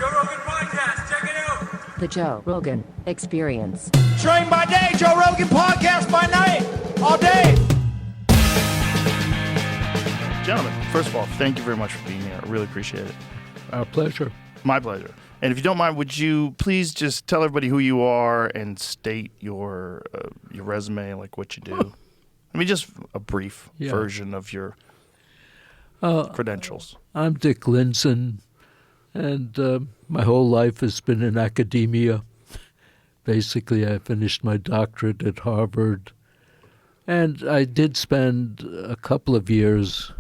Joe Rogan Podcast. Check it out. The Joe Rogan Experience. Train by day, Joe Rogan Podcast by night, all day. Gentlemen, first of all, thank you very much for being here. I really appreciate it. Our pleasure. My pleasure. And if you don't mind, would you please just tell everybody who you are and state your resume, like what you do? I mean, just a brief version of your credentials. I'm Dick Lindzen, and my whole life has been in academia. Basically, I finished my doctorate at Harvard, and I did spend a couple of years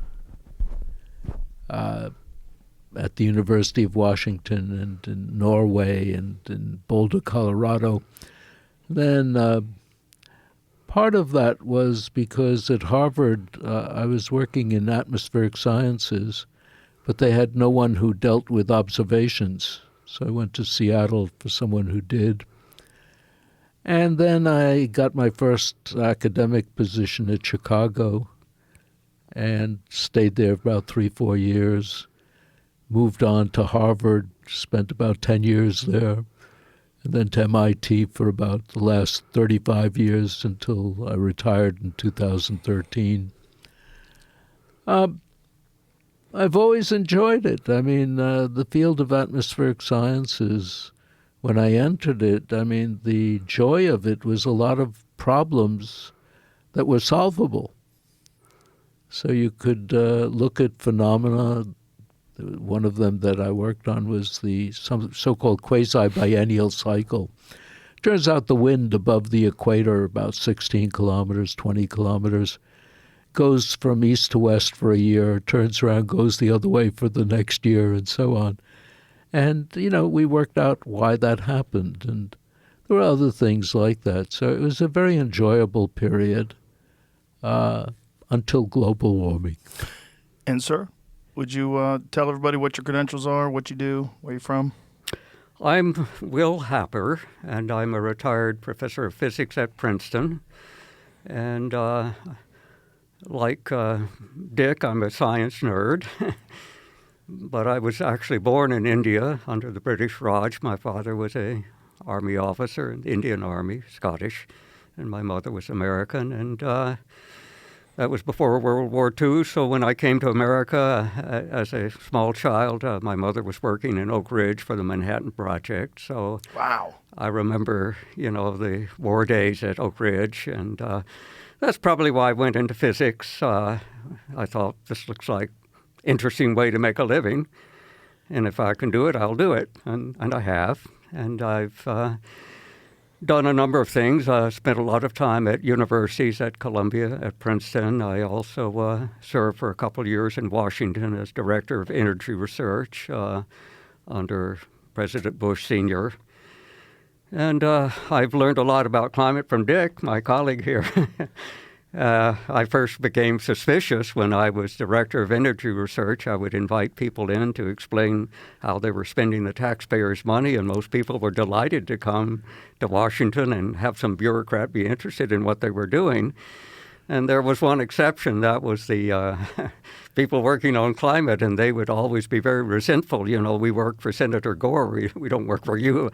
at the University of Washington and in Norway and in Boulder, Colorado. Then part of that was because at Harvard I was working in atmospheric sciences, but they had no one who dealt with observations. So I went to Seattle for someone who did. And then I got my first academic position at Chicago and stayed there about 3-4 years. Moved on to Harvard, spent about 10 years there, and then to MIT for about the last 35 years until I retired in 2013. I've always enjoyed it. I mean, the field of atmospheric sciences, when I entered it, I mean, the joy of it was a lot of problems that were solvable. So you could look at phenomena. One of them that I worked on was the so-called quasi-biennial cycle. Turns out the wind above the equator, about 16 kilometers, 20 kilometers, goes from east to west for a year, turns around, goes the other way for the next year, and so on. And, you know, we worked out why that happened, and there were other things like that. So it was a very enjoyable period until global warming. And, sir, would you tell everybody what your credentials are, what you do, where you're from? I'm Will Happer, and I'm a retired professor of physics at Princeton. And like Dick, I'm a science nerd. But I was actually born in India under the British Raj. My father was an army officer in the Indian Army, Scottish, and my mother was American. And that was before World War II. So when I came to America as a small child, my mother was working in Oak Ridge for the Manhattan Project. So wow. I remember, you know, the war days at Oak Ridge, and that's probably why I went into physics. I thought this looks like interesting way to make a living, and if I can do it, I'll do it, and I have. And I've done a number of things. I spent a lot of time at universities, at Columbia, at Princeton. I also served for a couple of years in Washington as director of energy research under President Bush Sr. And I've learned a lot about climate from Dick, my colleague here. I first became suspicious when I was director of energy research. I would invite people in to explain how they were spending the taxpayers' money, and most people were delighted to come to Washington and have some bureaucrat be interested in what they were doing. And there was one exception. That was the people working on climate, and they would always be very resentful. You know, we work for Senator Gore. We don't work for you.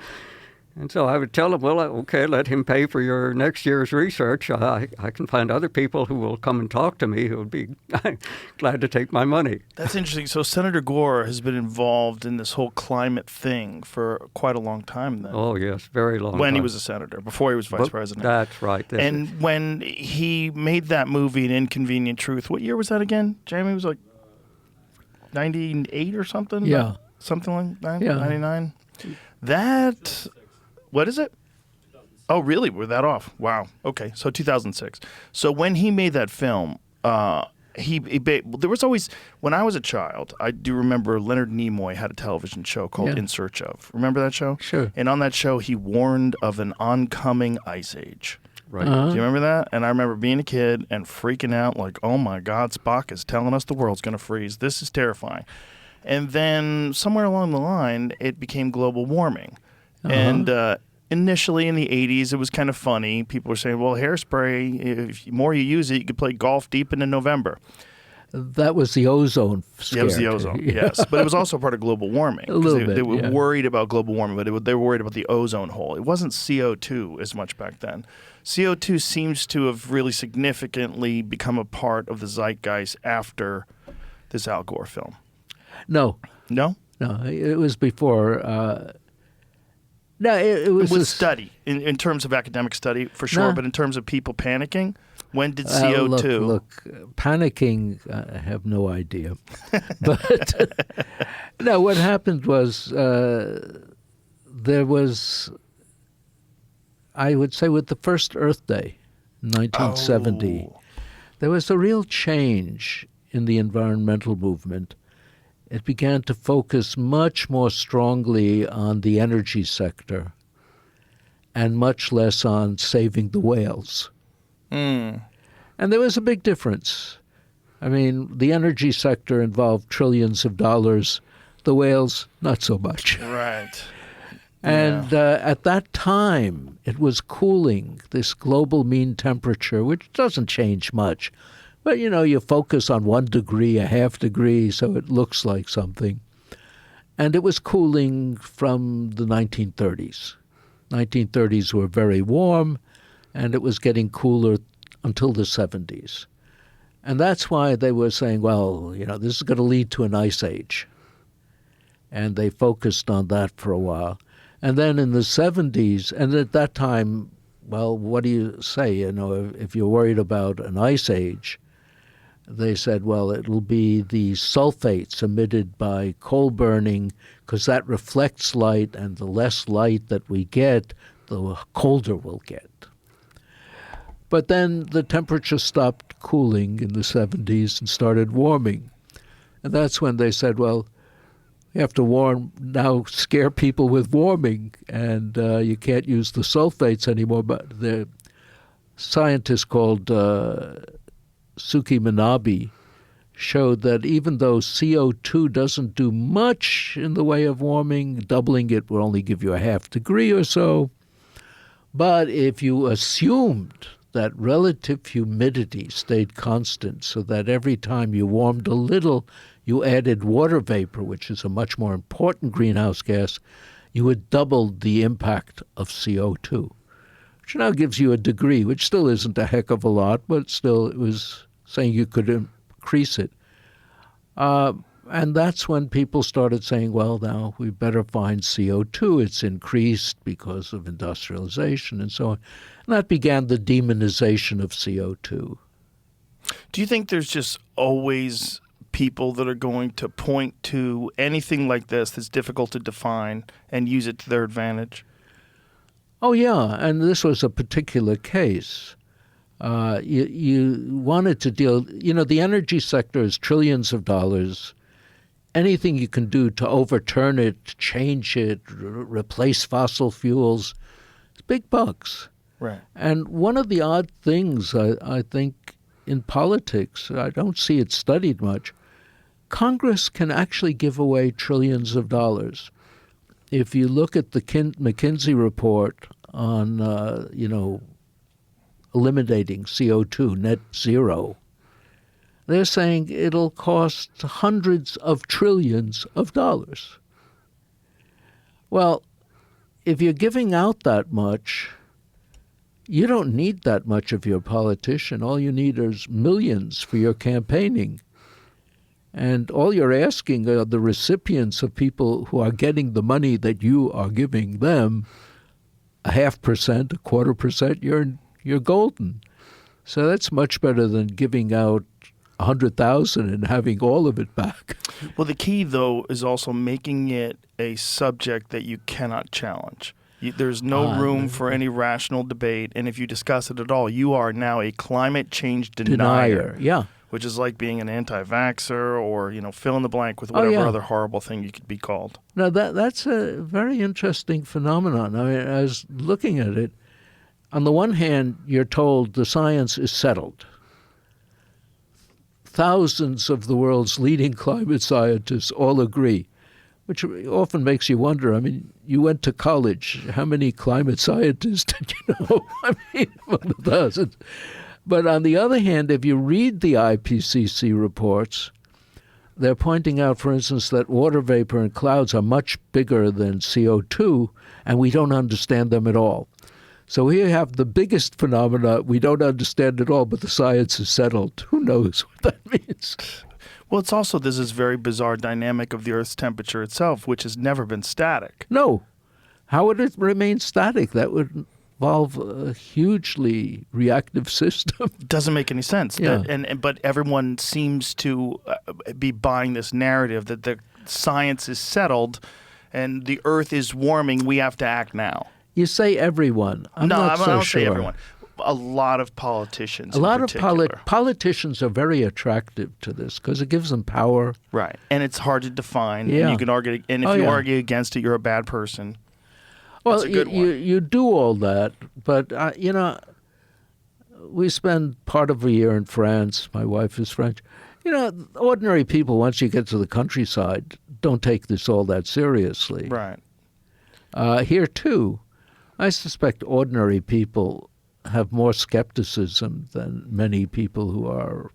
And so I would tell them, well, okay, let him pay for your next year's research. I can find other people who will come and talk to me who would be glad to take my money. That's interesting. So Senator Gore has been involved in this whole climate thing for quite a long time then. Oh, yes, very long time. When he was a senator, before he was vice president. That's right. And when he made that movie, An Inconvenient Truth, what year was that again? Jamie, it was like 98 or something? Yeah. Something like that? Yeah. 99? That... What is it? Oh, really? We're that off. Wow. Okay. So 2006. So when he made that film, there was always, when I was a child, I do remember Leonard Nimoy had a television show called In Search Of. Remember that show? Sure. And on that show, he warned of an oncoming ice age. Right. Do you remember that? And I remember being a kid and freaking out like, oh my God, Spock is telling us the world's going to freeze. This is terrifying. And then somewhere along the line, it became global warming. And initially in the 80s, it was kind of funny. People were saying, well, hairspray, if the more you use it, you could play golf deep into November. That was the ozone scare. It was the ozone, yes. But it was also part of global warming. A little bit, They were yeah. worried about global warming, but they were worried about the ozone hole. It wasn't CO2 as much back then. CO2 seems to have really significantly become a part of the zeitgeist after this Al Gore film. No, No? it was before. No, it was With a study, in terms of academic study, for sure. No. But in terms of people panicking, when did CO2... Look, panicking, I have no idea. But no, what happened was there was, I would say, with the first Earth Day, 1970, there was a real change in the environmental movement. It began to focus much more strongly on the energy sector and much less on saving the whales. And there was a big difference. I mean, the energy sector involved trillions of dollars. The whales, not so much. Right. And at that time, it was cooling, this global mean temperature, which doesn't change much. But, you focus on 1 degree, a half degree, so it looks like something. And it was cooling from the 1930s. 1930s were very warm, and it was getting cooler until the 70s. And that's why they were saying, well, this is going to lead to an ice age. And they focused on that for a while. And then in the 70s, and at that time, well, what do you say? If you're worried about an ice age, they said, well, it'll be the sulfates emitted by coal burning because that reflects light, and the less light that we get, the colder we'll get. But then the temperature stopped cooling in the 70s and started warming. And that's when they said, well, you have to scare people with warming, and you can't use the sulfates anymore. But the scientist called Suki Manabe showed that even though CO2 doesn't do much in the way of warming, doubling it will only give you a half degree or so. But if you assumed that relative humidity stayed constant so that every time you warmed a little, you added water vapor, which is a much more important greenhouse gas, you would double the impact of CO2, which now gives you a degree, which still isn't a heck of a lot, but still it was saying you could increase it. And that's when people started saying, well, now we better find CO2. It's increased because of industrialization and so on. And that began the demonization of CO2. Do you think there's just always people that are going to point to anything like this that's difficult to define and use it to their advantage? Oh, yeah, and this was a particular case. You wanted to deal, the energy sector is trillions of dollars. Anything you can do to overturn it, change it, replace fossil fuels, it's big bucks. Right. And one of the odd things, I think, in politics, I don't see it studied much, Congress can actually give away trillions of dollars. If you look at the McKinsey report on, eliminating CO2, net zero, they're saying it'll cost hundreds of trillions of dollars. Well, if you're giving out that much, you don't need that much of your politician. All you need is millions for your campaigning. And all you're asking are the recipients of people who are getting the money that you are giving them, 0.5%, 0.25%, you're golden. So that's much better than giving out 100,000 and having all of it back. Well, the key, though, is also making it a subject that you cannot challenge. There's no room for any rational debate, and if you discuss it at all, you are now a climate change denier. Yeah. Which is like being an anti-vaxxer or, fill in the blank with whatever yeah. other horrible thing you could be called. Now, that's a very interesting phenomenon. I mean, I was looking at it. On the one hand, you're told the science is settled. Thousands of the world's leading climate scientists all agree, which often makes you wonder. I mean, you went to college. How many climate scientists did you know? I mean, 1,000. But on the other hand, if you read the IPCC reports, they're pointing out, for instance, that water vapor and clouds are much bigger than CO2, and we don't understand them at all. So here you have the biggest phenomena we don't understand at all, but the science is settled. Who knows what that means? Well, it's also this very bizarre dynamic of the Earth's temperature itself, which has never been static. No. How would it remain static? That would involve a hugely reactive system. Doesn't make any sense. Yeah. But everyone seems to be buying this narrative that the science is settled and the Earth is warming. We have to act now. You say everyone. I don't sure. say everyone. A lot of politicians. A lot of particular. politicians are very attractive to this because it gives them power. Right, and it's hard to define. Yeah. And you can argue, and if you argue against it, you're a bad person. Well, That's a good one. You do all that, but we spend part of a year in France. My wife is French. Ordinary people, once you get to the countryside, don't take this all that seriously. Right. Here too, I suspect ordinary people have more skepticism than many people who are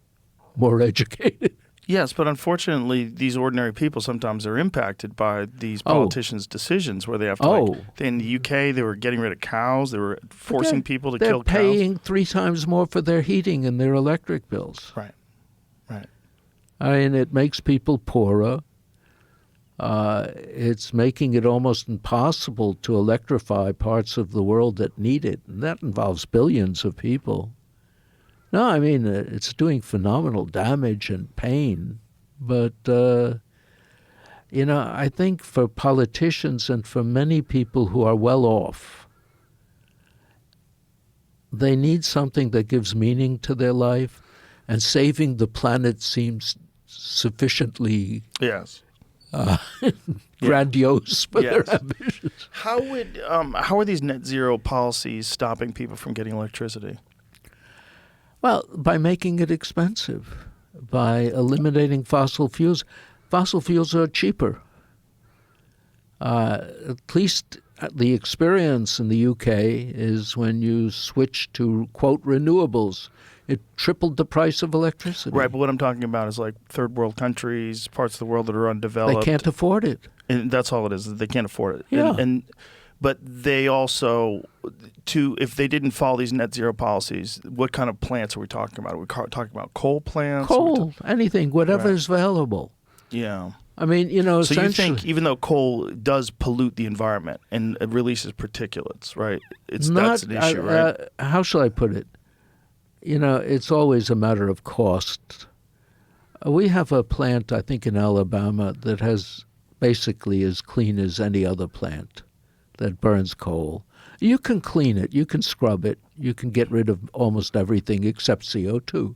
more educated. Yes, but unfortunately, these ordinary people sometimes are impacted by these politicians' decisions where they have to, in the UK, they were getting rid of cows. They were forcing people to kill cows. They're paying 3 times more for their heating and their electric bills. Right. I mean, it makes people poorer. It's making it almost impossible to electrify parts of the world that need it. And that involves billions of people. No, I mean, it's doing phenomenal damage and pain. But, I think for politicians and for many people who are well off, they need something that gives meaning to their life. And saving the planet seems sufficiently grandiose for their ambitions. How are these net zero policies stopping people from getting electricity? Well, by making it expensive, by eliminating fossil fuels. Fossil fuels are cheaper. At least the experience in the UK is when you switch to, quote, renewables, it tripled the price of electricity. Right, but what I'm talking about is like third world countries, parts of the world that are undeveloped. They can't afford it. And that's all it is. They can't afford it. Yeah. But they also, if they didn't follow these net zero policies, what kind of plants are we talking about? Are we talking about coal plants? Coal, anything, whatever is available. Yeah. I mean, So you think even though coal does pollute the environment and it releases particulates, right? That's an issue, right? How shall I put it? It's always a matter of cost. We have a plant, I think, in Alabama that has basically as clean as any other plant that burns coal. You can clean it. You can scrub it. You can get rid of almost everything except CO2.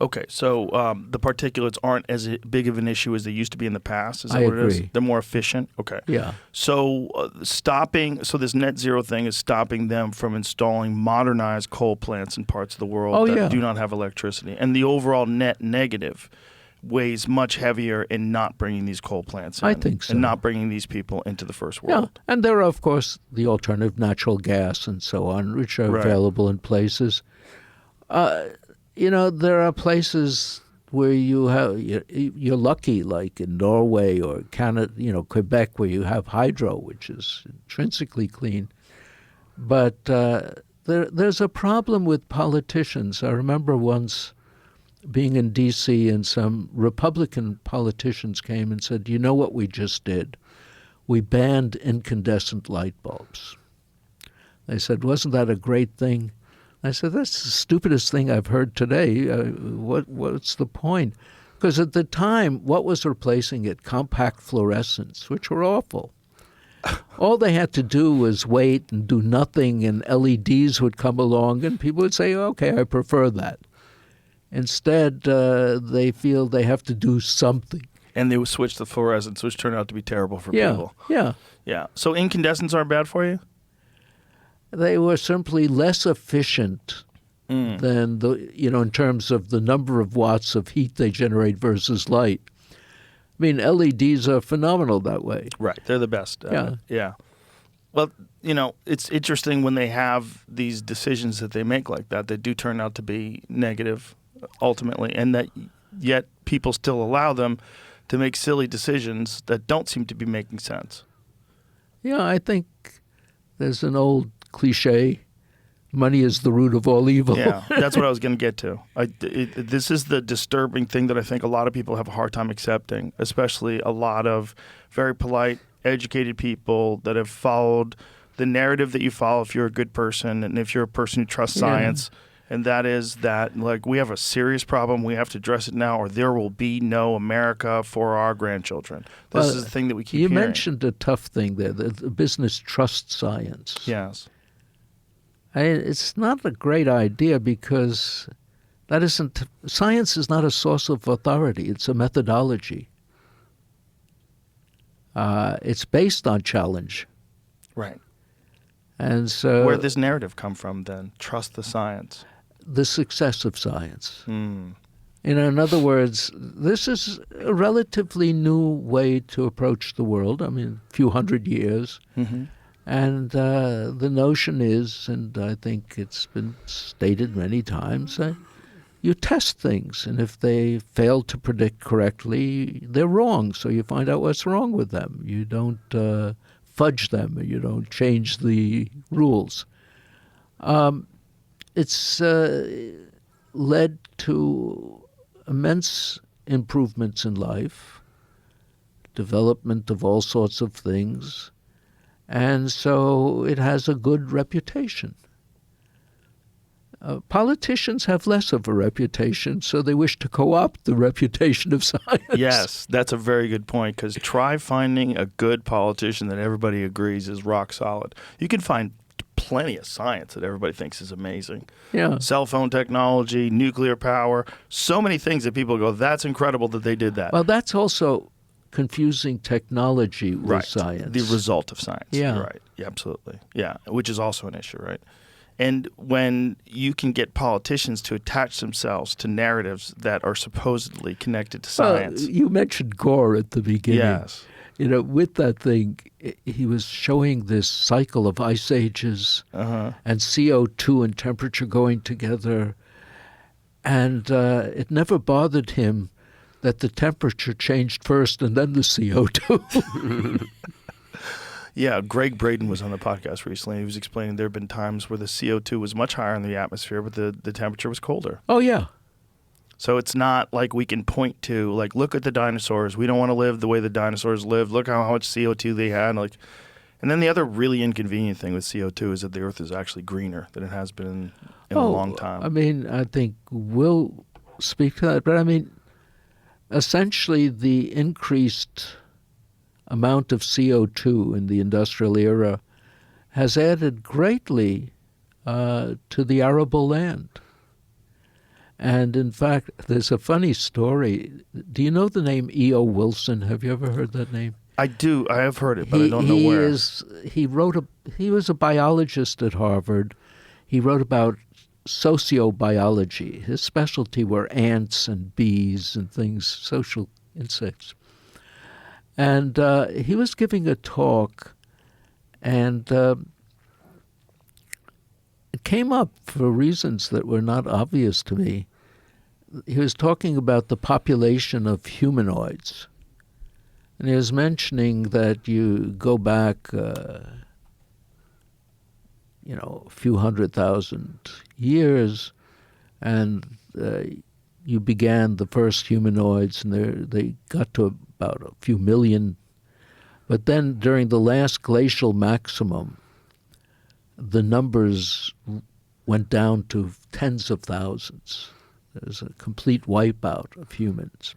Okay, so the particulates aren't as big of an issue as they used to be in the past? Is that I what it is? agree. They're more efficient? Okay. Yeah. So so this net zero thing is stopping them from installing modernized coal plants in parts of the world that do not have electricity. And the overall net negative weighs much heavier in not bringing these coal plants in. I think so. And not bringing these people into the first world. Yeah, and there are, of course, the alternative natural gas and so on, which are available in places. There are places where you're lucky, like in Norway or Canada, Quebec, where you have hydro, which is intrinsically clean. But there's a problem with politicians. I remember once being in D.C. and some Republican politicians came and said, "You know what we just did? We banned incandescent light bulbs." They said, "Wasn't that a great thing?" I said, "That's the stupidest thing I've heard today. What's the point?" Because at the time, what was replacing it? Compact fluorescents, which were awful. All they had to do was wait and do nothing, and LEDs would come along, and people would say, "Okay, I prefer that." Instead, they feel they have to do something. And they would switch to fluorescents, which turned out to be terrible for people. Yeah. So incandescents aren't bad for you? They were simply less efficient than in terms of the number of watts of heat they generate versus light. I mean, LEDs are phenomenal that way. Right, they're the best. Yeah. Yeah. Well, it's interesting when they have these decisions that they make like that do turn out to be negative ultimately, and that yet people still allow them to make silly decisions that don't seem to be making sense. Yeah, I think there's an old cliche, money is the root of all evil. Yeah, that's what I was going to get to. This is the disturbing thing that I think a lot of people have a hard time accepting, especially a lot of very polite, educated people that have followed the narrative that you follow if you're a good person and if you're a person who trusts science. And that is that, like, we have a serious problem. We have to address it now, or there will be no America for our grandchildren. This is the thing that we keep hearing. You mentioned a tough thing there, the business trusts science. Yes. It's not a great idea because science is not a source of authority. It's a methodology. It's based on challenge. Right. And so, where did this narrative come from then? Trust the science. The success of science. In other words, this is a relatively new way to approach the world. I mean, a few hundred years. Mm-hmm. And the notion is, and I think it's been stated many times, you test things, and if they fail to predict correctly, they're wrong. So you find out what's wrong with them. You don't fudge them, or you don't change the rules. It's led to immense improvements in life, development of all sorts of things, and so it has a good reputation. Politicians have less of a reputation, so they wish to co-opt the reputation of science. Yes, that's a very good point, because try finding a good politician that everybody agrees is rock solid. You can find plenty of science that everybody thinks is amazing. Yeah. Cell phone technology, nuclear power, so many things that people go, that's incredible that they did that. Well, that's also confusing technology with science. The result of science. Yeah. Right. Yeah, absolutely. Yeah, which is also an issue, right? And when you can get politicians to attach themselves to narratives that are supposedly connected to science. You mentioned Gore at the beginning. Yes. With that thing, he was showing this cycle of ice ages and CO2 and temperature going together. And it never bothered him that the temperature changed first and then the CO2. Yeah, Greg Braden was on the podcast recently. He was explaining there have been times where the CO2 was much higher in the atmosphere, but the temperature was colder. Oh, yeah. So it's not like we can point to, like, look at the dinosaurs. We don't want to live the way the dinosaurs lived. Look how much CO2 they had. And then the other really inconvenient thing with CO2 is that the Earth is actually greener than it has been in a long time. I mean, I think we'll speak to that. But, I mean, essentially the increased amount of CO2 in the industrial era has added greatly to the arable land. And in fact, there's a funny story. Do you know the name E.O. Wilson? Have you ever heard that name? I do. I have heard it, but I don't know where. He was a biologist at Harvard. He wrote about sociobiology. His specialty were ants and bees and things, social insects. And he was giving a talk, and it came up for reasons that were not obvious to me. He was talking about the population of humanoids. And he was mentioning that you go back, a few 100,000 years, and you began the first humanoids, and they got to about a few million. But then during the last glacial maximum, the numbers went down to tens of thousands. There was a complete wipeout of humans.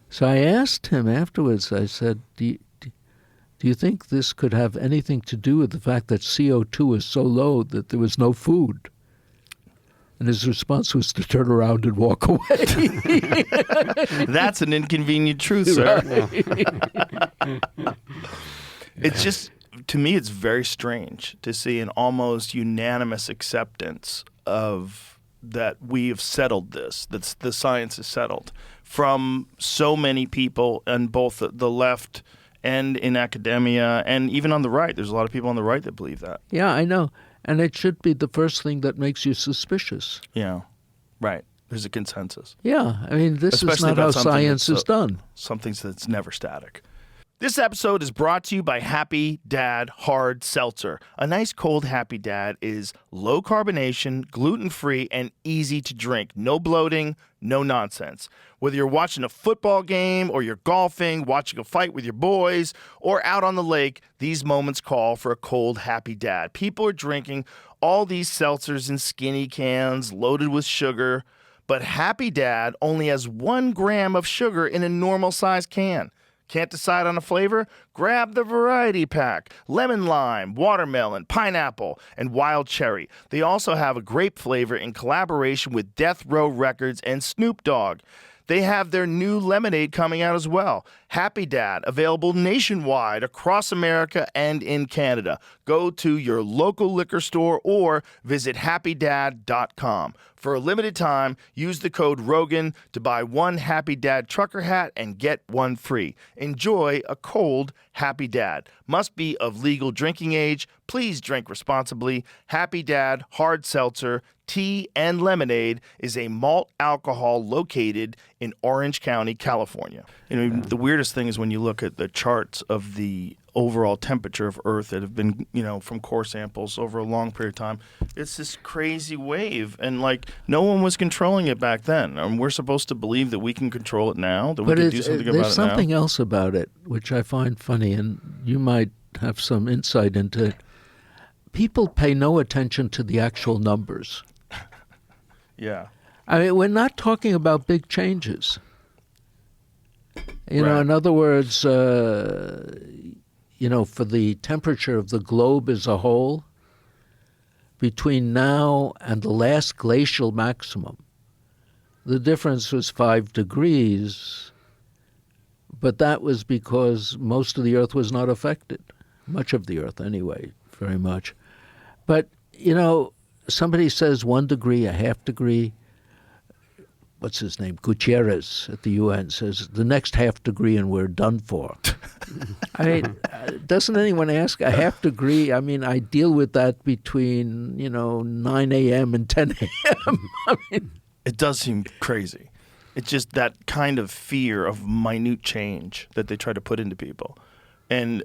So I asked him afterwards, I said, do you think this could have anything to do with the fact that CO2 is so low that there was no food? And his response was to turn around and walk away. That's an inconvenient truth, sir. It's just, to me, it's very strange to see an almost unanimous acceptance of that we have settled this, that the science is settled, from so many people on both the left and in academia, and even on the right. There's a lot of people on the right that believe that. Yeah, I know. And it should be the first thing that makes you suspicious. Yeah, right. There's a consensus. Yeah, I mean, this Especially is not how about something science that's is done. Something that's never static. This episode is brought to you by Happy Dad Hard Seltzer. A nice cold Happy Dad is low carbonation, gluten-free, and easy to drink. No bloating, no nonsense. Whether you're watching a football game or you're golfing, watching a fight with your boys, or out on the lake, these moments call for a cold Happy Dad. People are drinking all these seltzers in skinny cans loaded with sugar, but Happy Dad only has 1 gram of sugar in a normal-sized can. Can't decide on a flavor? Grab the variety pack. Lemon lime, watermelon, pineapple, and wild cherry. They also have a grape flavor in collaboration with Death Row Records and Snoop Dogg. They have their new lemonade coming out as well. Happy Dad, available nationwide across America and in Canada. Go to your local liquor store or visit happydad.com. For a limited time, use the code Rogan to buy 1 Happy Dad trucker hat and get 1 free. Enjoy a cold Happy Dad. Must be of legal drinking age. Please drink responsibly. Happy Dad Hard Seltzer, tea, and lemonade is a malt alcohol located in Orange County, California. You know, the weirdest thing is when you look at the charts of the overall temperature of Earth that have been, from core samples over a long period of time, it's this crazy wave. And, no one was controlling it back then. And we're supposed to believe that we can control it now, that we can do something about it now. There's something else about it, which I find funny, and you might have some insight into it. People pay no attention to the actual numbers. Yeah. I mean, we're not talking about big changes. Right. In other words, for the temperature of the globe as a whole, between now and the last glacial maximum, the difference was 5 degrees, but that was because most of the Earth was not affected. Much of the Earth, anyway, very much. But, somebody says 1 degree, a half degree. What's his name? Gutierrez at the UN says the next half degree and we're done for. I mean, doesn't anyone ask a half degree? I mean, I deal with that between, 9 a.m. and 10 a.m. I mean, it does seem crazy. It's just that kind of fear of minute change that they try to put into people. And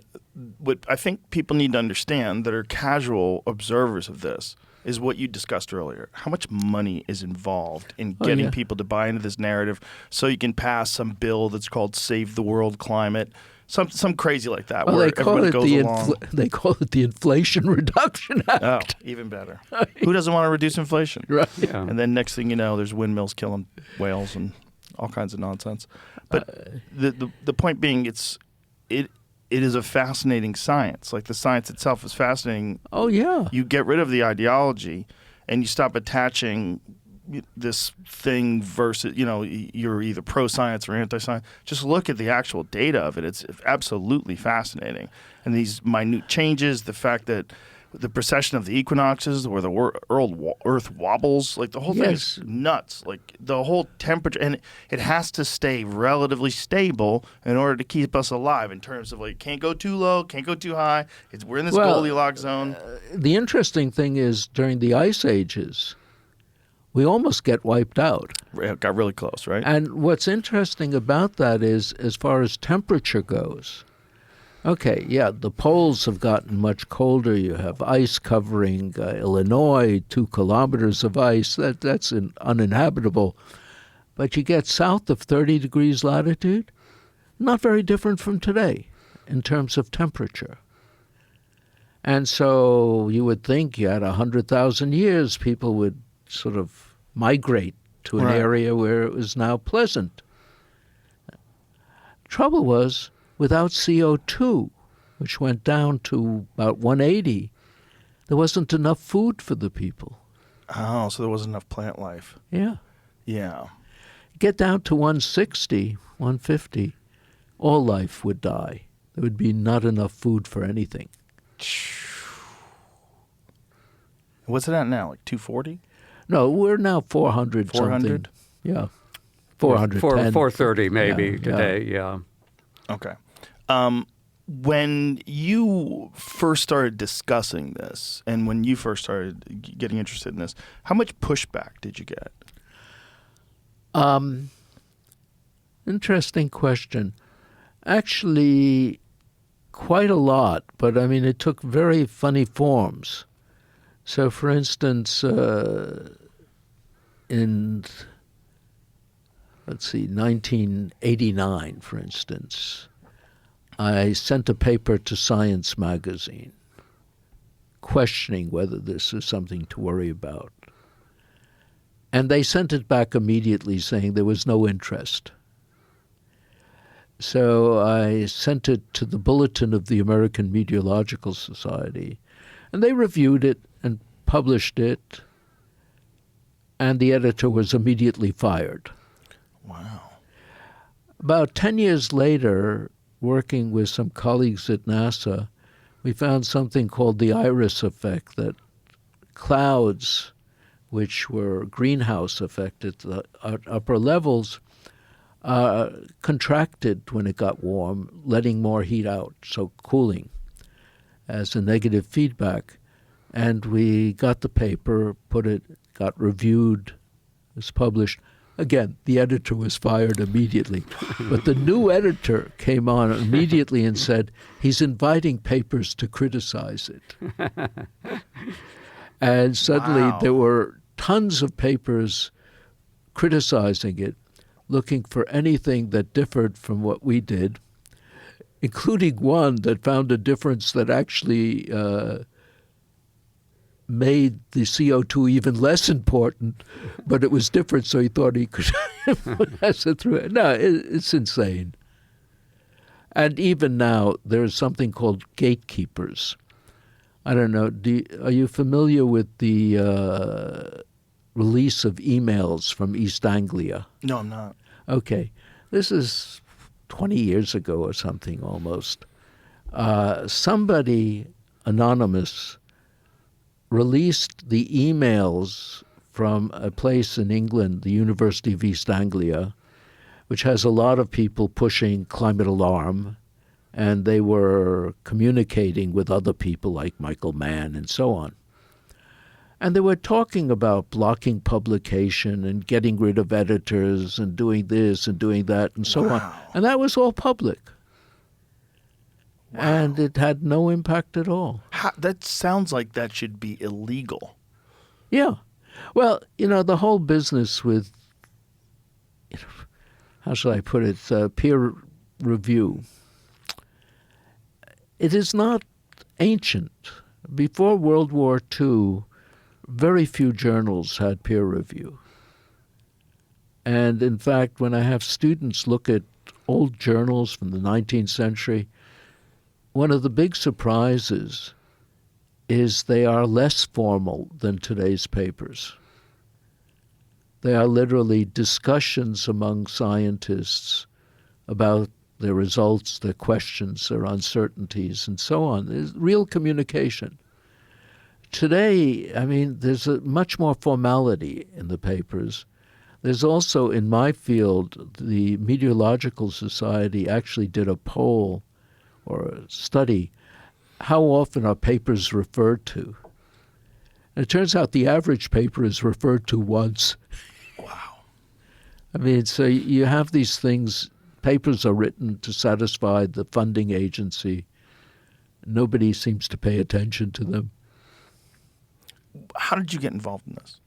what I think people need to understand that are casual observers of this is what you discussed earlier. How much money is involved in getting people to buy into this narrative so you can pass some bill that's called Save the World Climate, some crazy like that, well, where they call everybody it goes along. They call it the Inflation Reduction Act. Oh, even better. Who doesn't want to reduce inflation? Right. Yeah. And then next thing you know, there's windmills killing whales and all kinds of nonsense. But the point being, it is a fascinating science. Like, the science itself is fascinating. Oh, yeah. You get rid of the ideology and you stop attaching this thing versus, you're either pro-science or anti-science. Just look at the actual data of it. It's absolutely fascinating. And these minute changes, the fact that the precession of the equinoxes where the Earth wobbles, the whole thing is nuts. The whole temperature, and it has to stay relatively stable in order to keep us alive in terms of can't go too low, can't go too high. We're in this Goldilocks zone. The interesting thing is during the ice ages, we almost get wiped out. It got really close, right? And what's interesting about that is, as far as temperature goes, okay, yeah, the poles have gotten much colder. You have ice covering Illinois, 2 kilometers of ice. That's uninhabitable. But you get south of 30 degrees latitude, not very different from today in terms of temperature. And so you would think you had 100,000 years, people would sort of migrate to an area where it was now pleasant. Trouble was, without CO2, which went down to about 180, there wasn't enough food for the people. Oh, so there wasn't enough plant life. Yeah. Yeah. Get down to 160, 150, all life would die. There would be not enough food for anything. What's it at now, 240? No, we're now 400 something. 400? Yeah. 410. 430 maybe Yeah, today, yeah. Okay. when you first started discussing this and when you first started getting interested in this, how much pushback did you get? Interesting question. Actually, quite a lot, but I mean, it took very funny forms. So, for instance, in 1989, for instance, I sent a paper to Science magazine questioning whether this is something to worry about. And they sent it back immediately saying there was no interest. So I sent it to the Bulletin of the American Meteorological Society, and they reviewed it and published it, and the editor was immediately fired. Wow. About 10 years later, working with some colleagues at NASA, we found something called the iris effect, that clouds, which were greenhouse effect at the upper levels, contracted when it got warm, letting more heat out, so cooling as a negative feedback. And we got the paper, got reviewed, was published. Again, the editor was fired immediately. But the new editor came on immediately and said, he's inviting papers to criticize it. And suddenly there were tons of papers criticizing it, looking for anything that differed from what we did, including one that found a difference that actually made the CO2 even less important, but it was different, so he thought he could pass it through. No, it's insane. And even now, there's something called gatekeepers. I don't know, are you familiar with the release of emails from East Anglia? No, I'm not. Okay. This is 20 years ago or something almost. Somebody anonymous released the emails from a place in England, the University of East Anglia, which has a lot of people pushing climate alarm, and they were communicating with other people like Michael Mann and so on. And they were talking about blocking publication and getting rid of editors and doing this and doing that and so on. And that was all public. Wow. And it had no impact at all. That sounds like that should be illegal. Yeah. Well, the whole business with, how shall I put it, peer review, it is not ancient. Before World War II, very few journals had peer review. And in fact, when I have students look at old journals from the 19th century, one of the big surprises is they are less formal than today's papers. They are literally discussions among scientists about their results, their questions, their uncertainties, and so on. There's real communication. Today, I mean, there's much more formality in the papers. There's also, in my field, the Meteorological Society actually did a poll or a study, how often are papers referred to? And it turns out the average paper is referred to once. Wow. I mean, so you have these things, papers are written to satisfy the funding agency. Nobody seems to pay attention to them. How did you get involved in this?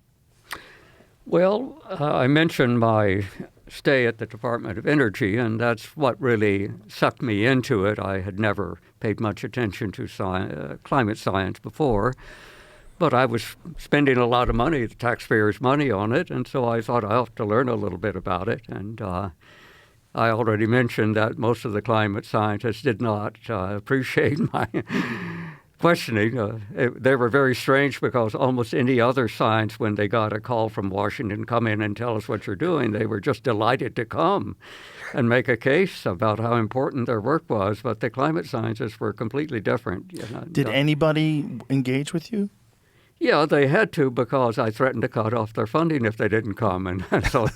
Well, I mentioned my stay at the Department of Energy, and that's what really sucked me into it. I had never paid much attention to climate science before, but I was spending a lot of money, the taxpayers' money on it, and so I thought I ought to learn a little bit about it. And I already mentioned that most of the climate scientists did not appreciate my questioning. They were very strange because almost any other science, when they got a call from Washington, come in and tell us what you're doing, they were just delighted to come and make a case about how important their work was. But the climate scientists were completely different. Did anybody engage with you? Yeah, they had to because I threatened to cut off their funding if they didn't come. And so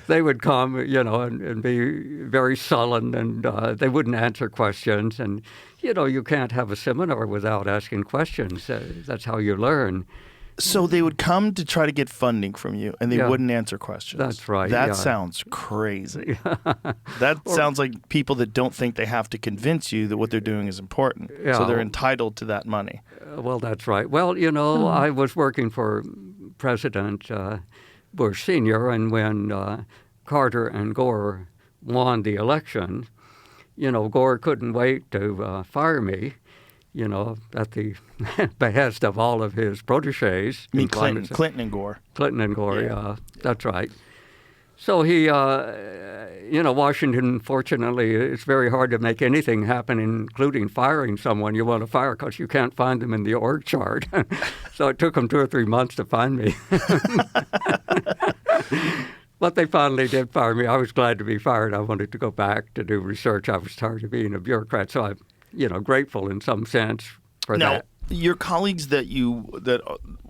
they would come, and be very sullen, and they wouldn't answer questions. And, you can't have a seminar without asking questions. That's how you learn. So they would come to try to get funding from you, and they wouldn't answer questions. That's right. That sounds crazy. That sounds like people that don't think they have to convince you that what they're doing is important. Yeah. So they're entitled to that money. Well, that's right. Well, I was working for President Bush Sr., and when Carter and Gore won the election, Gore couldn't wait to fire me. At the behest of all of his protégés. You mean Clinton and Gore. Clinton and Gore, yeah, that's right. So he, Washington, fortunately, it's very hard to make anything happen, including firing someone you want to fire because you can't find them in the org chart. So it took them 2 or 3 months to find me. But they finally did fire me. I was glad to be fired. I wanted to go back to do research. I was tired of being a bureaucrat, so I'm grateful in some sense for that. Now, your colleagues that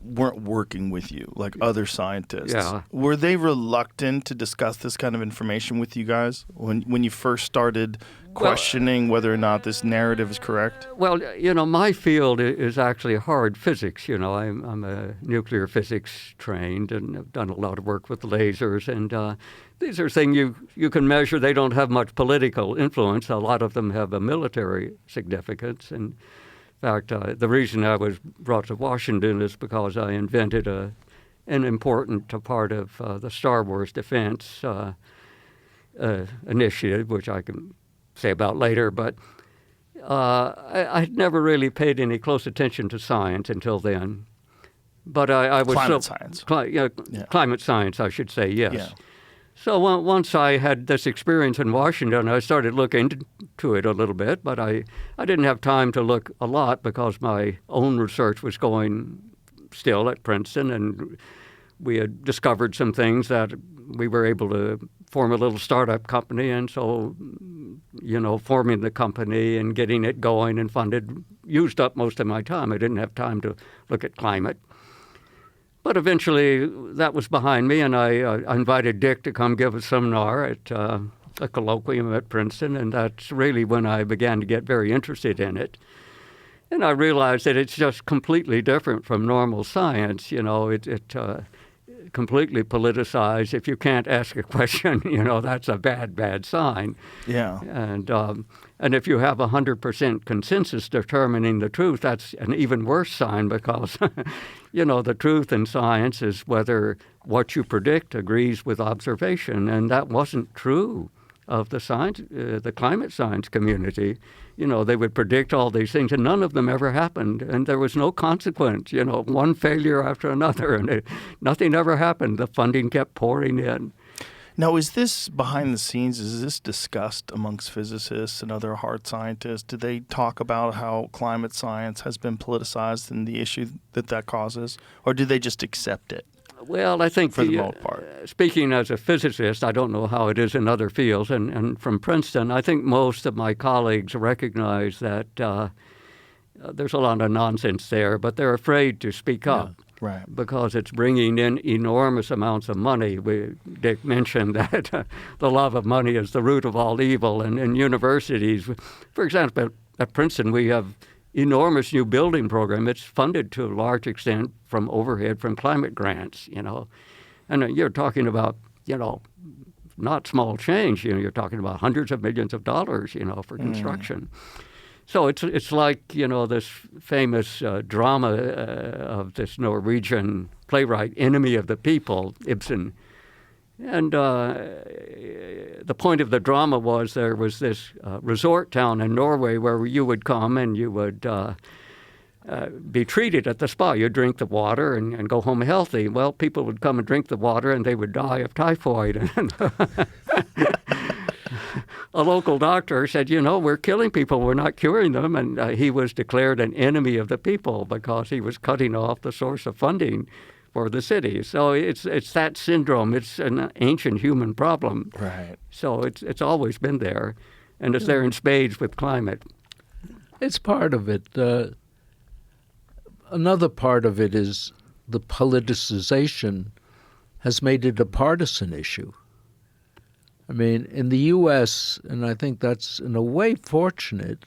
weren't working with you, like other scientists, were they reluctant to discuss this kind of information with you guys when you first started questioning whether or not this narrative is correct? Well, my field is actually hard physics. I'm a nuclear physics trained and have done a lot of work with lasers, and these are things you can measure. They don't have much political influence. A lot of them have a military significance. And in fact, the reason I was brought to Washington is because I invented an important part of the Star Wars defense initiative, which I can say about later. But I'd never really paid any close attention to science until then. But I was climate science. Climate science, I should say, yes. Yeah. So once I had this experience in Washington, I started looking into it a little bit, but I didn't have time to look a lot because my own research was going still at Princeton, and we had discovered some things that we were able to form a little startup company, and so, forming the company and getting it going and funded used up most of my time. I didn't have time to look at climate. But eventually, that was behind me, and I invited Dick to come give a seminar at a colloquium at Princeton, and that's really when I began to get very interested in it. And I realized that it's just completely different from normal science. It completely politicized. If you can't ask a question, that's a bad sign. Yeah. And if you have 100% consensus determining the truth, that's an even worse sign because, the truth in science is whether what you predict agrees with observation, and that wasn't true of the climate science community. They would predict all these things, and none of them ever happened, and there was no consequence. One failure after another, and nothing ever happened. The funding kept pouring in. Now, is this behind the scenes? Is this discussed amongst physicists and other hard scientists? Do they talk about how climate science has been politicized and the issue that causes, or do they just accept it? Well, I think for the most part. Speaking as a physicist, I don't know how it is in other fields, and from Princeton, I think most of my colleagues recognize that there's a lot of nonsense there, but they're afraid to speak up. Right. Because it's bringing in enormous amounts of money. Dick mentioned that the love of money is the root of all evil. And in universities, for example, at Princeton, we have enormous new building program. It's funded to a large extent from overhead from climate grants, And you're talking about, not small change. You're talking about hundreds of millions of dollars, for construction. So it's like, this famous drama of this Norwegian playwright, Enemy of the People, Ibsen. And the point of the drama was there was this resort town in Norway where you would come and you would be treated at the spa. You'd drink the water and go home healthy. Well, people would come and drink the water and they would die of typhoid. And a local doctor said, we're killing people, we're not curing them. And he was declared an enemy of the people because he was cutting off the source of funding for the city. So it's that syndrome. It's an ancient human problem. Right. So it's always been there, and it's there in spades with climate. It's part of it. another part of it is the politicization has made it a partisan issue. I mean, in the U.S., and I think that's in a way fortunate,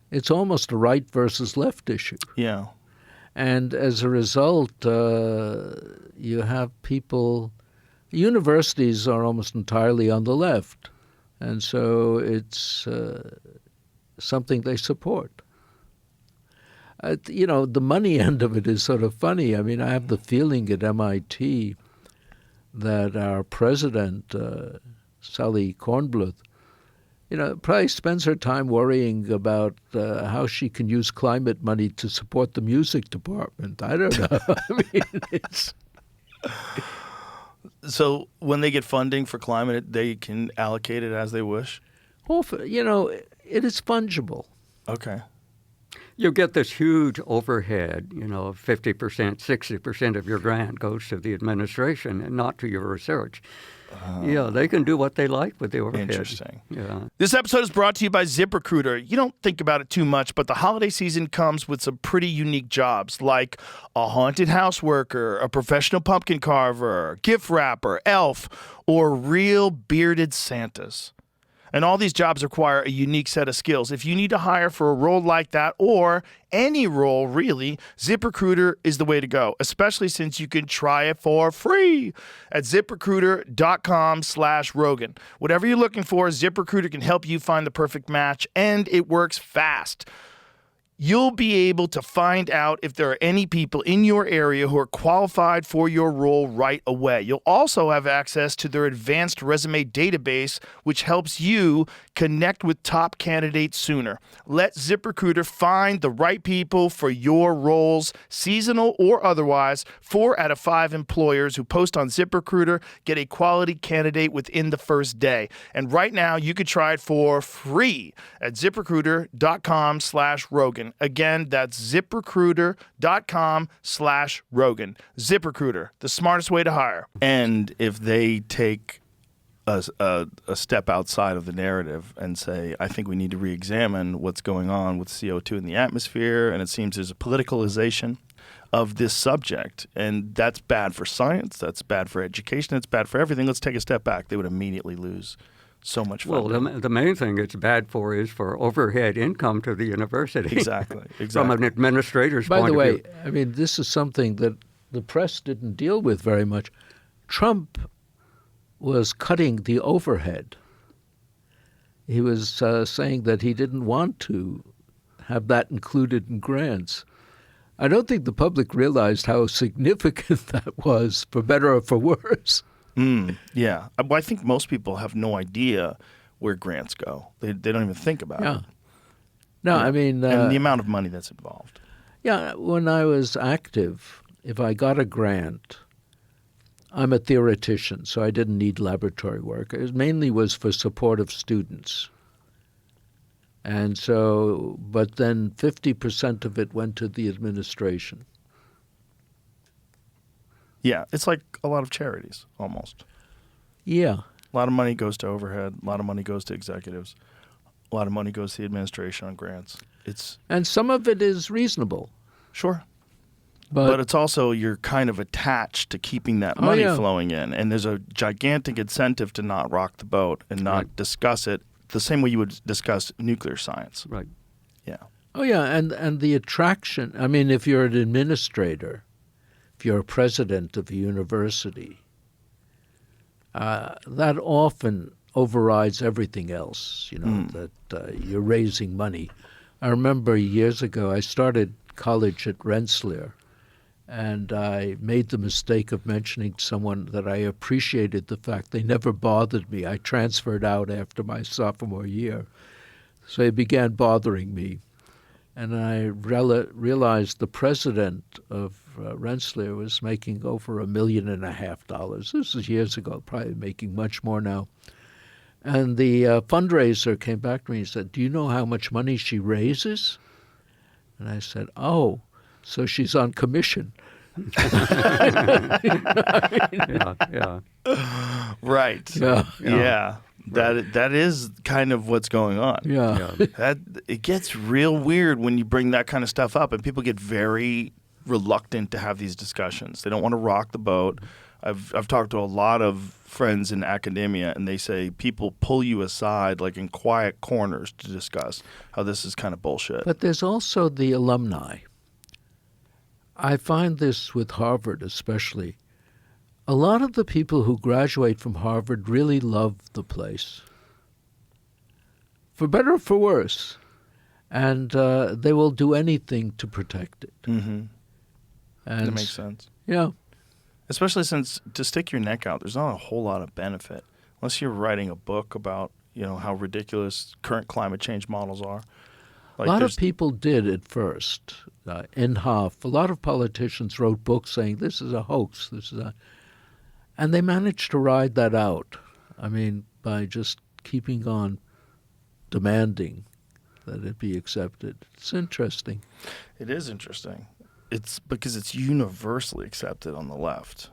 it's almost a right versus left issue. Yeah. And as a result, you have people, universities are almost entirely on the left. And so it's something they support. The money end of it is sort of funny. I mean, I have the feeling at MIT that our president, Sally Kornbluth, probably spends her time worrying about how she can use climate money to support the music department. I don't know. I mean, it's... So when they get funding for climate, they can allocate it as they wish? Well, it is fungible. Okay. You get this huge overhead, 50%, 60% of your grant goes to the administration and not to your research. Yeah, they can do what they like with the overhead. Interesting. Yeah. This episode is brought to you by ZipRecruiter. You don't think about it too much, but the holiday season comes with some pretty unique jobs, like a haunted house worker, a professional pumpkin carver, gift wrapper, elf, or real bearded Santas. And all these jobs require a unique set of skills. If you need to hire for a role like that, or any role really, ZipRecruiter is the way to go, especially since you can try it for free at ZipRecruiter.com/Rogan. Whatever you're looking for, ZipRecruiter can help you find the perfect match, and it works fast. You'll be able to find out if there are any people in your area who are qualified for your role right away. You'll also have access to their advanced resume database, which helps you connect with top candidates sooner. Let ZipRecruiter find the right people for your roles, seasonal or otherwise. 4 out of 5 employers who post on ZipRecruiter get a quality candidate within the first day. And right now, you could try it for free at ZipRecruiter.com/Rogan. Again, that's ZipRecruiter.com/Rogan. ZipRecruiter, the smartest way to hire. And if they take a step outside of the narrative and say, I think we need to re-examine what's going on with CO2 in the atmosphere, and it seems there's a politicalization of this subject, and that's bad for science, that's bad for education, that's bad for everything, let's take a step back. They would immediately lose so much funding. Well, the main thing it's bad for is for overhead income to the university. Exactly. From an administrator's By point the of way, view. I mean, this is something that the press didn't deal with very much. Trump was cutting the overhead. He was saying that he didn't want to have that included in grants. I don't think the public realized how significant that was, for better or for worse. Yeah. Well, I think most people have no idea where grants go. They don't even think about it. No, I mean... and the amount of money that's involved. Yeah, when I was active, if I got a grant, I'm a theoretician, so I didn't need laboratory work. It mainly was for support of students. And so, but then 50% of it went to the administration. Yeah, it's like a lot of charities, almost. Yeah. A lot of money goes to overhead. A lot of money goes to executives. A lot of money goes to the administration on grants. And some of it is reasonable. Sure. But it's also you're kind of attached to keeping that money flowing in. And there's a gigantic incentive to not rock the boat and not discuss it the same way you would discuss nuclear science. Right. Yeah. Oh, yeah, and the attraction. I mean, if you're an administrator, if you're a president of a university, that often overrides everything else, that you're raising money. I remember years ago, I started college at Rensselaer, and I made the mistake of mentioning to someone that I appreciated the fact they never bothered me. I transferred out after my sophomore year, so they began bothering me. And I realized the president of Rensselaer was making over $1.5 million. This was years ago, probably making much more now. And the fundraiser came back to me and said, "Do you know how much money she raises?" And I said, "Oh, so she's on commission." Yeah. Right. Yeah. Yeah. That is kind of what's going on. Yeah. It gets real weird when you bring that kind of stuff up, and people get very reluctant to have these discussions. They don't want to rock the boat. I've talked to a lot of friends in academia, and they say people pull you aside like in quiet corners to discuss how this is kind of bullshit. But there's also the alumni. I find this with Harvard especially. A lot of the people who graduate from Harvard really love the place, for better or for worse, and they will do anything to protect it. Mm-hmm. And That makes sense. Yeah. Especially since to stick your neck out, there's not a whole lot of benefit unless you're writing a book about how ridiculous current climate change models are. Like a lot of people did at first. Inhofe, a lot of politicians wrote books saying this is a hoax, and they managed to ride that out. I mean, by just keeping on demanding that it be accepted. It's interesting. It is interesting. It's because it's universally accepted on the left.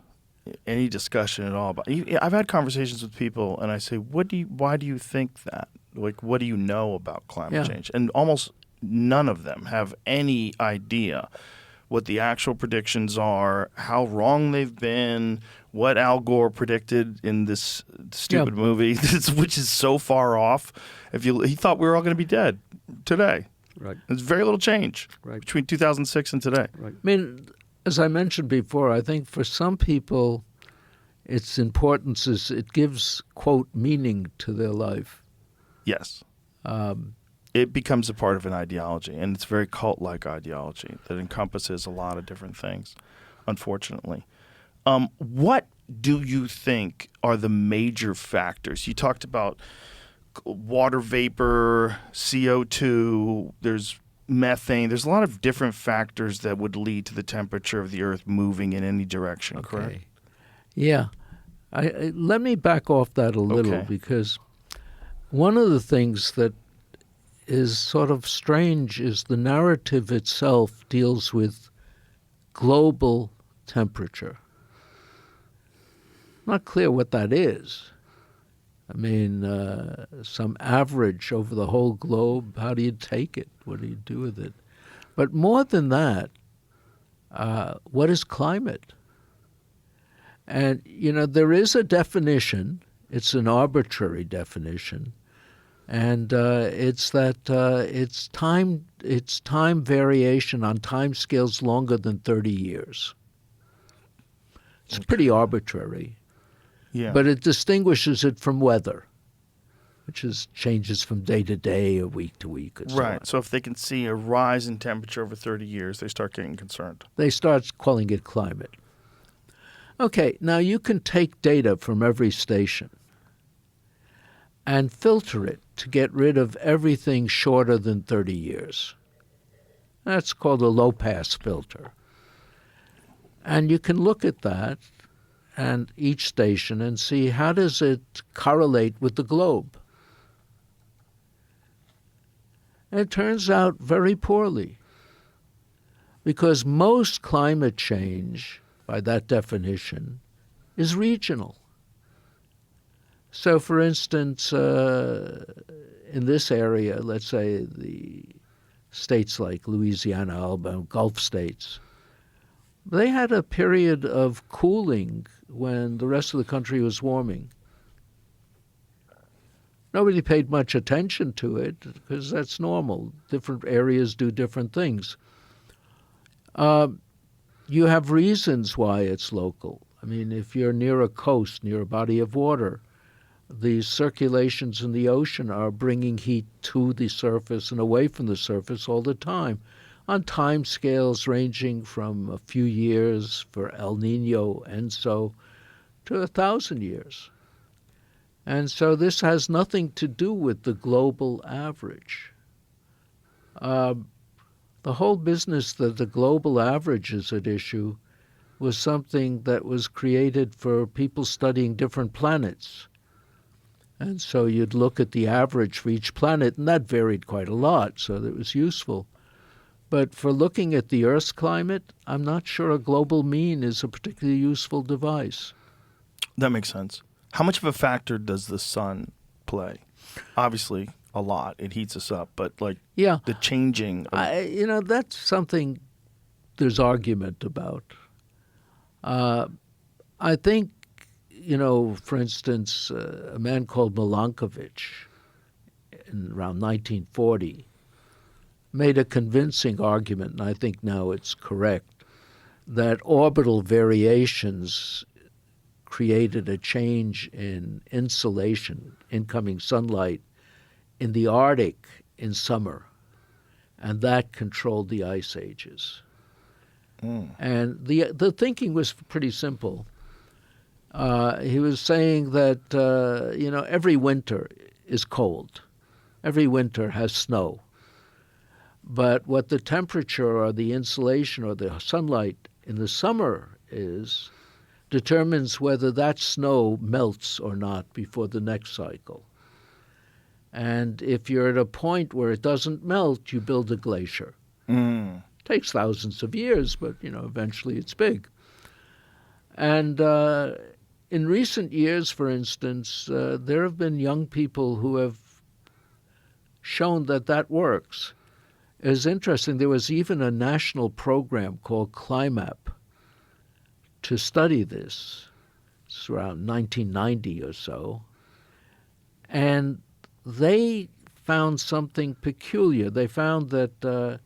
Any discussion at all about. I've had conversations with people, and I say, why do you think that? Like, what do you know about climate change? And almost none of them have any idea what the actual predictions are, how wrong they've been, what Al Gore predicted in this stupid movie, which is so far off. He thought we were all going to be dead today. Right. There's very little change between 2006 and today. Right. I mean, as I mentioned before, I think for some people its importance is it gives, quote, meaning to their life. Yes. It becomes a part of an ideology, and it's a very cult-like ideology that encompasses a lot of different things, unfortunately. What do you think are the major factors? You talked about water vapor, CO2, there's methane. There's a lot of different factors that would lead to the temperature of the Earth moving in any direction, correct? Yeah. Let me back off that a little because one of the things that is sort of strange is the narrative itself deals with global temperature. Not clear what that is. I mean, some average over the whole globe, how do you take it? What do you do with it? But more than that, what is climate? And, there is a definition. It's an arbitrary definition. And it's that it's time variation on time scales longer than 30 years. It's pretty arbitrary. Yeah. But it distinguishes it from weather, which changes from day to day or week to week. And so on. So if they can see a rise in temperature over 30 years, they start getting concerned. They start calling it climate. Okay, now you can take data from every station and filter it to get rid of everything shorter than 30 years. That's called a low-pass filter. And you can look at that and each station and see how does it correlate with the globe. And it turns out very poorly because most climate change, by that definition, is regional. So, for instance, in this area, let's say the states like Louisiana, Alabama, Gulf states, they had a period of cooling when the rest of the country was warming. Nobody paid much attention to it because that's normal. Different areas do different things. You have reasons why it's local. I mean, if you're near a coast, near a body of water, the circulations in the ocean are bringing heat to the surface and away from the surface all the time, on time scales ranging from a few years for El Nino and so to 1,000 years. And so this has nothing to do with the global average. The whole business that the global average is at issue was something that was created for people studying different planets. And so you'd look at the average for each planet, and that varied quite a lot, so that was useful. But for looking at the Earth's climate, I'm not sure a global mean is a particularly useful device. That makes sense. How much of a factor does the sun play? Obviously, a lot. It heats us up, but like Yeah. the changing. Of, That's something there's argument about. I think, for instance, a man called Milankovitch in around 1940 made a convincing argument, and I think now it's correct, that orbital variations created a change in insolation, incoming sunlight, in the Arctic in summer, and that controlled the ice ages. And the thinking was pretty simple. He was saying that, every winter is cold. Every winter has snow. But what the temperature or the insolation or the sunlight in the summer is determines whether that snow melts or not before the next cycle. And if you're at a point where it doesn't melt, you build a glacier. Takes thousands of years, but, eventually it's big. And in recent years, for instance, there have been young people who have shown that that works. It's interesting, there was even a national program called CLIMAP to study this. It's around 1990 or so. And they found something peculiar. They found that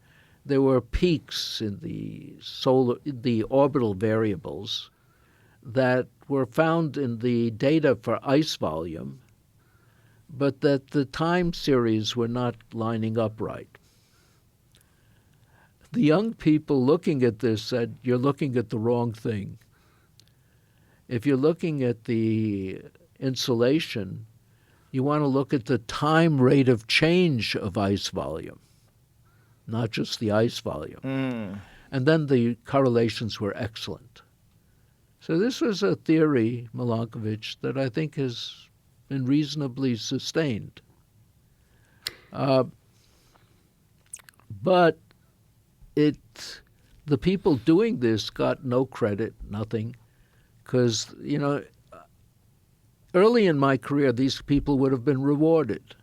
there were peaks in the orbital variables that were found in the data for ice volume, but that the time series were not lining up right. The young people looking at this said, you're looking at the wrong thing. If you're looking at the insolation, you want to look at the time rate of change of ice volume, not just the ice volume. And then the correlations were excellent. So this was a theory, Milankovitch, that I think has been reasonably sustained. But the people doing this got no credit, nothing, because, early in my career, these people would have been rewarded.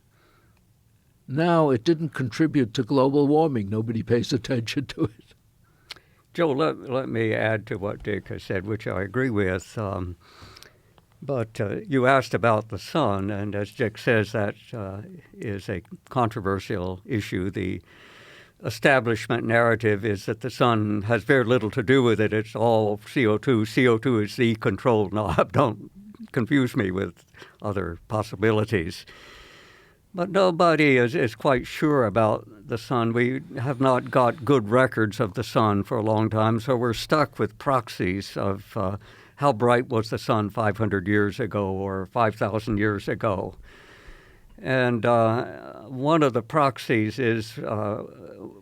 Now it didn't contribute to global warming. Nobody pays attention to it. Joe, let me add to what Dick has said, which I agree with. But you asked about the sun, and as Dick says, that is a controversial issue. The establishment narrative is that the sun has very little to do with it. It's all CO2. CO2 is the control knob. Don't confuse me with other possibilities. But nobody is quite sure about the sun. We have not got good records of the sun for a long time, so we're stuck with proxies of how bright was the sun 500 years ago or 5,000 years ago. And one of the proxies is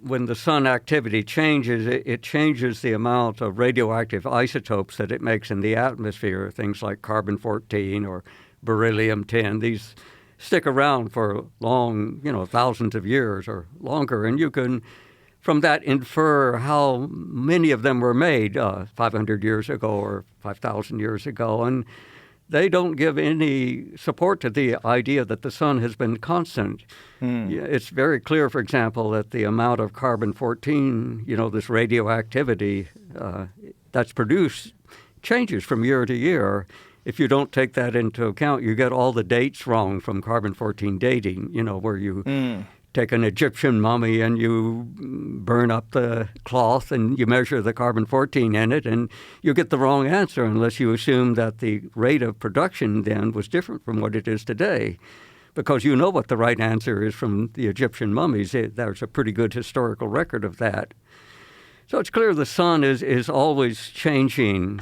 when the sun activity changes, it changes the amount of radioactive isotopes that it makes in the atmosphere, things like carbon-14 or beryllium-10. These stick around for long, thousands of years or longer, and you can, from that, infer how many of them were made 500 years ago or 5,000 years ago. And they don't give any support to the idea that the sun has been constant. It's very clear, for example, that the amount of carbon-14, this radioactivity that's produced changes from year to year. If you don't take that into account, you get all the dates wrong from carbon-14 dating, where you take an Egyptian mummy and you burn up the cloth and you measure the carbon-14 in it, and you get the wrong answer unless you assume that the rate of production then was different from what it is today. Because you know what the right answer is from the Egyptian mummies. There's a pretty good historical record of that. So it's clear the sun is always changing.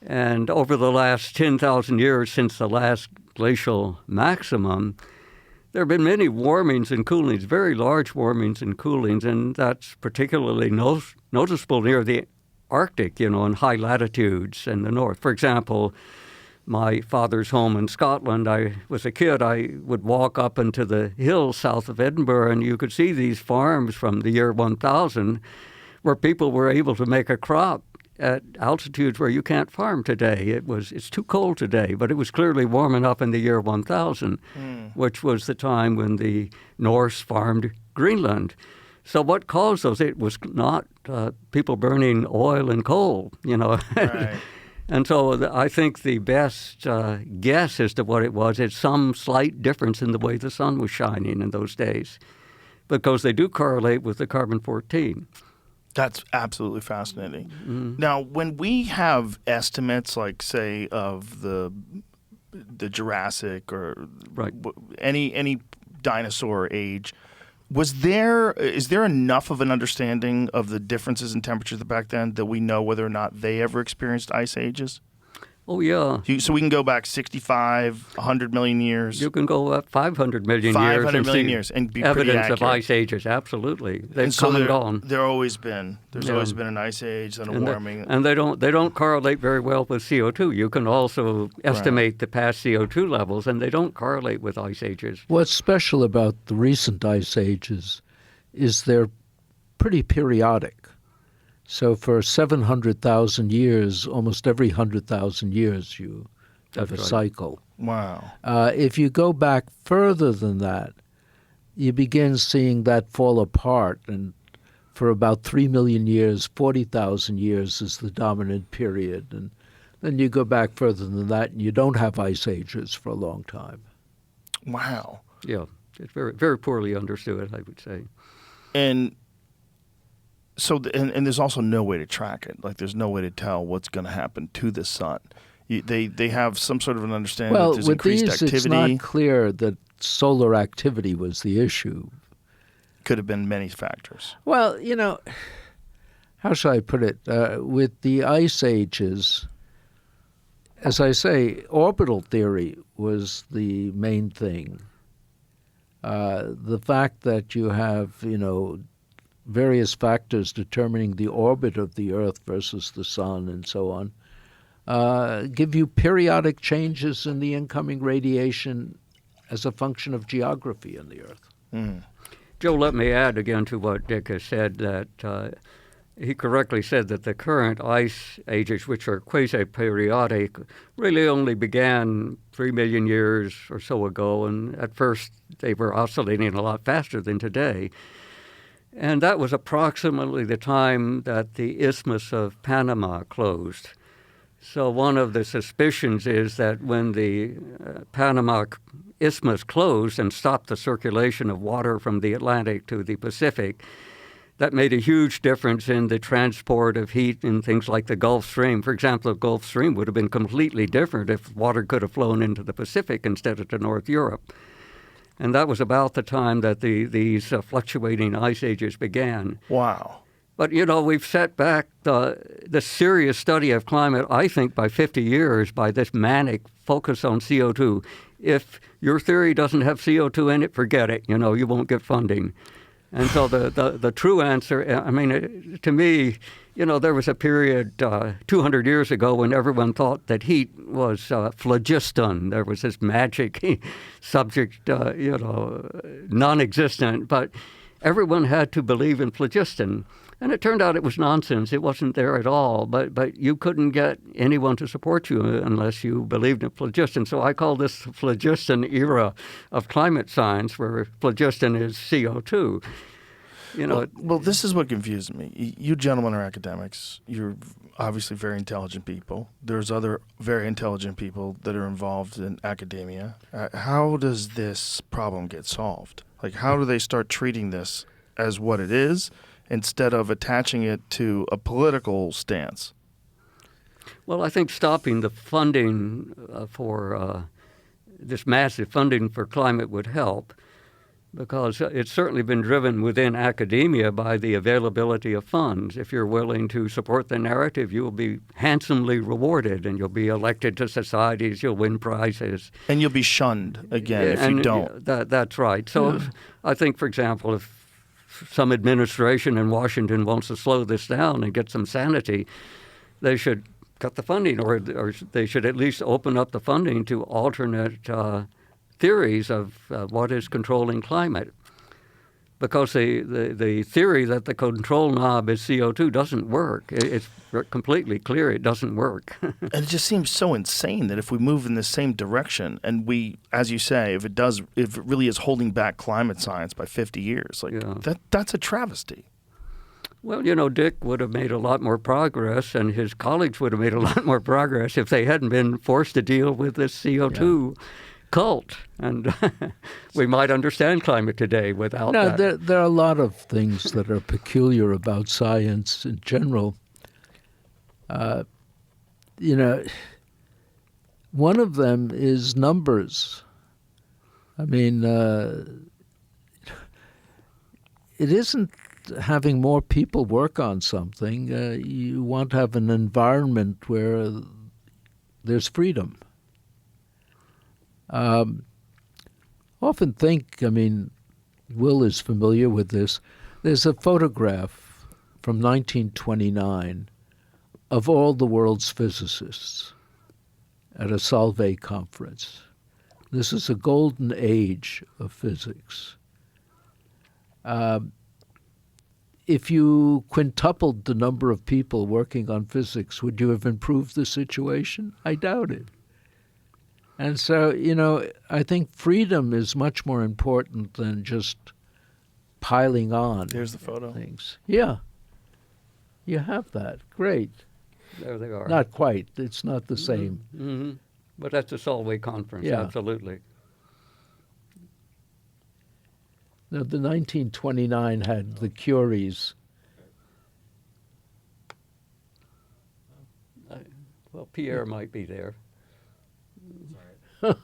And over the last 10,000 years since the last glacial maximum, there have been many warmings and coolings, very large warmings and coolings, and that's particularly noticeable near the Arctic, in high latitudes in the north. For example, my father's home in Scotland, I was a kid, I would walk up into the hills south of Edinburgh, and you could see these farms from the year 1000 where people were able to make a crop at altitudes where you can't farm today. It's too cold today, but it was clearly warm enough in the year 1000, which was the time when the Norse farmed Greenland. So what caused those? It was not people burning oil and coal, Right. And so I think the best guess as to what it was is some slight difference in the way the sun was shining in those days, because they do correlate with the carbon-14. That's absolutely fascinating. Now, when we have estimates, like say of the Jurassic or Right. any dinosaur age, is there enough of an understanding of the differences in temperatures back then that we know whether or not they ever experienced ice ages? Oh, yeah. So we can go back 65, 100 million years. You can go up 500 million 500 years million see years and be pretty evidence of accurate. ice ages. Absolutely, they've And so come and there- gone. There's always been an ice age, then a And warming. and they don't correlate very well with CO2. You can also estimate the past CO2 levels, and they don't correlate with ice ages. What's special about the recent ice ages is they're pretty periodic. So for 700,000 years, almost every 100,000 years, you have That's a right. cycle. Wow. If you go back further than that, you begin seeing that fall apart. And for about 3 million years, 40,000 years is the dominant period. And then you go back further than that, and you don't have ice ages for a long time. Wow. Yeah, it's very, very poorly understood, I would say. And so, and there's also no way to track it. Like, there's no way to tell what's going to happen to the sun. They have some sort of an understanding that Well, there's with increased these, activity. it's not clear that solar activity was the issue. Could have been many factors. Well, how shall I put it? With the ice ages, as I say, orbital theory was the main thing. The fact that you have, various factors determining the orbit of the Earth versus the sun and so on, give you periodic changes in the incoming radiation as a function of geography in the Earth. Joe, let me add again to what Dick has said, that he correctly said that the current ice ages, which are quasi-periodic, really only began 3 million years or so ago, and at first they were oscillating a lot faster than today. And that was approximately the time that the Isthmus of Panama closed. So one of the suspicions is that when the Panama Isthmus closed and stopped the circulation of water from the Atlantic to the Pacific, that made a huge difference in the transport of heat in things like the Gulf Stream. For example, the Gulf Stream would have been completely different if water could have flown into the Pacific instead of to North Europe. And that was about the time that these fluctuating ice ages began. Wow. But, we've set back the serious study of climate, I think, by 50 years by this manic focus on CO2. If your theory doesn't have CO2 in it, forget it. You won't get funding. And so the true answer, to me, there was a period 200 years ago when everyone thought that heat was phlogiston. There was this magic subject, non-existent. But everyone had to believe in phlogiston. And it turned out it was nonsense. It wasn't there at all. But you couldn't get anyone to support you unless you believed in phlogiston. So I call this phlogiston era of climate science, where phlogiston is CO2. Well, this is what confuses me. You gentlemen are academics. You're obviously very intelligent people. There's other very intelligent people that are involved in academia. How does this problem get solved? Like, how do they start treating this as what it is, instead of attaching it to a political stance? Well, I think stopping the funding for this massive funding for climate would help, because it's certainly been driven within academia by the availability of funds. If you're willing to support the narrative, you will be handsomely rewarded, and you'll be elected to societies, you'll win prizes. And you'll be shunned again if you don't. That's right. So I think, for example, if some administration in Washington wants to slow this down and get some sanity, they should cut the funding, or they should at least open up the funding to alternate theories of what is controlling climate. because the theory that the control knob is CO2 doesn't work. It's completely clear it doesn't work. And it just seems so insane that if we move in the same direction and we, as you say, if it really is holding back climate science by 50 years, that's a travesty. Well, Dick would have made a lot more progress, and his colleagues would have made a lot more progress if they hadn't been forced to deal with this CO2 cult. And we might understand climate today without that. No, there are a lot of things that are peculiar about science in general. One of them is numbers. I mean, it isn't having more people work on something. You want to have an environment where there's freedom. Often think, Will is familiar with this. There's a photograph from 1929 of all the world's physicists at a Solvay conference. This is a golden age of physics. If you quintupled the number of people working on physics, would you have improved the situation? I doubt it. And so, I think freedom is much more important than just piling on. Here's the photo. Things. Yeah. You have that. Great. There they are. Not quite. It's not the same. Mm-hmm. But that's a Solvay conference, absolutely. Now, the 1929 had the Curies. Well, Pierre might be there.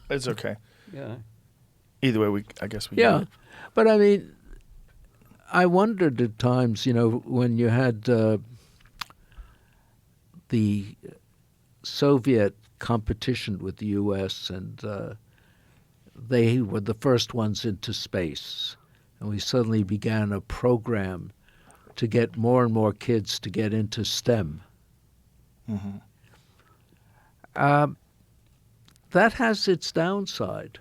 It's okay. Yeah. Either way, I guess we Yeah. But I wondered at times, when you had the Soviet competition with the U.S. and they were the first ones into space. And we suddenly began a program to get more and more kids to get into STEM. Mm-hmm. That has its downside.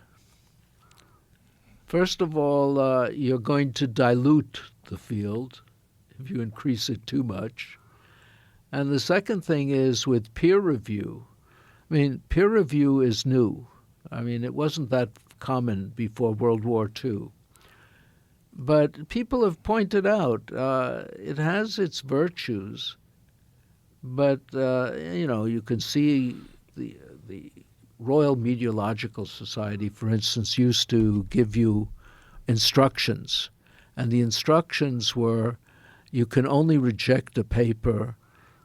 First of all, you're going to dilute the field if you increase it too much. And the second thing is with peer review. Peer review is new. It wasn't that common before World War II. But people have pointed out it has its virtues. But, you can see the Royal Meteorological Society, for instance, used to give you instructions. And the instructions were you can only reject a paper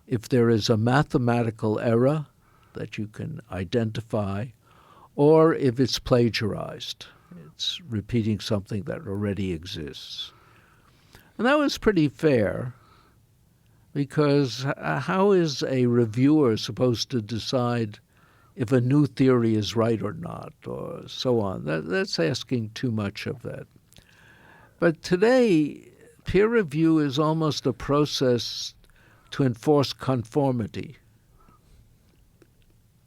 if there is a mathematical error that you can identify or if it's plagiarized. It's repeating something that already exists. And that was pretty fair because how is a reviewer supposed to decide if a new theory is right or not, or so on? That's asking too much of that. But today, peer review is almost a process to enforce conformity.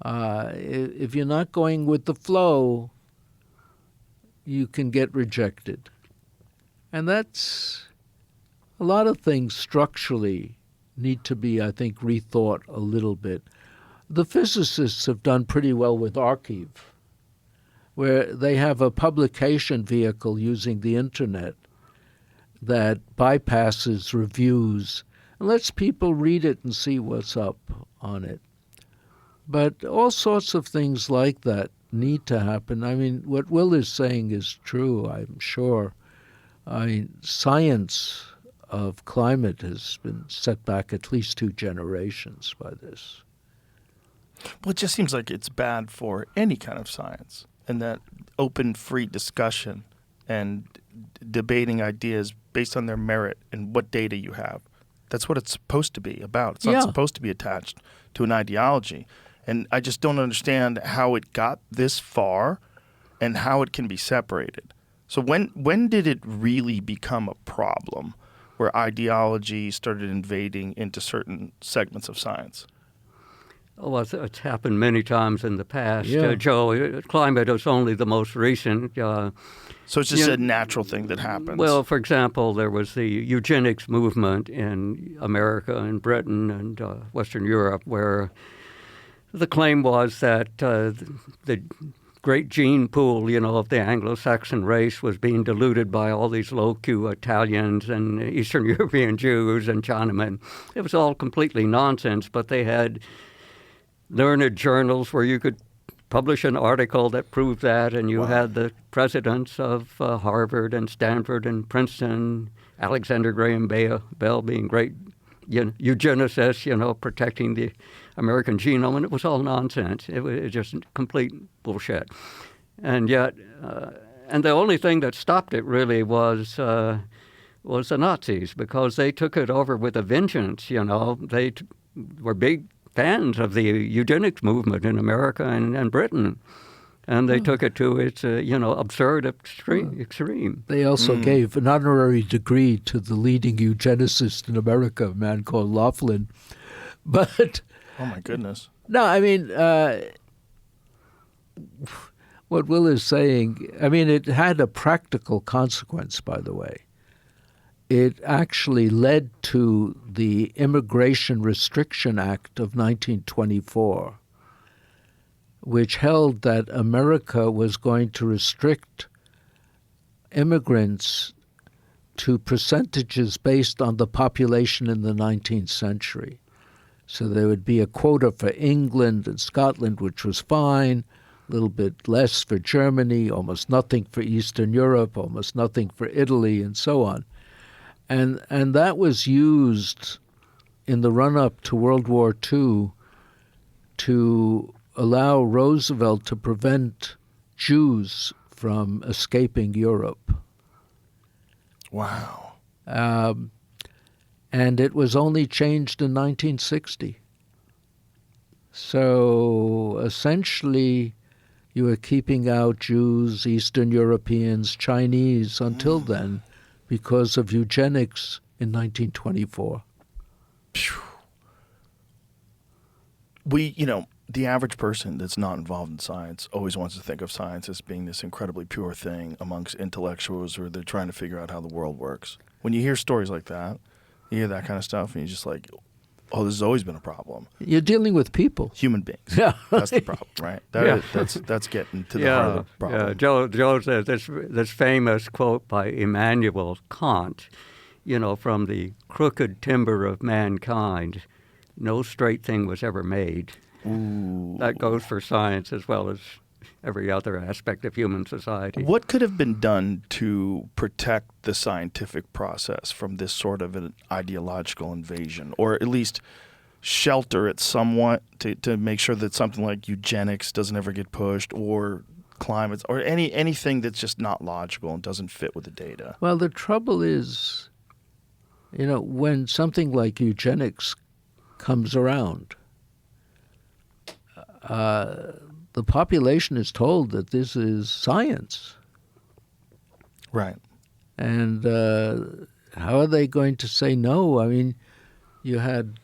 If you're not going with the flow, you can get rejected. And that's a lot of things structurally need to be, I think, rethought a little bit. The physicists have done pretty well with Archive, where they have a publication vehicle using the internet that bypasses reviews and lets people read it and see what's up on it. But all sorts of things like that need to happen. What Will is saying is true, I'm sure. Science of climate has been set back at least 2 generations by this. Well, it just seems like it's bad for any kind of science, and that open, free discussion and debating ideas based on their merit and what data you have. That's what it's supposed to be about. It's not supposed to be attached to an ideology. And I just don't understand how it got this far and how it can be separated. So when did it really become a problem where ideology started invading into certain segments of science? Oh, it's happened many times in the past. Yeah. Joe, climate is only the most recent. So it's just Yeah. a natural thing that happens. Well, for example, there was the eugenics movement in America and Britain and Western Europe, where the claim was that the great gene pool, of the Anglo-Saxon race was being diluted by all these low-Q Italians and Eastern European Jews and Chinamen. It was all completely nonsense, but they had learned journals where you could publish an article that proved that, and you had the presidents of Harvard and Stanford and Princeton, Alexander Graham Bell being great eugenicists, protecting the American genome, and it was all nonsense. It was just complete bullshit. And yet, and the only thing that stopped it really was the Nazis, because they took it over with a vengeance. They were big fans of the eugenics movement in America and Britain. And they took it to its, absurd extreme. They also gave an honorary degree to the leading eugenicist in America, a man called Laughlin. But oh my goodness. no, I mean, what Will is saying, it had a practical consequence, by the way. It actually led to the Immigration Restriction Act of 1924, which held that America was going to restrict immigrants to percentages based on the population in the 19th century. So there would be a quota for England and Scotland, which was fine, a little bit less for Germany, almost nothing for Eastern Europe, almost nothing for Italy, and so on. And that was used in the run-up to World War II to allow Roosevelt to prevent Jews from escaping Europe. Wow. And it was only changed in 1960. So essentially, you were keeping out Jews, Eastern Europeans, Chinese until then because of eugenics in 1924. The average person that's not involved in science always wants to think of science as being this incredibly pure thing amongst intellectuals, or they're trying to figure out how the world works. When you hear stories like that, you hear that kind of stuff, and you're just like, oh, this has always been a problem. You're dealing with people. Human beings. Yeah. That's the problem, right? That's getting to the heart of the problem. Yeah. Joe says this famous quote by Immanuel Kant, from the crooked timber of mankind, no straight thing was ever made. Ooh. That goes for science as well as every other aspect of human society. What could have been done to protect the scientific process from this sort of an ideological invasion, or at least shelter it somewhat to make sure that something like eugenics doesn't ever get pushed, or climate, or anything that's just not logical and doesn't fit with the data? Well, the trouble is, when something like eugenics comes around, the population is told that this is science. Right. And how are they going to say no? You had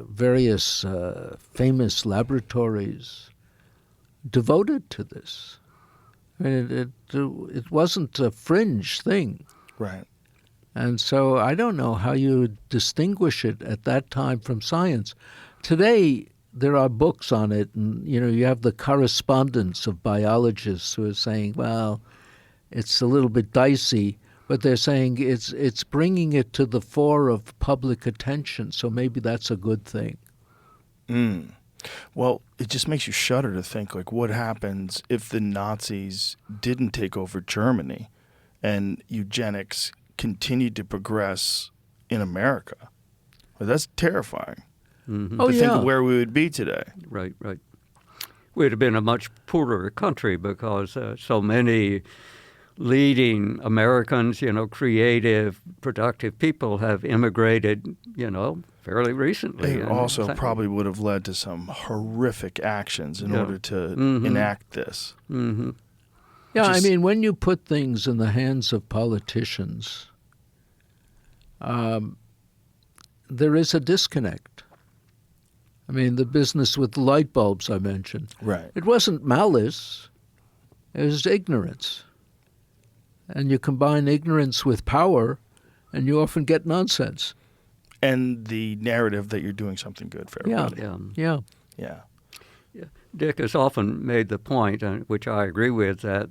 various famous laboratories devoted to this. It wasn't a fringe thing. Right. And so I don't know how you distinguish it at that time from science. Today, there are books on it, and you have the correspondence of biologists who are saying, well, it's a little bit dicey, but they're saying it's bringing it to the fore of public attention, so maybe that's a good thing. Well, it just makes you shudder to think, like, what happens if the Nazis didn't take over Germany and eugenics continued to progress in America? Well, that's terrifying. Mm-hmm. Oh, to think yeah. of where we would be today. Right. We'd have been a much poorer country because so many leading Americans, creative, productive people have immigrated, fairly recently. It also probably would have led to some horrific actions in order to enact this. Mm-hmm. Yeah, when you put things in the hands of politicians, there is a disconnect. mean, the business with the light bulbs I mentioned. Right. It wasn't malice. It was ignorance. And you combine ignorance with power, and you often get nonsense. And the narrative that you're doing something good for everybody. Yeah. Yeah. Dick has often made the point, which I agree with, that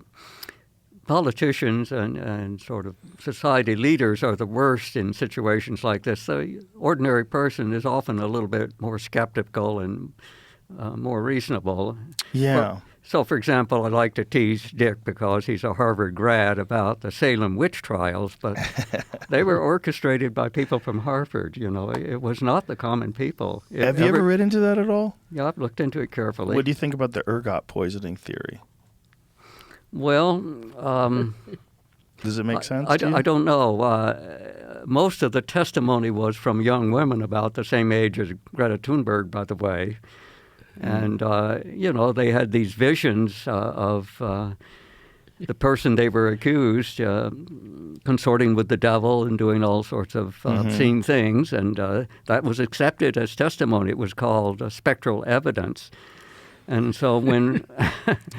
politicians and sort of society leaders are the worst in situations like this. The ordinary person is often a little bit more skeptical and more reasonable. Yeah. So, for example, I like to tease Dick because he's a Harvard grad about the Salem witch trials, but they were orchestrated by people from Harvard. You know, it was not the common people. Have you ever read into that at all? Yeah, I've looked into it carefully. What do you think about the ergot poisoning theory? Well, does it make sense? I to you? don't know. Most of the testimony was from young women about the same age as Greta Thunberg, by the way. And, you know, they had these visions of the person they were accused consorting with the devil and doing all sorts of obscene things. And that was accepted as testimony. It was called spectral evidence. And so when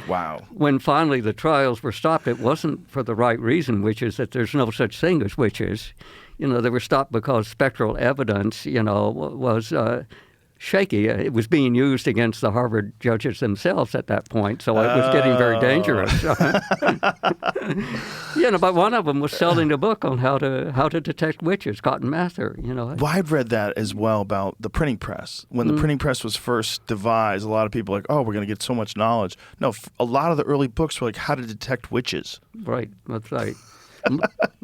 Wow. when finally the trials were stopped, it wasn't for the right reason, which is that there's no such thing as witches. You know, they were stopped because spectral evidence, you know, was shaky. It was being used against the Harvard judges themselves at that point, so it was getting very dangerous. You know, but one of them was selling a book on how to detect witches, Cotton Mather. You know, Well, I've read that as well about the printing press. When the printing press was first devised, a lot of people were like, oh, we're going to get so much knowledge. No, a lot of the early books were like how to detect witches. right? That's right.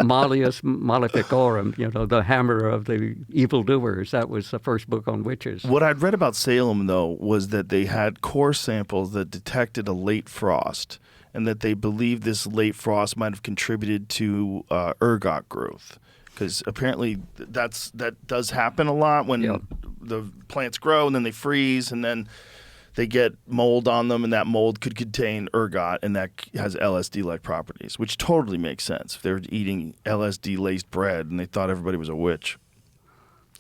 Malleus Maleficorum, you know, the hammer of the evildoers. That was the first book on witches. What I'd read about Salem, though, was that they had core samples that detected a late frost, and that they believed this late frost might have contributed to ergot growth. Because apparently that does happen a lot when the plants grow and then they freeze and then they get mold on them, and that mold could contain ergot, and that has LSD-like properties, which totally makes sense. If they were eating LSD-laced bread and they thought everybody was a witch.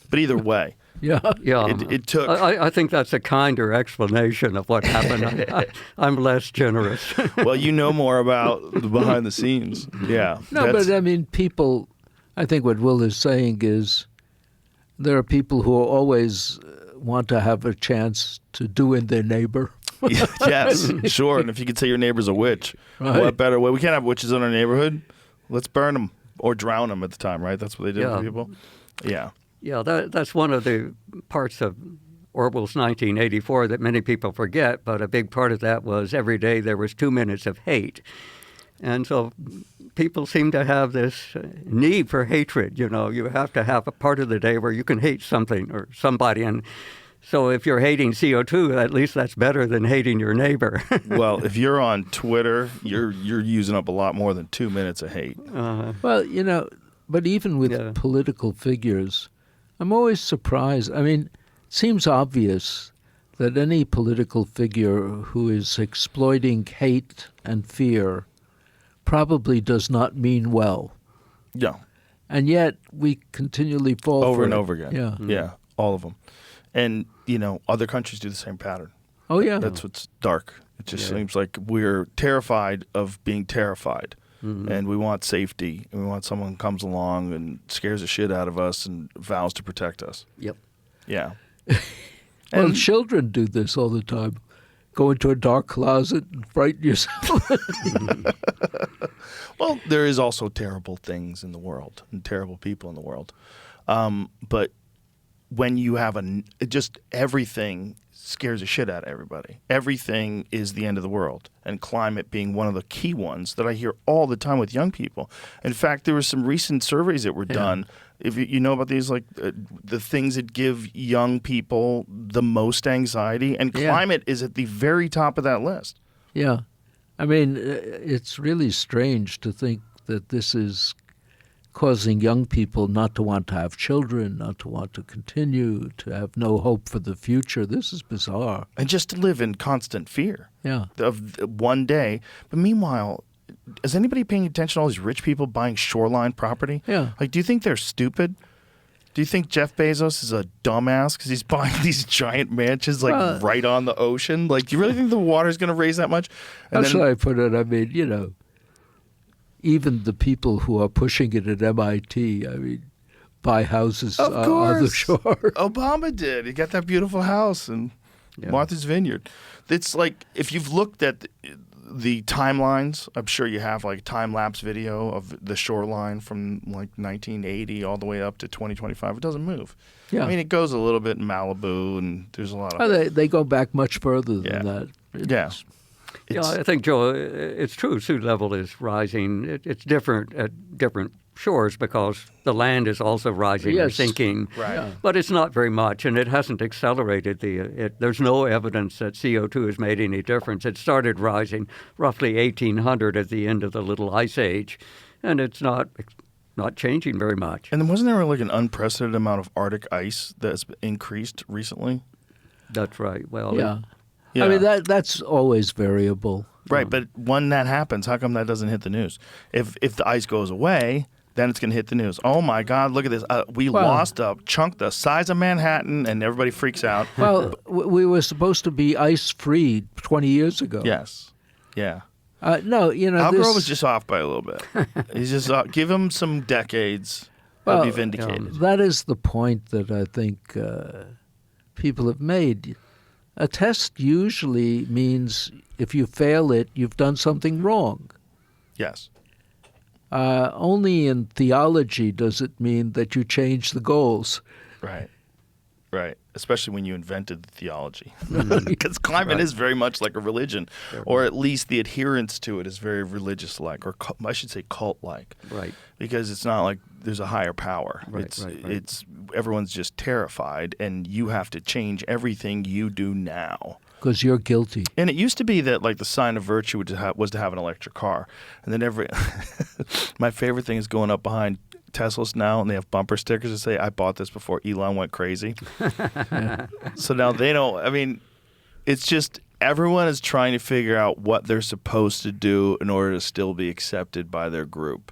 But either way, Yeah, it took... I think that's a kinder explanation of what happened. I'm less generous. Well, you know more about the behind the scenes. Yeah. No, but I mean, people, I think what Will is saying is there are people who always want to have a chance to do in their neighbor. Yes, sure. And if you could say your neighbor's a witch, what better way? We can't have witches in our neighborhood. Let's burn them or drown them at the time, right? That's what they did to people. Yeah. Yeah, that's one of the parts of Orwell's 1984 that many people forget, but a big part of that was every day there was 2 minutes of hate. And so people seem to have this need for hatred. You know, you have to have a part of the day where you can hate something or somebody. And so if you're hating CO2, at least that's better than hating your neighbor. Well, if you're on Twitter, you're using up a lot more than 2 minutes of hate. Well, you know, but even with political figures, I'm always surprised. I mean, it seems obvious that any political figure who is exploiting hate and fear probably does not mean well. Yeah. And yet we continually fall Over for and it. over again. Yeah. Yeah, all of them. And, you know, other countries do the same pattern. Oh, yeah. That's what's dark. It just seems like we're terrified of being terrified. And we want safety. And we want someone who comes along and scares the shit out of us and vows to protect us. Yep. Yeah. Well, children do this all the time. Go into a dark closet and frighten yourself. Well, there is also terrible things in the world and terrible people in the world. But when you have just everything scares the shit out of everybody. Everything is the end of the world, and climate being one of the key ones that I hear all the time with young people. In fact, there were some recent surveys that were done. If you know about these, like the things that give young people the most anxiety, and climate is at the very top of that list. Yeah. I mean, it's really strange to think that this is causing young people not to want to have children, not to want to continue, to have no hope for the future. This is bizarre. And just to live in constant fear of one day. But meanwhile, is anybody paying attention to all these rich people buying shoreline property? Yeah. Like, do you think they're stupid? Do you think Jeff Bezos is a dumbass because he's buying these giant mansions right on the ocean? Like, do you really think the water's going to raise that much? How should I put it? I mean, even the people who are pushing it at MIT, buy houses on the shore. Obama did. He got that beautiful house in Martha's Vineyard. It's like, if you've looked at the timelines, I'm sure you have like time-lapse video of the shoreline from like 1980 all the way up to 2025. It doesn't move. Yeah. I mean, it goes a little bit in Malibu, and there's a lot of... they go back much further than that. I think, Joe, it's true. Sea level is rising. It's different at different shores because the land is also rising or sinking. Right. Yeah. But it's not very much, and it hasn't accelerated. There's no evidence that CO2 has made any difference. It started rising roughly 1800 at the end of the Little Ice Age, and it's not changing very much. And then wasn't there like an unprecedented amount of Arctic ice that's increased recently? That's right. Well, yeah. I mean, that's always variable. Right, but when that happens, how come that doesn't hit the news? If the ice goes away, then it's going to hit the news. Oh, my God, look at this. We lost a chunk the size of Manhattan, and everybody freaks out. Well, we were supposed to be ice-free 20 years ago. Yes. Yeah. No, Al Gore was just off by a little bit. He's just give him some decades. He'll be vindicated. That is the point that I think people have made. A test usually means if you fail it, you've done something wrong. Yes. Only in theology does it mean that you change the goals. Right. Right. Especially when you invented the theology. Because climate is very much like a religion, or at least the adherence to it is very religious-like, or I should say cult-like. Right. Because it's not like there's a higher power. Right, It's everyone's just terrified, and you have to change everything you do now. Because you're guilty. And it used to be that like the sign of virtue was to have an electric car. And then my favorite thing is going up behind Teslas now, and they have bumper stickers that say, "I bought this before Elon went crazy." So now they don't. I mean, it's just everyone is trying to figure out what they're supposed to do in order to still be accepted by their group.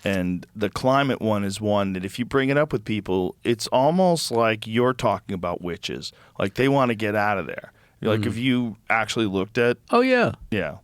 And the climate one is one that if you bring it up with people, it's almost like you're talking about witches. Like they want to get out of there. Like if you actually looked at... Oh, yeah. Yeah.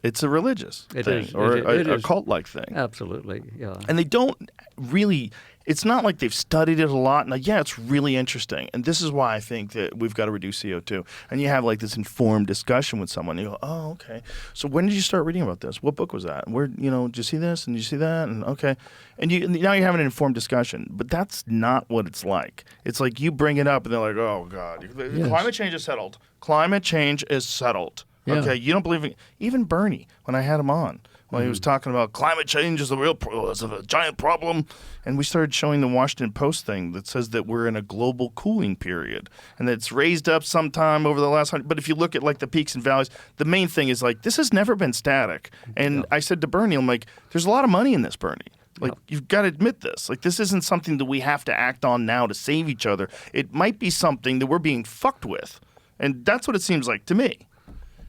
It's a religious It thing is. or It a is. cult-like thing. Absolutely, yeah. And they don't really... It's not like they've studied it a lot. Now, yeah, it's really interesting. And this is why I think that we've got to reduce CO2. And you have like this informed discussion with someone. You go, oh, okay. So when did you start reading about this? What book was that? Where, did you see this? And did you see that? And okay. And now you're having an informed discussion. But that's not what it's like. It's like you bring it up and they're like, oh, God. Yes. Climate change is settled. Climate change is settled. Yeah. Okay, you don't believe it. Even Bernie, when I had him on, when he was talking about climate change is is a giant problem, and we started showing the Washington Post thing that says that we're in a global cooling period, and that it's raised up sometime over the last 100. But if you look at like the peaks and valleys, the main thing is like this has never been static. And I said to Bernie, I'm like, there's a lot of money in this, Bernie. Like, you've got to admit this. Like, this isn't something that we have to act on now to save each other. It might be something that we're being fucked with, and that's what it seems like to me.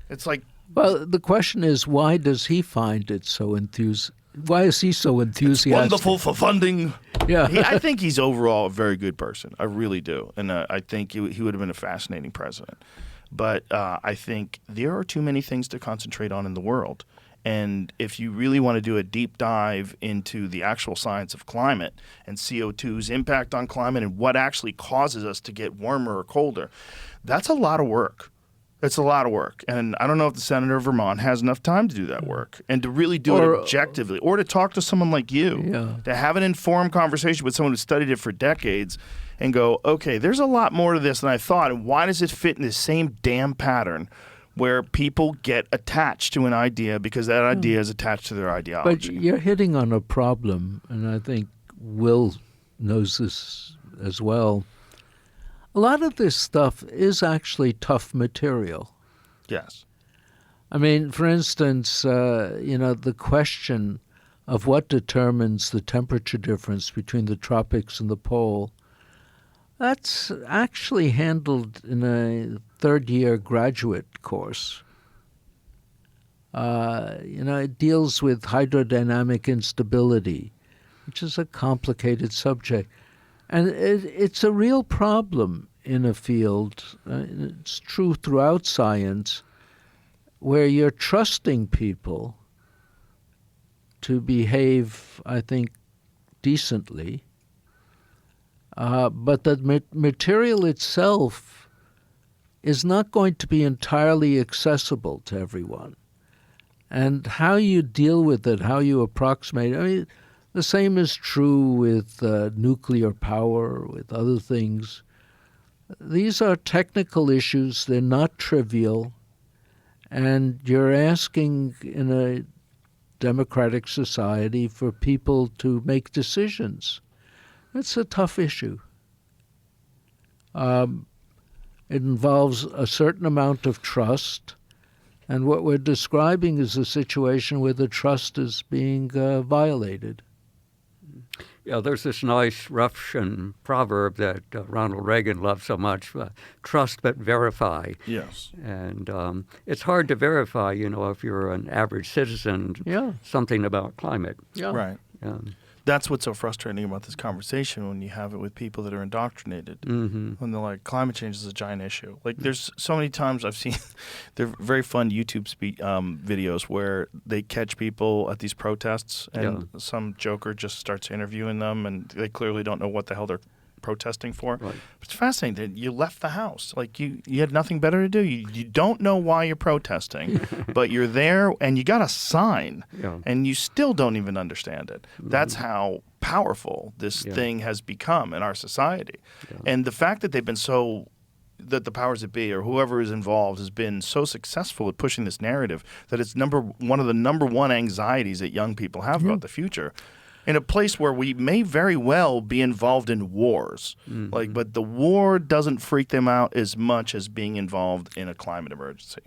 It's like. Well, the question is, why does he find it so Why is he so enthusiastic? It's wonderful for funding. Yeah. I think he's overall a very good person. I really do. And I think he would have been a fascinating president. But I think there are too many things to concentrate on in the world. And if you really want to do a deep dive into the actual science of climate and CO2's impact on climate and what actually causes us to get warmer or colder, that's a lot of work. It's a lot of work. And I don't know if the senator of Vermont has enough time to do that work and to really do it objectively, or to talk to someone like you, to have an informed conversation with someone who studied it for decades and go, okay, there's a lot more to this than I thought. And why does it fit in the same damn pattern where people get attached to an idea because that idea is attached to their ideology? But you're hitting on a problem, and I think Will knows this as well. A lot of this stuff is actually tough material. Yes. I mean, for instance, the question of what determines the temperature difference between the tropics and the pole, that's actually handled in a third-year graduate course. It deals with hydrodynamic instability. which is a complicated subject. And it's a real problem in a field, it's true throughout science, where you're trusting people to behave, I think, decently, but the material itself is not going to be entirely accessible to everyone. And how you deal with it, how you approximate it, I mean, the same is true with nuclear power, with other things. These are technical issues. They're not trivial. And you're asking in a democratic society for people to make decisions. It's a tough issue. It involves a certain amount of trust. And what we're describing is a situation where the trust is being violated. Yeah, there's this nice Russian proverb that Ronald Reagan loved so much, trust but verify. Yes. And it's hard to verify, if you're an average citizen, something about climate. Yeah. Right. That's what's so frustrating about this conversation when you have it with people that are indoctrinated. Mm-hmm. When they're like, climate change is a giant issue. Like, there's so many times I've seen, they're very fun YouTube videos where they catch people at these protests and some joker just starts interviewing them and they clearly don't know what the hell they're protesting for. Right. It's fascinating that you left the house. Like, you had nothing better to do. You don't know why you're protesting, but you're there and you got a sign and you still don't even understand it. That's how powerful this thing has become in our society. And the fact that they've been that the powers that be or whoever is involved has been so successful at pushing this narrative that it's one of the number one anxieties that young people have about the future. In a place where we may very well be involved in wars, but the war doesn't freak them out as much as being involved in a climate emergency.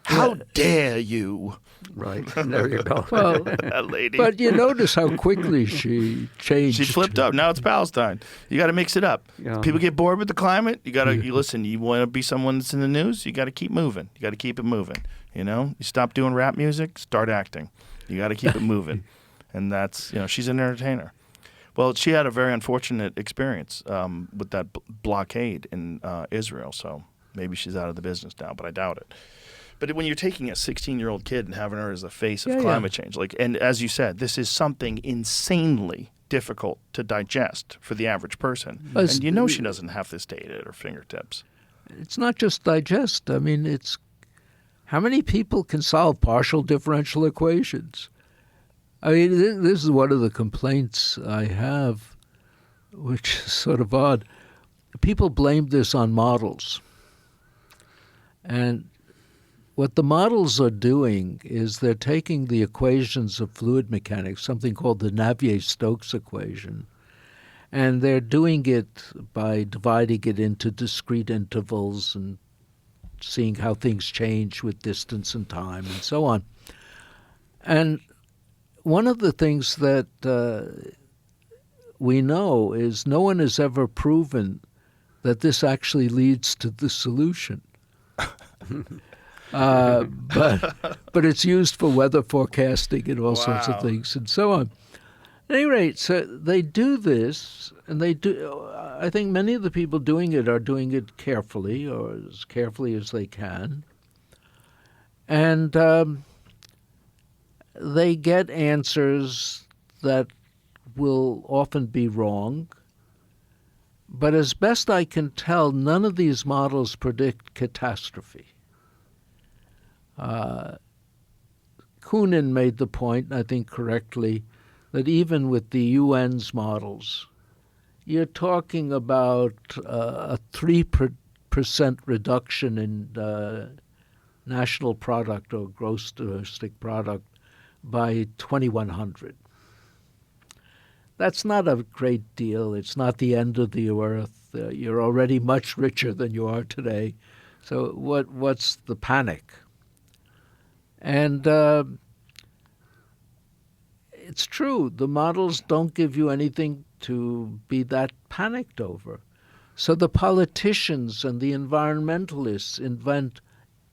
How dare you? Right, there you go. Well, that lady. but you notice how quickly she changed. She flipped up. Now it's Palestine. You got to mix it up. Yeah. People get bored with the climate. You got to listen. You want to be someone that's in the news. You got to keep moving. You got to keep it moving. You stop doing rap music. Start acting. You got to keep it moving. And that's, she's an entertainer. Well, she had a very unfortunate experience with that blockade in Israel. So maybe she's out of the business now, but I doubt it. But when you're taking a 16-year-old kid and having her as the face of climate change, and as you said, this is something insanely difficult to digest for the average person. And she doesn't have this data at her fingertips. It's not just digest. I mean, it's how many people can solve partial differential equations? I mean, this is one of the complaints I have, which is sort of odd. People blame this on models. And what the models are doing is they're taking the equations of fluid mechanics, something called the Navier-Stokes equation, and they're doing it by dividing it into discrete intervals and seeing how things change with distance and time and so on. And one of the things that we know is no one has ever proven that this actually leads to the solution. But it's used for weather forecasting and all sorts of things and so on. At any rate, so they do this, and I think many of the people doing it are doing it carefully, or as carefully as they can. And they get answers that will often be wrong. But as best I can tell, none of these models predict catastrophe. Kunin made the point, I think correctly, that even with the UN's models, you're talking about a 3% reduction in national product or gross domestic product by 2100. That's not a great deal. It's not the end of the earth. You're already much richer than you are today. So what's the panic? And it's true. The models don't give you anything to be that panicked over. So the politicians and the environmentalists invent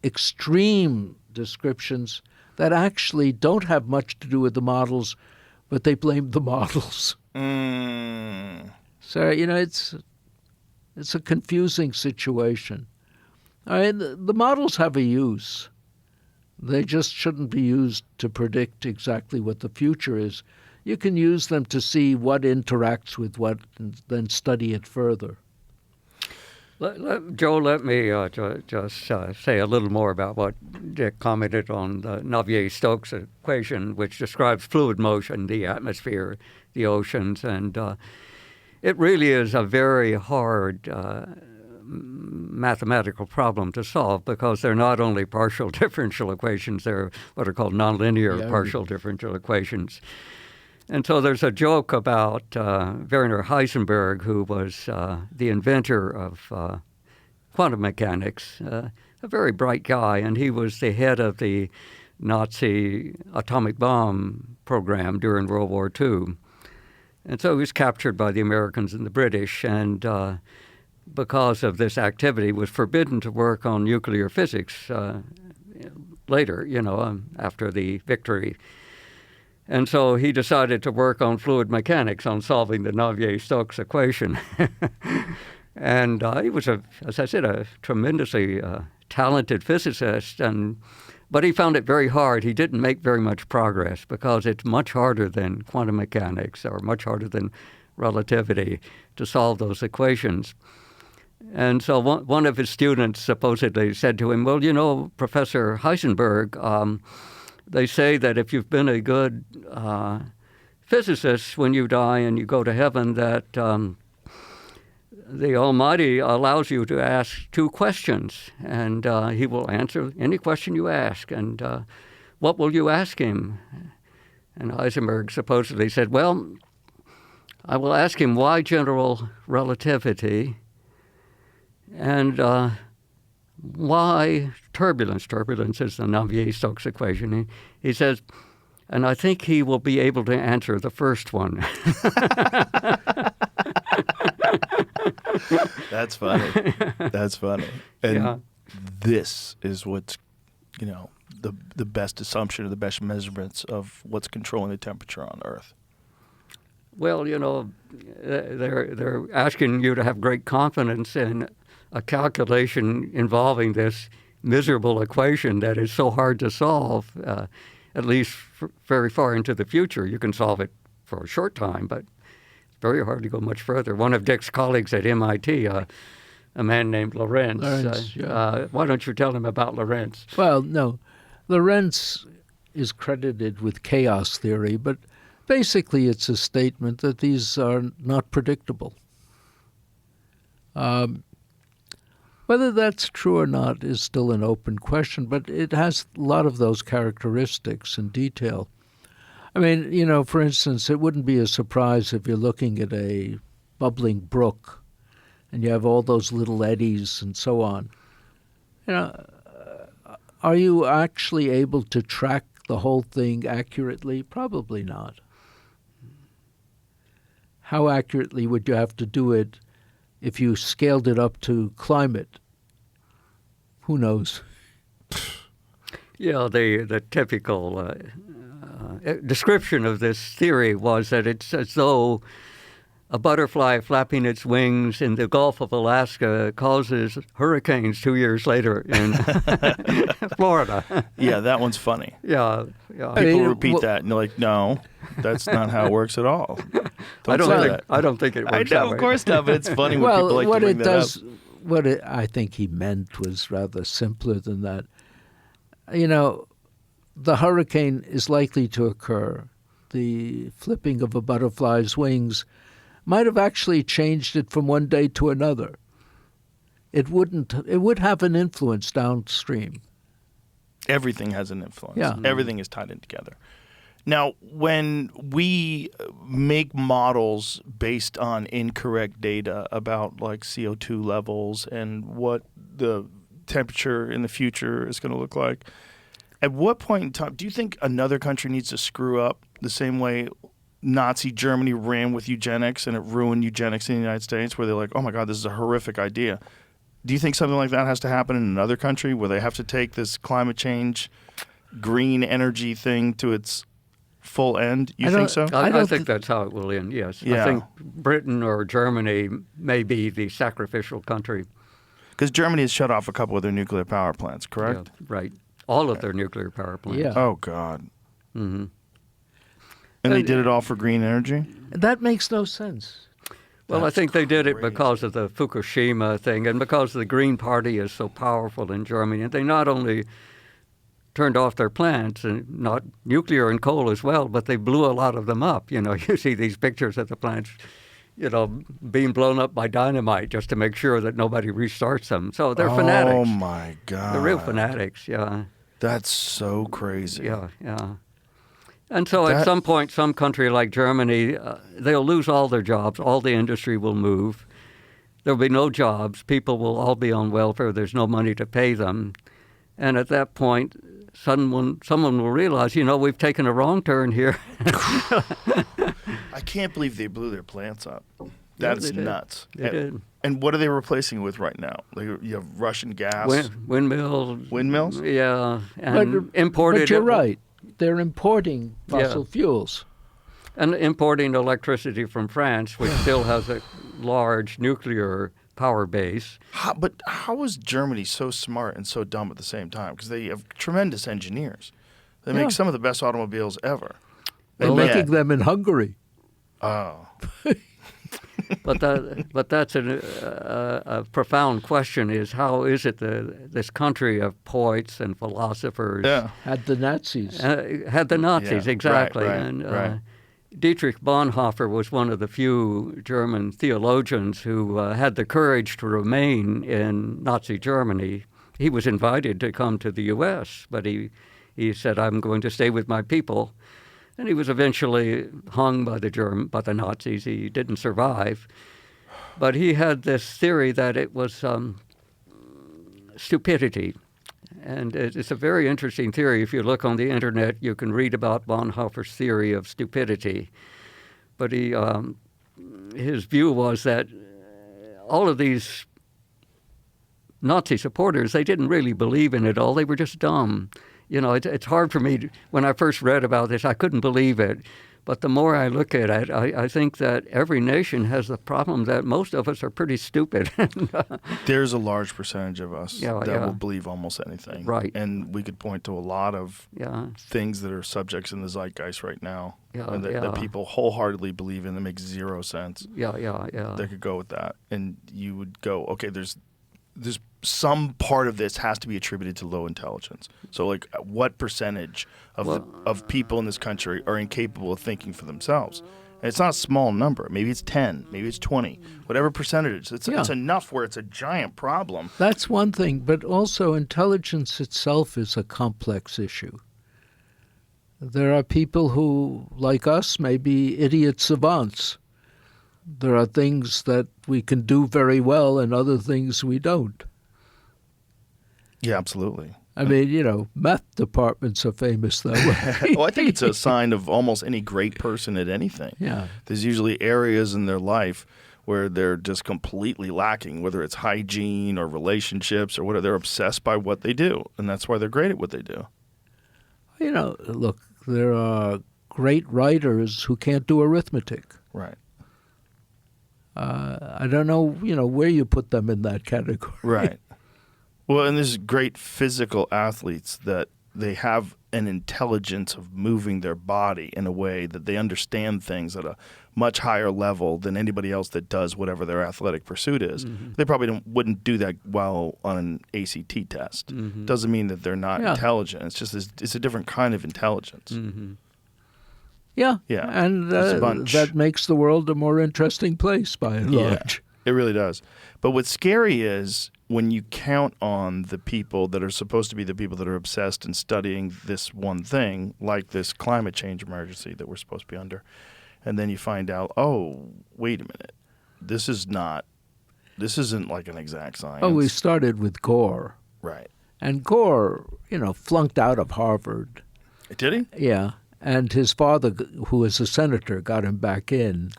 extreme descriptions that actually don't have much to do with the models, but they blamed the models. So, it's a confusing situation. I mean, the models have a use. They just shouldn't be used to predict exactly what the future is. You can use them to see what interacts with what and then study it further. Joe, let me just say a little more about what Dick commented on the Navier-Stokes equation, which describes fluid motion, the atmosphere, the oceans, and it really is a very hard mathematical problem to solve because they're not only partial differential equations, they're what are called nonlinear partial differential equations. And so there's a joke about Werner Heisenberg, who was the inventor of quantum mechanics, a very bright guy, and he was the head of the Nazi atomic bomb program during World War II. And so he was captured by the Americans and the British, and because of this activity was forbidden to work on nuclear physics later, after the victory. And so he decided to work on fluid mechanics, on solving the Navier-Stokes equation. And he was, as I said, a tremendously talented physicist, but he found it very hard. He didn't make very much progress because it's much harder than quantum mechanics or much harder than relativity to solve those equations. And so one of his students supposedly said to him, well, Professor Heisenberg, they say that if you've been a good physicist when you die and you go to heaven, that the Almighty allows you to ask 2 questions, and he will answer any question you ask. And what will you ask him? And Heisenberg supposedly said, well, I will ask him why general relativity and why turbulence? Turbulence is the Navier-Stokes equation. He says, and I think he will be able to answer the first one. That's funny. That's funny. And this is what's, the best assumption or the best measurements of what's controlling the temperature on Earth. Well, they're asking you to have great confidence in a calculation involving this miserable equation that is so hard to solve, at least very far into the future. You can solve it for a short time, but it's very hard to go much further. One of Dick's colleagues at MIT, a man named Lorentz, why don't you tell him about Lorentz? Well, no. Lorentz is credited with chaos theory, but basically it's a statement that these are not predictable. Whether that's true or not is still an open question, but it has a lot of those characteristics in detail. I mean, for instance, it wouldn't be a surprise if you're looking at a bubbling brook and you have all those little eddies and so on. Are you actually able to track the whole thing accurately? Probably not. How accurately would you have to do it if you scaled it up to climate? Who knows? Yeah, the typical description of this theory was that it's as though a butterfly flapping its wings in the Gulf of Alaska causes hurricanes 2 years later in Florida. Yeah, that one's funny. Yeah. People repeat that, and they're like, no, that's not how it works at all. I don't think it works that way. Of course not, but it's funny when people like to bring that up. What I think he meant was rather simpler than that. The hurricane is likely to occur. The flipping of a butterfly's wings might have actually changed it from one day to another. It would have an influence downstream. Everything has an influence. Yeah. Everything is tied in together. Now, when we make models based on incorrect data about like CO2 levels and what the temperature in the future is going to look like, at what point in time do you think another country needs to screw up the same way Nazi Germany ran with eugenics and it ruined eugenics in the United States, where they're like, oh my God, this is a horrific idea? Do you think something like that has to happen in another country where they have to take this climate change, green energy thing to its full end? You I think don't- so? I don't think thi- that's how it will end, yes. Yeah. I think Britain or Germany may be the sacrificial country. Because Germany has shut off a couple of their nuclear power plants, correct? Yeah, right. All of their nuclear power plants. Yeah. Oh, God. hmm And they did it all for green energy? That makes no sense. Well, I think they did it because of the Fukushima thing and because the Green Party is so powerful in Germany. And they not only turned off their plants, and not nuclear and coal as well, but they blew a lot of them up. You know, you see these pictures of the plants, you know, being blown up by dynamite just to make sure that nobody restarts them. So they're fanatics. Oh, my God. They're real fanatics, yeah. That's so crazy. Yeah, yeah. And so That- at some point, some country like Germany, they'll lose all their jobs. All the industry will move. There'll be no jobs. People will all be on welfare. There's no money to pay them. And at that point, someone will realize, you know, we've taken a wrong turn here. I can't believe they blew their plants up. That's they did. nuts. They did. And what are they replacing with right now? Like, you have Russian gas. Windmills. Windmills? Yeah. And But imported. you're right. They're importing fossil Yeah. fuels. And importing electricity from France, which still has a large nuclear power base. But how is Germany so smart and so dumb at the same time? Because they have tremendous engineers. They make Yeah. some of the best automobiles ever. They're And making yet- them in Hungary. Oh. But that's a profound question: is how is it that this country of poets and philosophers Yeah. Had the Nazis. had the Nazis Yeah, exactly? right, and right. Dietrich Bonhoeffer was one of the few German theologians who had the courage to remain in Nazi Germany. He was invited to come to the U.S., but he said, "I'm going to stay with my people." And he was eventually hung by the Nazis. He didn't survive. But he had this theory that it was stupidity. And it's a very interesting theory. If you look on the internet, you can read about Bonhoeffer's theory of stupidity. But his view was that all of these Nazi supporters, they didn't really believe in it all. They were just dumb. You know, it's hard for me, when I first read about this, I couldn't believe it. But the more I look at it, I think that every nation has the problem that most of us are pretty stupid. There's a large percentage of us Yeah, that yeah. will believe almost anything. Right. And we could point to a lot of Yeah. things that are subjects in the zeitgeist right now. Yeah, and that yeah. people wholeheartedly believe in that makes zero sense. Yeah. They could go with that. And you would go, okay, there's some part of this has to be attributed to low intelligence. So, like, what percentage of people in this country are incapable of thinking for themselves? And it's not a small number. Maybe it's 10, maybe it's 20, whatever percentage. It's enough where it's a giant problem. That's one thing, but also intelligence itself is a complex issue. There are people who, like us, may be idiot savants. There are things that we can do very well and other things we don't. Yeah, absolutely. I mean, you know, math departments are famous that way. Well, I think it's a sign of almost any great person at anything. Yeah. There's usually areas in their life where they're just completely lacking, whether it's hygiene or relationships or whatever. They're obsessed by what they do, and that's why they're great at what they do. You know, look, there are great writers who can't do arithmetic. Right. I don't know, you know, where you put them in that category. Right. Well, and there's great physical athletes that they have an intelligence of moving their body in a way that they understand things at a much higher level than anybody else that does whatever their athletic pursuit is. Mm-hmm. They probably wouldn't do that well on an ACT test. Mm-hmm. Doesn't mean that they're not Yeah. intelligent. It's just it's a different kind of intelligence. Mm-hmm. Yeah. Yeah, And it's a bunch. that makes the world a more interesting place by and large. It really does. But what's scary is when you count on the people that are supposed to be the people that are obsessed in studying this one thing, like this climate change emergency that we're supposed to be under, and then you find out, oh, wait a minute, this isn't like an exact science. Oh, we started with Gore. Right. And Gore, you know, flunked out of Harvard. Did he? Yeah. And his father, who was a senator, got him back in.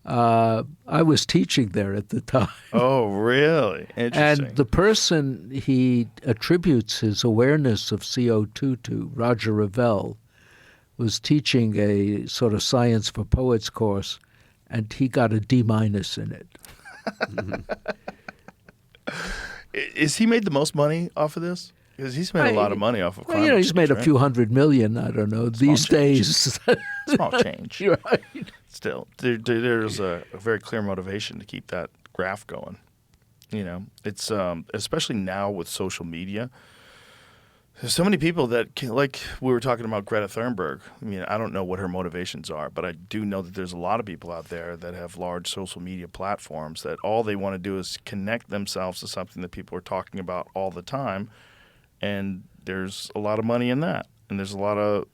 I was teaching there at the time. Oh, really? Interesting. And the person he attributes his awareness of CO2 to, Roger Revelle, was teaching a sort of science for poets course, and he got a D- in it. Is he made the most money off of this? Because he's made a lot of money off of climate Well, he's change, made a right? few $100 million. I don't know. These days, Small change. you're right. Still, there's a very clear motivation to keep that graph going. You know, it's especially now with social media. There's so many people that can, like we were talking about Greta Thunberg. I mean, I don't know what her motivations are, but I do know that there's a lot of people out there that have large social media platforms that all they want to do is connect themselves to something that people are talking about all the time, and there's a lot of money in that, and there's a lot of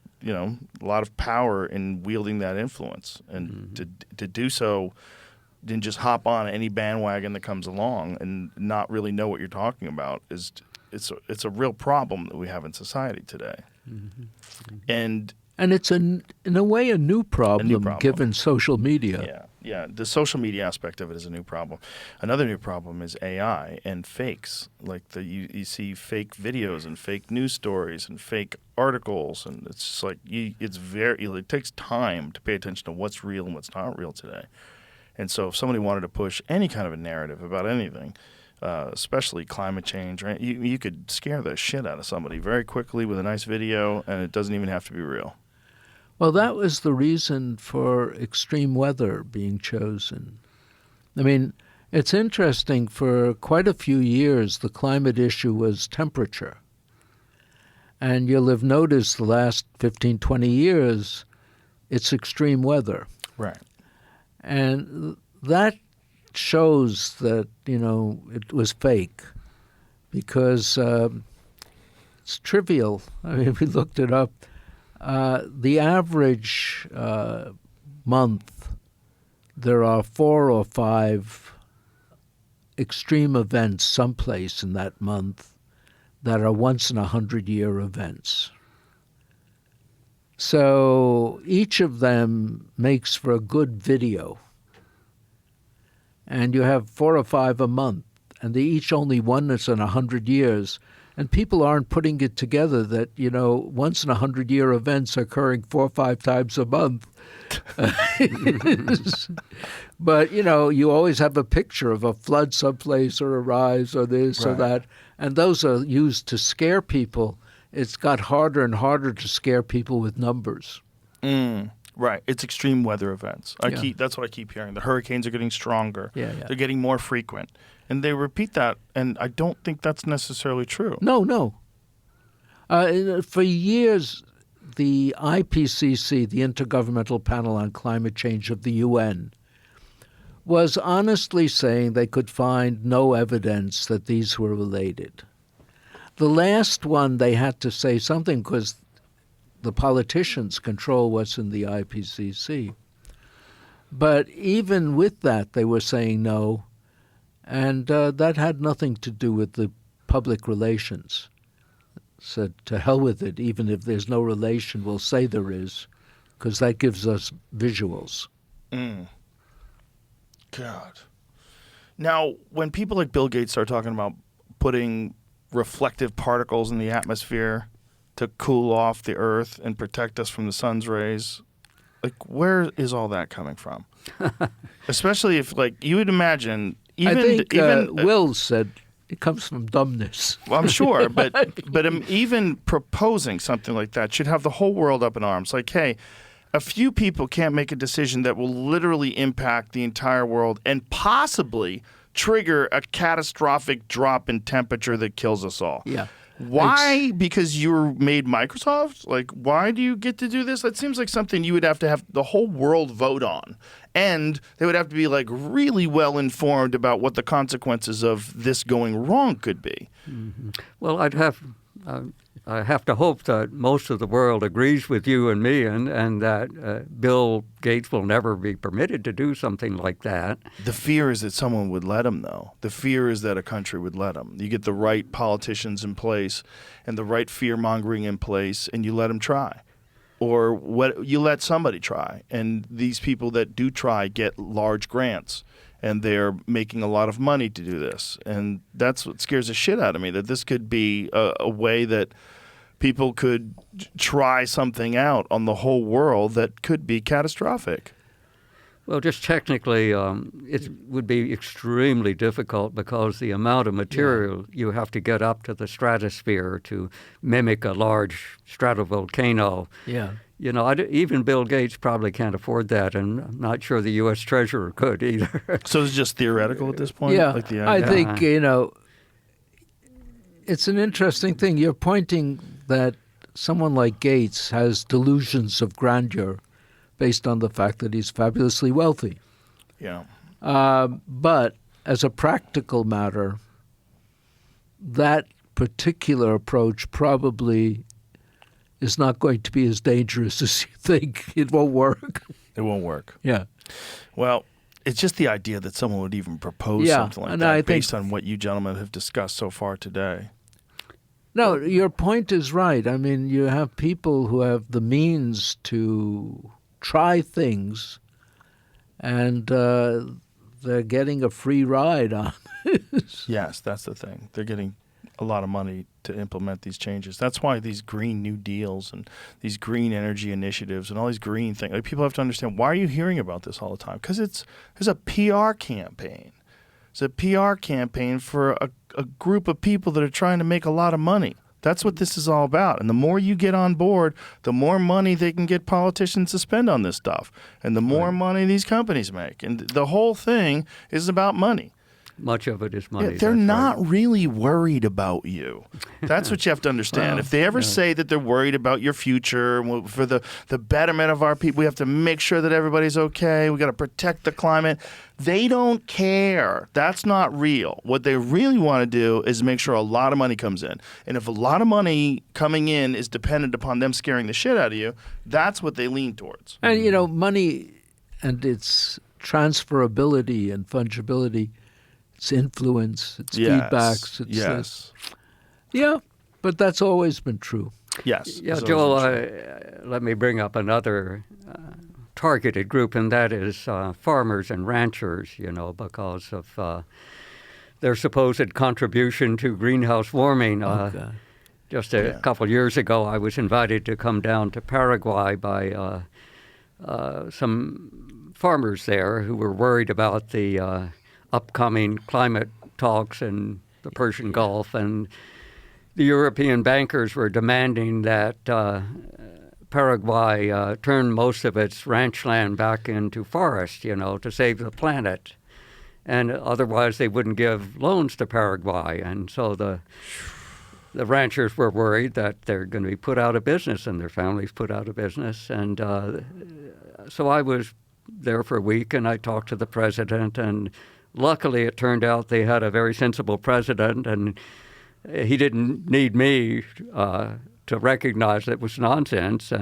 power in wielding that influence, and to do so, then just hop on any bandwagon that comes along and not really know what you're talking about is. It's a real problem that we have in society today, and it's in a way a new problem, given social media. Yeah. The social media aspect of it is a new problem. Another new problem is AI and fakes. Like you see fake videos and fake news stories and fake articles, and it's just like it takes time to pay attention to what's real and what's not real today. And so, if somebody wanted to push any kind of a narrative about anything, especially climate change, right? You could scare the shit out of somebody very quickly with a nice video, and it doesn't even have to be real. Well, that was the reason for extreme weather being chosen. I mean, it's interesting, for quite a few years, the climate issue was temperature. And you'll have noticed the last 15, 20 years, it's extreme weather. Right. And that shows that, it was fake, because it's trivial. I mean, we looked it up. The average month, there are 4 or 5 extreme events someplace in that month that are once-in-a-100-year events. So each of them makes for a good video. And you have 4 or 5 a month, and they each only once in 100 years. And people aren't putting it together that, once-in-a-100-year events occurring 4 or 5 times a month. But, you always have a picture of a flood someplace or a rise or this or that. And those are used to scare people. It's got harder and harder to scare people with numbers. Right. It's extreme weather events. That's what I keep hearing. The hurricanes are getting stronger. Yeah. They're getting more frequent. And they repeat that, and I don't think that's necessarily true. No. For years, the IPCC, the Intergovernmental Panel on Climate Change of the UN, was honestly saying they could find no evidence that these were related. The last one, they had to say something because the politicians control what's in the IPCC. But even with that, they were saying no, and that had nothing to do with the public relations. Said, to hell with it, even if there's no relation, we'll say there is, because that gives us visuals. God. Now, when people like Bill Gates start talking about putting reflective particles in the atmosphere to cool off the Earth and protect us from the sun's rays, like, where is all that coming from? Especially if, like, you would imagine, even Will said it comes from dumbness. Well, I'm sure, but even proposing something like that should have the whole world up in arms. Like, hey, a few people can't make a decision that will literally impact the entire world and possibly trigger a catastrophic drop in temperature that kills us all. Yeah. Why? Because you made Microsoft? Like, why do you get to do this? That seems like something you would have to have the whole world vote on. And they would have to be, like, really well informed about what the consequences of this going wrong could be. Mm-hmm. Well, I have to hope that most of the world agrees with you and me, and that Bill Gates will never be permitted to do something like that. The fear is that someone would let him, though. The fear is that a country would let him. You get the right politicians in place and the right fear-mongering in place, and you let them try. Or you let somebody try. And these people that do try get large grants, and they're making a lot of money to do this. And that's what scares the shit out of me, that this could be a way that people could try something out on the whole world that could be catastrophic. Well, just technically, it would be extremely difficult because the amount of material you have to get up to the stratosphere to mimic a large stratovolcano. Yeah. You know, even Bill Gates probably can't afford that, and I'm not sure the U.S. Treasurer could either. So it's just theoretical at this point? Yeah, Like I think, it's an interesting thing. You're pointing that someone like Gates has delusions of grandeur based on the fact that he's fabulously wealthy. Yeah. But as a practical matter, that particular approach probably is not going to be as dangerous as you think. It won't work. It won't work. Yeah. Well, it's just the idea that someone would even propose something like that based on what you gentlemen have discussed so far today. No, your point is right. I mean, you have people who have the means to try things, and they're getting a free ride on this. Yes, that's the thing. They're getting a lot of money to implement these changes. That's why these Green New Deals and these green energy initiatives and all these green things, like, people have to understand, why are you hearing about this all the time? Because there's a PR campaign. It's a PR campaign for a group of people that are trying to make a lot of money. That's what this is all about. And the more you get on board, the more money they can get politicians to spend on this stuff. And the more money these companies make. And the whole thing is about money. Much of it is money. Yeah, they're not really worried about you. That's what you have to understand. If they ever say that they're worried about your future, for the betterment of our people, we have to make sure that everybody's okay, we got to protect the climate. They don't care. That's not real. What they really want to do is make sure a lot of money comes in. And if a lot of money coming in is dependent upon them scaring the shit out of you, that's what they lean towards. And, money and its transferability and fungibility, its influence, its feedbacks. It's yeah, but that's always been true. Yes. Yeah, Joel, let me bring up another targeted group, and that is farmers and ranchers, because of their supposed contribution to greenhouse warming. Just a couple years ago, I was invited to come down to Paraguay by some farmers there who were worried about the upcoming climate talks in the Persian Gulf, and the European bankers were demanding that Paraguay turn most of its ranch land back into forest, to save the planet. And otherwise they wouldn't give loans to Paraguay. And so the ranchers were worried that they're going to be put out of business and their families put out of business. And so I was there for a week, and I talked to the president, and luckily, it turned out they had a very sensible president, and he didn't need me to recognize that it was nonsense.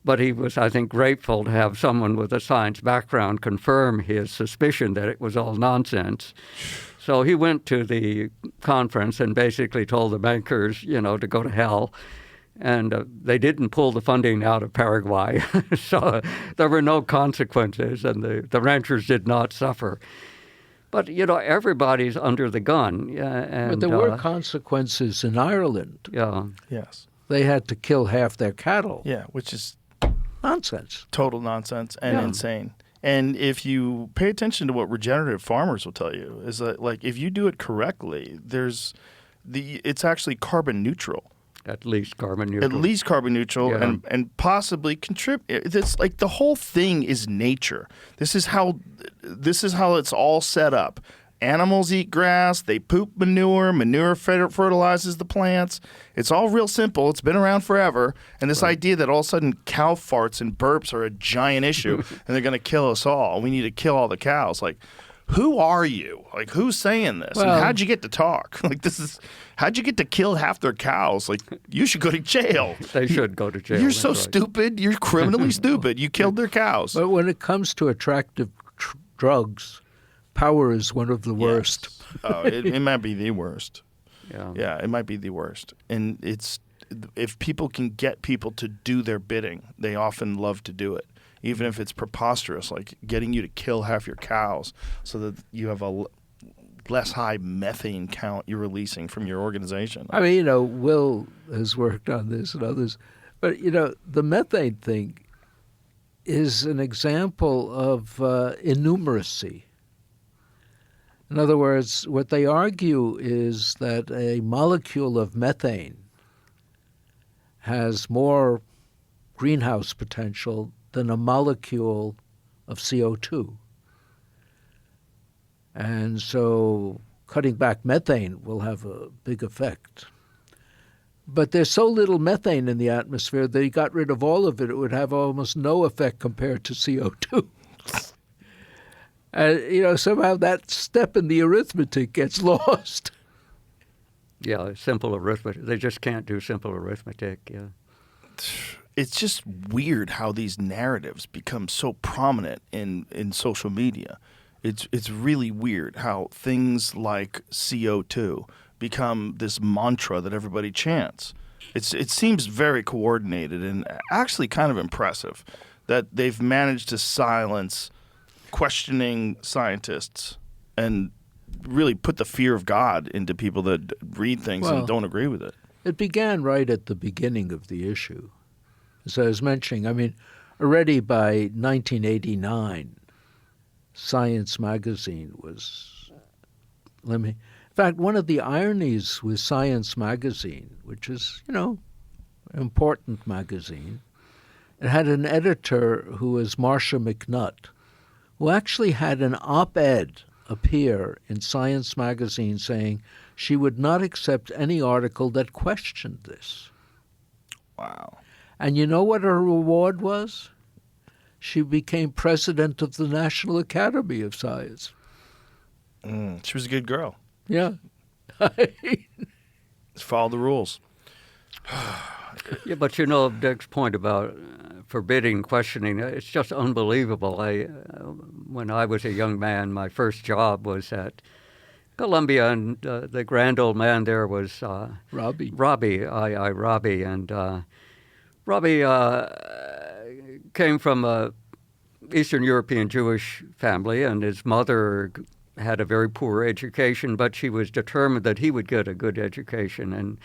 But he was, I think, grateful to have someone with a science background confirm his suspicion that it was all nonsense. So he went to the conference and basically told the bankers, to go to hell. And they didn't pull the funding out of Paraguay. So there were no consequences, and the ranchers did not suffer. But, everybody's under the gun. But there were consequences in Ireland. Yeah. Yes. They had to kill half their cattle. Yeah, which is nonsense. Total nonsense and insane. And if you pay attention to what regenerative farmers will tell you, is that, if you do it correctly, it's actually carbon neutral. At least carbon neutral. At least carbon neutral, and possibly contribute. It's like the whole thing is nature. This is how it's all set up. Animals eat grass. They poop manure. Manure fertilizes the plants. It's all real simple. It's been around forever. And this idea that all of a sudden cow farts and burps are a giant issue and they're going to kill us all. We need to kill all the cows. Who are you? Who's saying this? Well, and how'd you get to talk? How'd you get to kill half their cows? You should go to jail. They should go to jail. You're so stupid. You're criminally stupid. You killed their cows. But when it comes to attractive drugs, power is one of the worst. It might be the worst. Yeah, it might be the worst. And if people can get people to do their bidding, they often love to do it. Even if it's preposterous, like getting you to kill half your cows so that you have less high methane count you're releasing from your organization. I mean, Will has worked on this and others, but, the methane thing is an example of innumeracy. In other words, what they argue is that a molecule of methane has more greenhouse potential than a molecule of CO2. And so cutting back methane will have a big effect. But there's so little methane in the atmosphere that he got rid of all of it. It would have almost no effect compared to CO2. And, somehow that step in the arithmetic gets lost. Yeah, simple arithmetic. They just can't do simple arithmetic, yeah. It's just weird how these narratives become so prominent in social media. It's really weird how things like CO2 become this mantra that everybody chants. It seems very coordinated and actually kind of impressive that they've managed to silence questioning scientists and really put the fear of God into people that read things and don't agree with it. It began right at the beginning of the issue. As I was mentioning, already by 1989, Science magazine was, in fact, one of the ironies with Science magazine, which is, an important magazine, it had an editor who was Marcia McNutt, who actually had an op-ed appear in Science magazine saying she would not accept any article that questioned this. Wow. And you know what her reward was? She became president of the National Academy of Science. She was a good girl. Yeah. Just follow the rules. Yeah, but Dick's point about forbidding questioning, it's just unbelievable. When I was a young man, my first job was at Columbia, and the grand old man there was Robbie. Robbie. And Robbie came from a Eastern European Jewish family, and his mother had a very poor education, but she was determined that he would get a good education. And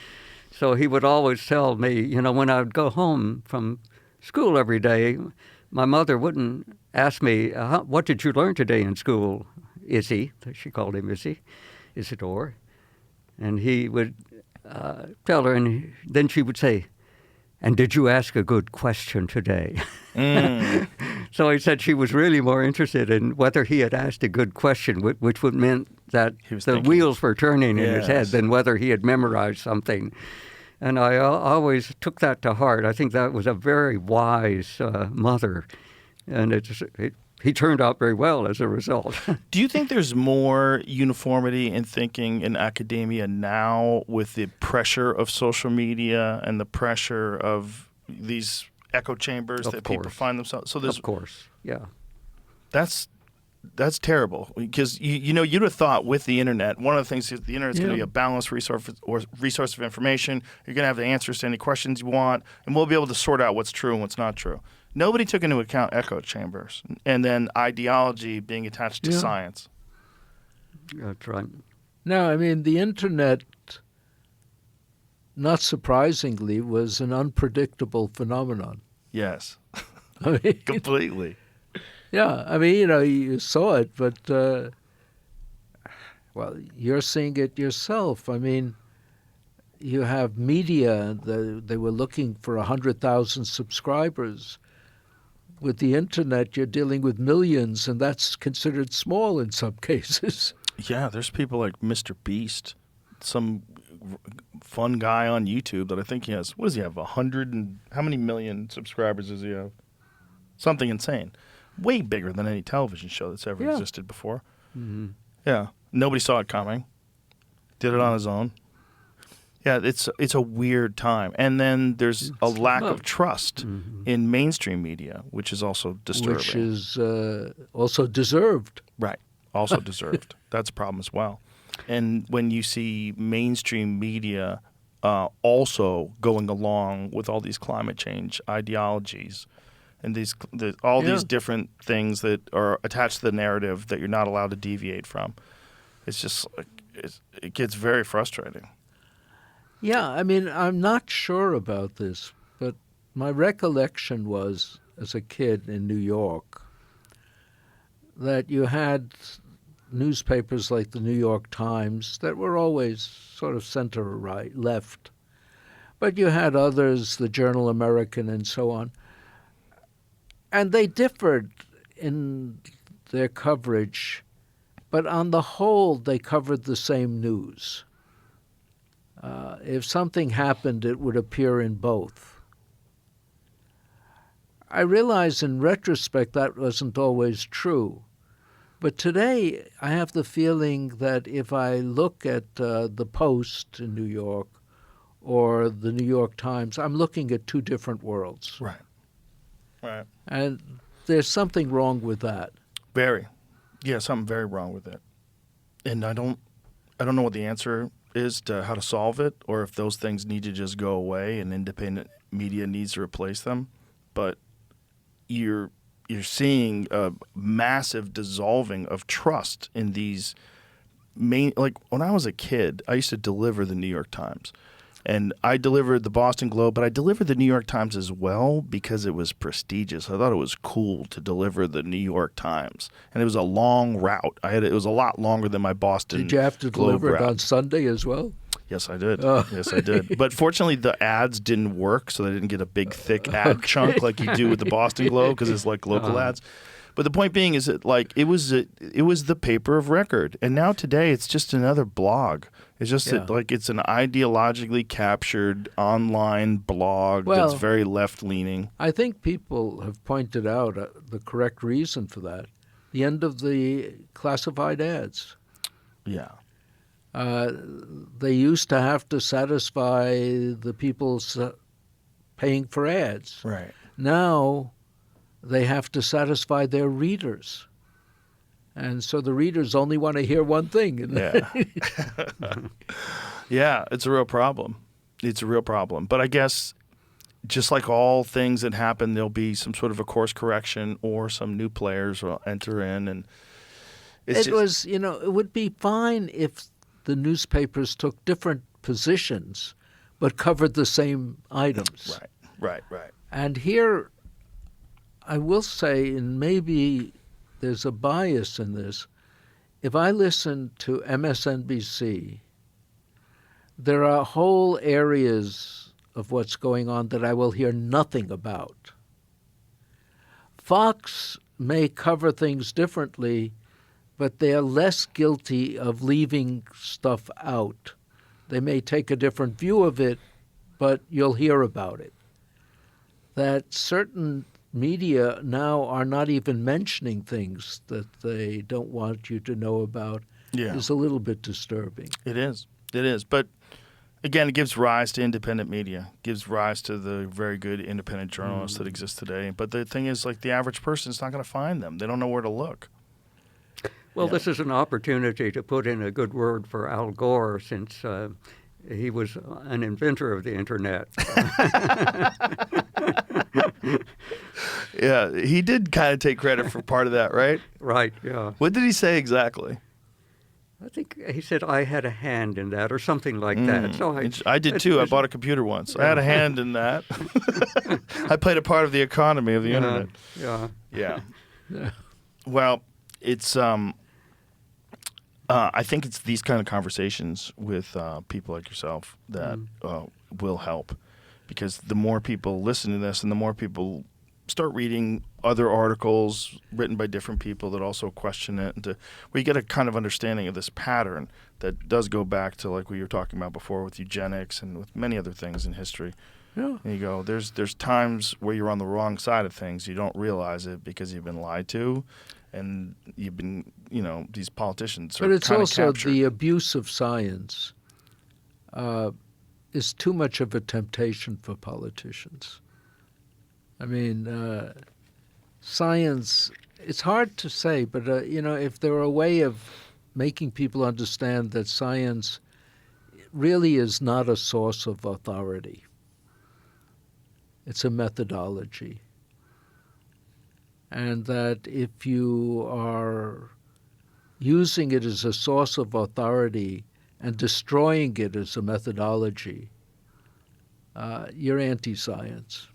so he would always tell me, when I would go home from school every day, my mother wouldn't ask me, what did you learn today in school, Izzy? She called him Izzy, Isidore. And he would tell her, and then she would say, and did you ask a good question today? So he said she was really more interested in whether he had asked a good question, which would mean that the wheels were turning in his head, than whether he had memorized something. And I always took that to heart. I think that was a very wise mother. And he turned out very well as a result. Do you think there's more uniformity in thinking in academia now with the pressure of social media and the pressure of these echo chambers that people find themselves? So of course, yeah. That's terrible, because you'd have thought with the internet, one of the things is the internet's going to be a balanced resource of information. You're going to have the answers to any questions you want, and we'll be able to sort out what's true and what's not true. Nobody took into account echo chambers and then ideology being attached to science. That's right. No, the internet, not surprisingly, was an unpredictable phenomenon. Yes, completely. Yeah, you saw it, but, you're seeing it yourself. You have media, they were looking for 100,000 subscribers. With the internet, you're dealing with millions, and that's considered small in some cases. Yeah, there's people like Mr. Beast, some fun guy on YouTube that I think he has, what does he have, 100 and how many million subscribers does he have? Something insane. Way bigger than any television show that's ever existed before. Mm-hmm. Yeah. Nobody saw it coming. Did it on his own. Yeah, it's a weird time. And then there's a lack of trust in mainstream media, which is also disturbing. Which is also deserved. Right. Also deserved. That's a problem as well. And when you see mainstream media also going along with all these climate change ideologies and these different things that are attached to the narrative that you're not allowed to deviate from, It's just like it gets very frustrating. Yeah, I mean, I'm not sure about this, but my recollection was, as a kid in New York, that you had newspapers like the New York Times that were always sort of center or right, left. But you had others, the Journal American and so on. And they differed in their coverage, but on the whole, they covered the same news. If something happened, it would appear in both. I realize in retrospect that wasn't always true. But today, I have the feeling that if I look at the Post in New York or the New York Times, I'm looking at two different worlds. Right. Right. And there's something wrong with that. Very. Yeah, something very wrong with it. And I don't know what the answer is to how to solve it, or if those things need to just go away and independent media needs to replace them. But you're seeing a massive dissolving of trust in these main. Like when I was a kid, I used to deliver the New York Times, and I delivered the Boston Globe, but I delivered the New York Times as well because it was prestigious. I thought it was cool to deliver the New York Times, and it was a long route. It was a lot longer than my Boston. Did you have to Globe deliver it route. on Sunday as well? Yes, I did. Yes, I did. But fortunately, the ads didn't work, so they didn't get a big, thick ad chunk like you do with the Boston Globe because it's like local ads. But the point being is that like it was the paper of record, and now today it's just another blog. It's just like it's an ideologically captured online blog that's very left leaning. I think people have pointed out the correct reason for that: the end of the classified ads. Yeah. They used to have to satisfy the people paying for ads. Right. Now they have to satisfy their readers. And so the readers only want to hear one thing. Yeah. Yeah, it's a real problem. It's a real problem. But I guess just like all things that happen, there'll be some sort of a course correction or some new players will enter in. And it would be fine if the newspapers took different positions but covered the same items. Right. And here, I will say, and maybe there's a bias in this, if I listen to MSNBC, there are whole areas of what's going on that I will hear nothing about. Fox may cover things differently, but they're less guilty of leaving stuff out. They may take a different view of it, but you'll hear about it. That certain media now are not even mentioning things that they don't want you to know about is a little bit disturbing. It is. But again, it gives rise to independent media, gives rise to the very good independent journalists that exist today. But the thing is, like, the average person is not going to find them. They don't know where to look. Well, this is an opportunity to put in a good word for Al Gore, since he was an inventor of the Internet. Yeah, he did kind of take credit for part of that, right? Right, yeah. What did he say exactly? I think he said I had a hand in that or something like that. So I did too. I bought a computer once. I had a hand in that. I played a part of the economy of the Internet. Yeah. Well, it's I think it's these kind of conversations with people like yourself that will help, because the more people listen to this and the more people start reading other articles written by different people that also question it, and where you get a kind of understanding of this pattern that does go back to, like we were talking about before, with eugenics and with many other things in history. Yeah. And you go, there's times where you're on the wrong side of things. You don't realize it because you've been lied to, and you've been, these politicians are But it's kind of also captured. the abuse of science is too much of a temptation for politicians. I mean, science, it's hard to say, but, if there were a way of making people understand that science really is not a source of authority. It's a methodology. And that if you are using it as a source of authority and destroying it as a methodology, you're anti-science.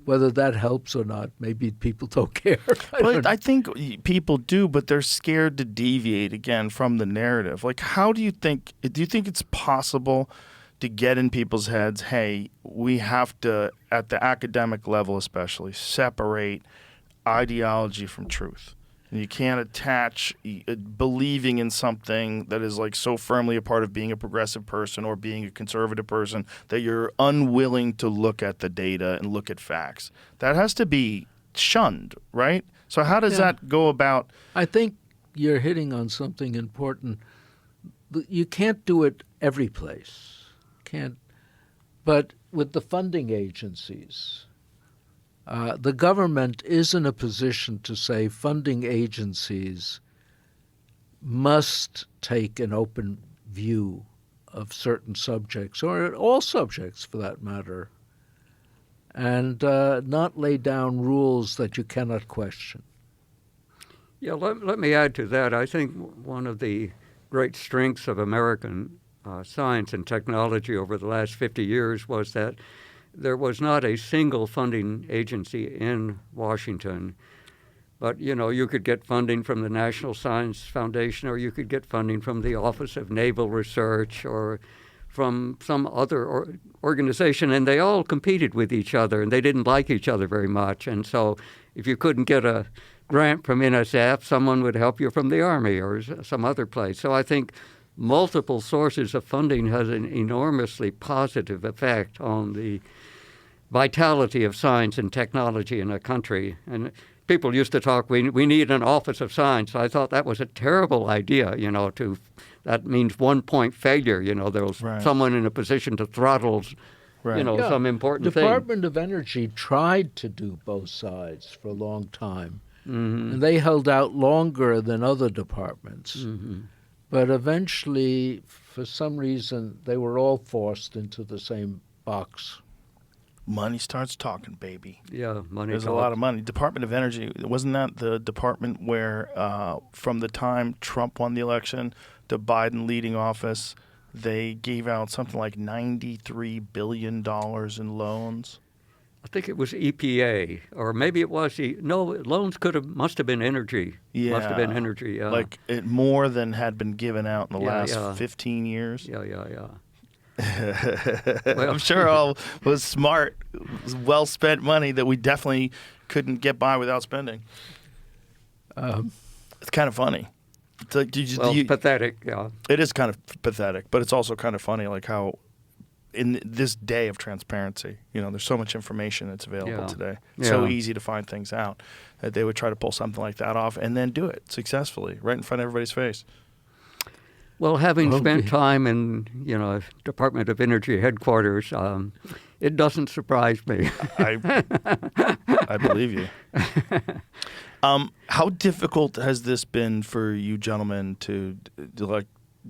Whether that helps or not, maybe people don't care. I think people do, but they're scared to deviate again from the narrative. Like, do you think it's possible to get in people's heads, hey, we have to, at the academic level especially, separate ideology from truth? And you can't attach believing in something that is like so firmly a part of being a progressive person or being a conservative person that you're unwilling to look at the data and look at facts. That has to be shunned, right? So how does that go about? I think you're hitting on something important. You can't do it every place. But with the funding agencies, the government is in a position to say funding agencies must take an open view of certain subjects, or all subjects for that matter, and not lay down rules that you cannot question. Yeah, let me add to that. I think one of the great strengths of American science and technology over the last 50 years was that there was not a single funding agency in Washington, but, you could get funding from the National Science Foundation, or you could get funding from the Office of Naval Research, or from some other organization, and they all competed with each other, and they didn't like each other very much. And so if you couldn't get a grant from NSF, someone would help you from the Army or some other place. So I think multiple sources of funding has an enormously positive effect on the vitality of science and technology in a country. And people used to talk, we need an Office of Science. I thought that was a terrible idea, that means 1 point failure. There was someone in a position to throttle, some important thing. Department of Energy tried to do both sides for a long time, and they held out longer than other departments. But eventually, for some reason, they were all forced into the same box. Money starts talking, baby. Yeah, money. There's a lot of money. Department of Energy, wasn't that the department where from the time Trump won the election to Biden leading office, they gave out something like $93 billion in loans? I think it was EPA, or maybe it was loans must have been energy. Yeah, must have been energy. Yeah. Like more than had been given out in the last 15 years. Yeah. Well, I'm sure all was smart, well spent money that we definitely couldn't get by without spending. It's kind of funny. It's like, pathetic. Yeah, it is kind of pathetic, but it's also kind of funny, like how in this day of transparency, there's so much information that's available today. It's so easy to find things out that they would try to pull something like that off and then do it successfully right in front of everybody's face. Well, having spent time in, Department of Energy headquarters, it doesn't surprise me. I believe you. How difficult has this been for you gentlemen to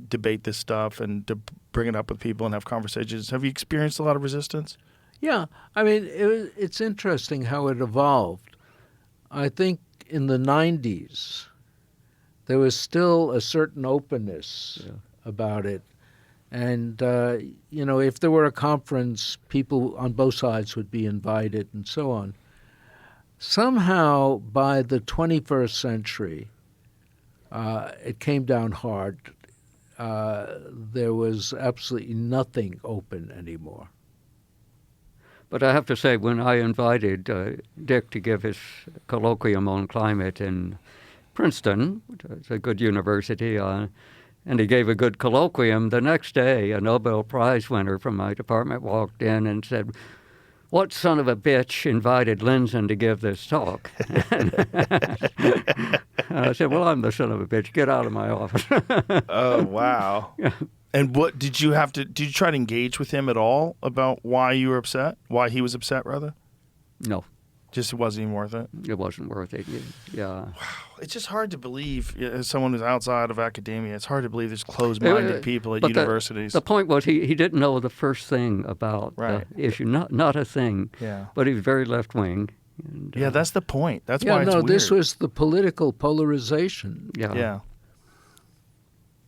debate this stuff and to bring it up with people and have conversations? Have you experienced a lot of resistance? Yeah. I mean, it's interesting how it evolved. I think in the 90s, there was still a certain openness about it. And, if there were a conference, people on both sides would be invited and so on. Somehow, by the 21st century, it came down hard. There was absolutely nothing open anymore. But I have to say, when I invited Dick to give his colloquium on climate in Princeton, it's a good university, and he gave a good colloquium. The next day, a Nobel Prize winner from my department walked in and said, "What son of a bitch invited Lindzen to give this talk?" I said, "Well, I'm the son of a bitch. Get out of my office." Oh, wow. Yeah. And what did you try to engage with him at all about why you were upset? Why he was upset, rather? No. Just it wasn't even worth it? It wasn't worth it, yeah. Wow. It's just hard to believe, as someone who's outside of academia, it's hard to believe there's closed-minded people at universities. The point was he didn't know the first thing about the issue, not a thing. Yeah. But he was very left-wing, And, Yeah, that's the point. That's Yeah, why it's no, weird. this was the political polarization. Yeah.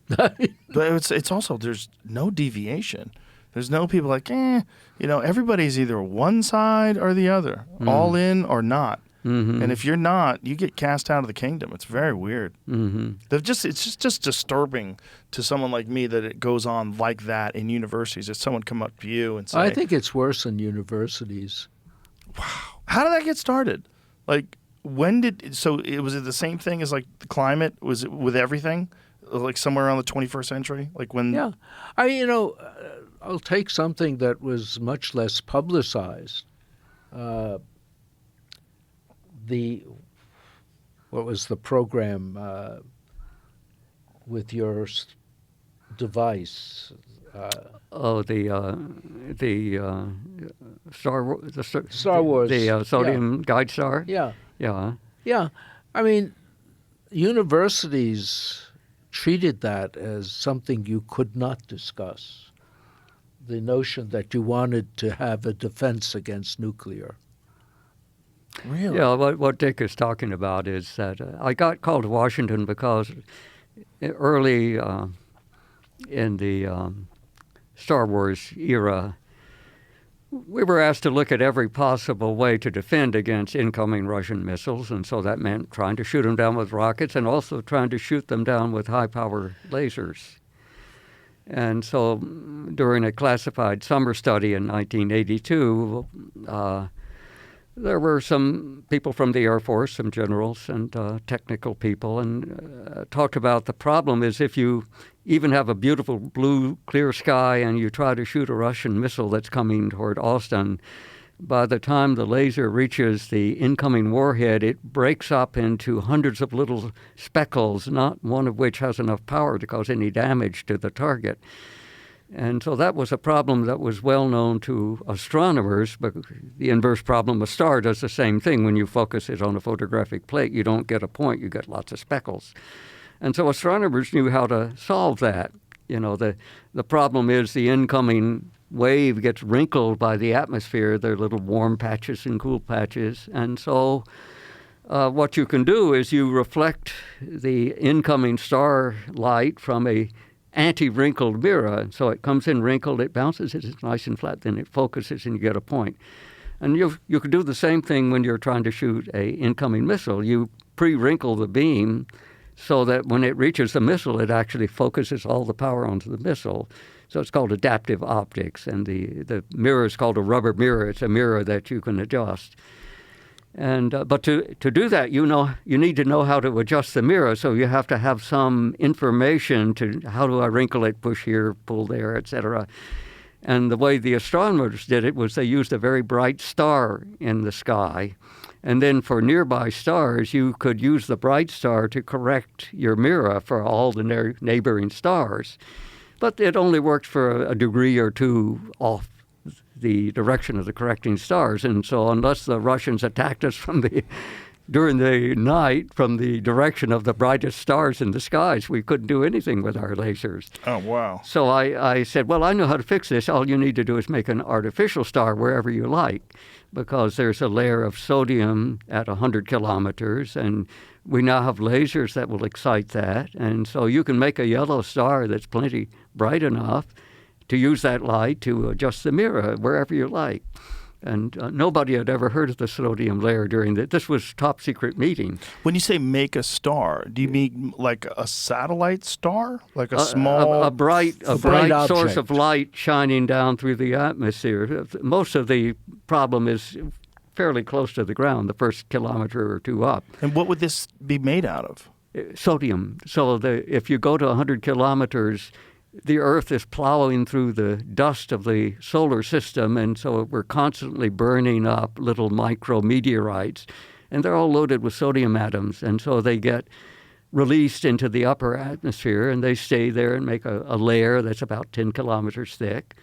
But it's also, there's no deviation. There's no people like, everybody's either one side or the other, all in or not. Mm-hmm. And if you're not, you get cast out of the kingdom. It's very weird. Mm-hmm. It's just disturbing to someone like me that it goes on like that in universities. If someone come up to you and say, I think it's worse in universities. how did that get started? Like, so it was it the same thing as like the climate? Was it with everything? Like somewhere around the 21st century? Like when? Yeah. I'll take something that was much less publicized. What was the program with your device? Star Wars. Star Wars. The sodium guide star. Yeah. Yeah. Yeah. I mean, universities treated that as something you could not discuss. The notion that you wanted to have a defense against nuclear. Really? Yeah, what Dick is talking about is that I got called to Washington because early in the Star Wars era, we were asked to look at every possible way to defend against incoming Russian missiles, and so that meant trying to shoot them down with rockets and also trying to shoot them down with high-power lasers. And so during a classified summer study in 1982, there were some people from the Air Force, some generals and technical people, and talked about the problem is if you even have a beautiful blue, clear sky and you try to shoot a Russian missile that's coming toward Austin, by the time the laser reaches the incoming warhead, it breaks up into hundreds of little speckles, not one of which has enough power to cause any damage to the target. And so that was a problem that was well known to astronomers, but the inverse problem, a star does the same thing. When you focus it on a photographic plate, you don't get a point, you get lots of speckles. And so astronomers knew how to solve that. The problem is the incoming wave gets wrinkled by the atmosphere. There are little warm patches and cool patches. And so what you can do is you reflect the incoming star light from a anti-wrinkled mirror. So it comes in wrinkled, it bounces, it's nice and flat, then it focuses and you get a point. And you could do the same thing when you're trying to shoot a incoming missile. You pre-wrinkle the beam so that when it reaches the missile, it actually focuses all the power onto the missile. So it's called adaptive optics, and the mirror is called a rubber mirror. It's a mirror that you can adjust. And but to do that, you need to know how to adjust the mirror. So you have to have some information to how do I wrinkle it, push here, pull there, etc. And the way the astronomers did it was they used a very bright star in the sky. And then for nearby stars, you could use the bright star to correct your mirror for all the neighboring stars. But it only worked for a degree or two off the direction of the correcting stars. And so unless the Russians attacked us during the night from the direction of the brightest stars in the skies, we couldn't do anything with our lasers. Oh, wow. So I said, well, I know how to fix this. All you need to do is make an artificial star wherever you like, because there's a layer of sodium at 100 kilometers, and we now have lasers that will excite that. And so you can make a yellow star that's plenty bright enough to use that light to adjust the mirror wherever you like. And nobody had ever heard of the sodium layer during this was top secret meeting. When you say make a star, do you mean like a satellite star? Like a small... A bright object. Source of light shining down through the atmosphere. Most of the problem is fairly close to the ground, the first kilometer or two up. And what would this be made out of? Sodium. So if you go to 100 kilometers, the Earth is plowing through the dust of the solar system, and so we're constantly burning up little micrometeorites, and they're all loaded with sodium atoms, and so they get released into the upper atmosphere, and they stay there and make a layer that's about 10 kilometers thick.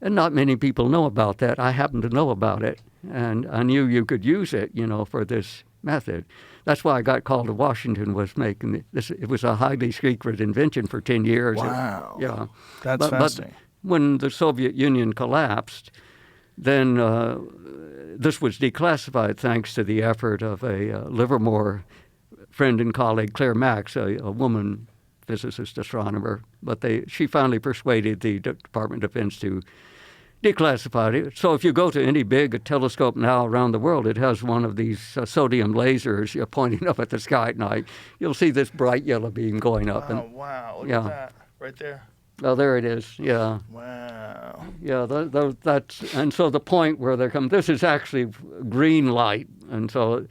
And not many people know about that. I happen to know about it, and I knew you could use it, for this method. That's why I got called to Washington, was making this. It was a highly secret invention for 10 years. Wow. Yeah. That's fascinating. But when the Soviet Union collapsed, Then this was declassified thanks to the effort of a Livermore friend and colleague, Claire Max, a woman physicist astronomer. But she finally persuaded the Department of Defense to declassify it. So if you go to any big telescope now around the world, it has one of these sodium lasers pointing up at the sky at night. You'll see this bright yellow beam going up. Oh, wow. Look at that. Right there. Oh, there it is. Yeah. Wow. Yeah, that's and so the point where they come. This is actually green light, and so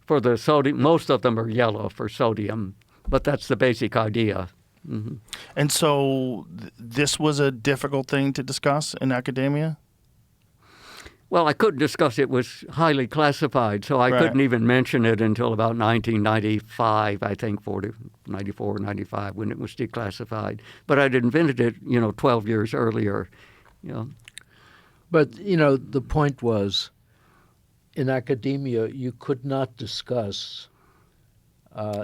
for the sodium, most of them are yellow for sodium, but that's the basic idea. Mm-hmm. And so this was a difficult thing to discuss in academia? Well, I couldn't discuss it. It was highly classified, so I couldn't even mention it until about 1995, I think, 94, 95, when it was declassified. But I'd invented it, 12 years earlier. But, the point was, in academia, you could not discuss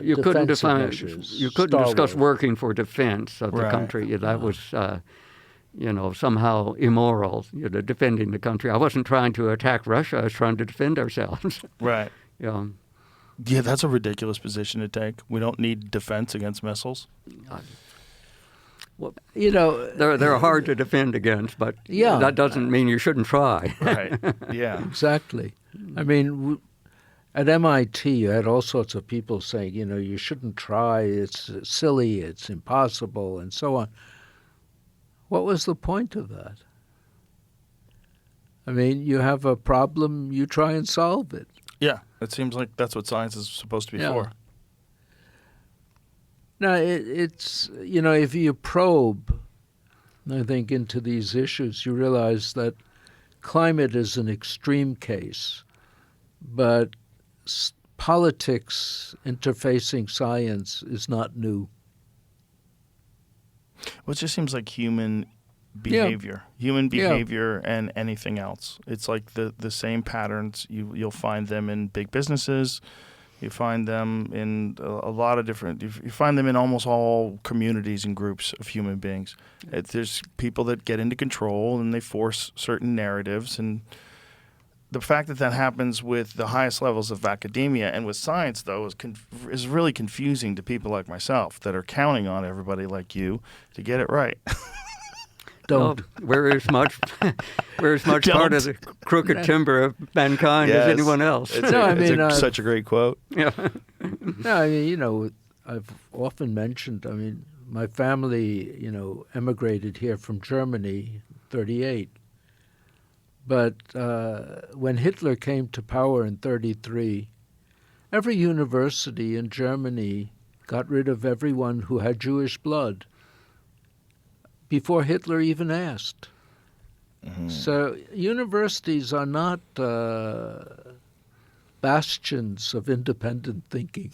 you couldn't measures. You couldn't discuss working for defense of the country. That was, somehow immoral. Defending the country. I wasn't trying to attack Russia. I was trying to defend ourselves. Right. Yeah. Yeah, that's a ridiculous position to take. We don't need defense against missiles. Well, they're hard to defend against, but that doesn't mean you shouldn't try. Right. Yeah. Exactly. I mean, at MIT, you had all sorts of people saying, you shouldn't try, it's silly, it's impossible, and so on. What was the point of that? I mean, you have a problem, you try and solve it. Yeah, it seems like that's what science is supposed to be for. Now, it's, if you probe, I think, into these issues, you realize that climate is an extreme case, but politics interfacing science is not new. Well, it just seems like human behavior, and anything else. It's like the same patterns. You'll find them in big businesses. You find them in a lot of different. You find them in almost all communities and groups of human beings. There's people that get into control and they force certain narratives, and the fact that happens with the highest levels of academia and with science, though, is really confusing to people like myself that are counting on everybody like you to get it right. Don't. We're as much part of the crooked timber of mankind as anyone else. It's such a great quote. Yeah. No, I mean, I've often mentioned, my family, emigrated here from Germany in 1938. But when Hitler came to power in 1933, every university in Germany got rid of everyone who had Jewish blood before Hitler even asked. Mm-hmm. So universities are not bastions of independent thinking.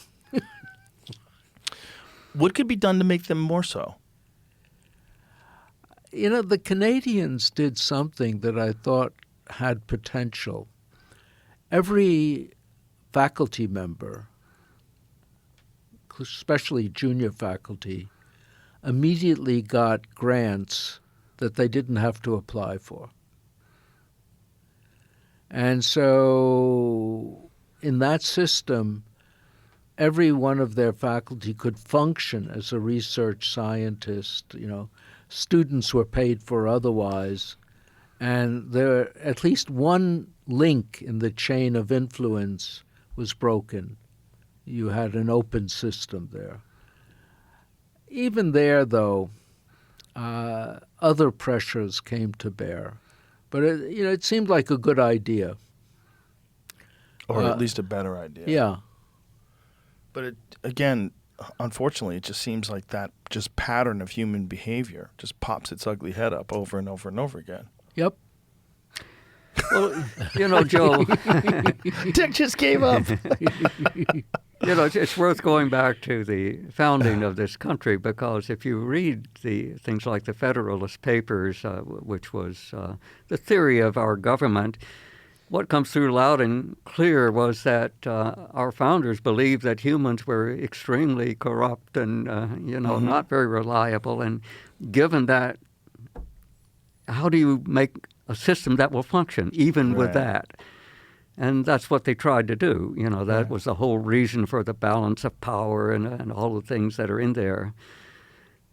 What could be done to make them more so? The Canadians did something that I thought had potential. Every faculty member, especially junior faculty, immediately got grants that they didn't have to apply for. And so in that system, every one of their faculty could function as a research scientist. Students were paid for otherwise, and at least one link in the chain of influence was broken. You had an open system there. Even there, though, other pressures came to bear. But it seemed like a good idea. Or at least a better idea. Yeah. But again, unfortunately, it just seems like that just pattern of human behavior just pops its ugly head up over and over and over again. Yep. Well, Joe, Dick just gave up. It's worth going back to the founding of this country, because if you read the things like the Federalist Papers, which was the theory of our government, what comes through loud and clear was that our founders believed that humans were extremely corrupt and, not very reliable. And given that, how do you make a system that will function even with Right. that. And that's what they tried to do. That Right. was the whole reason for the balance of power and all the things that are in there.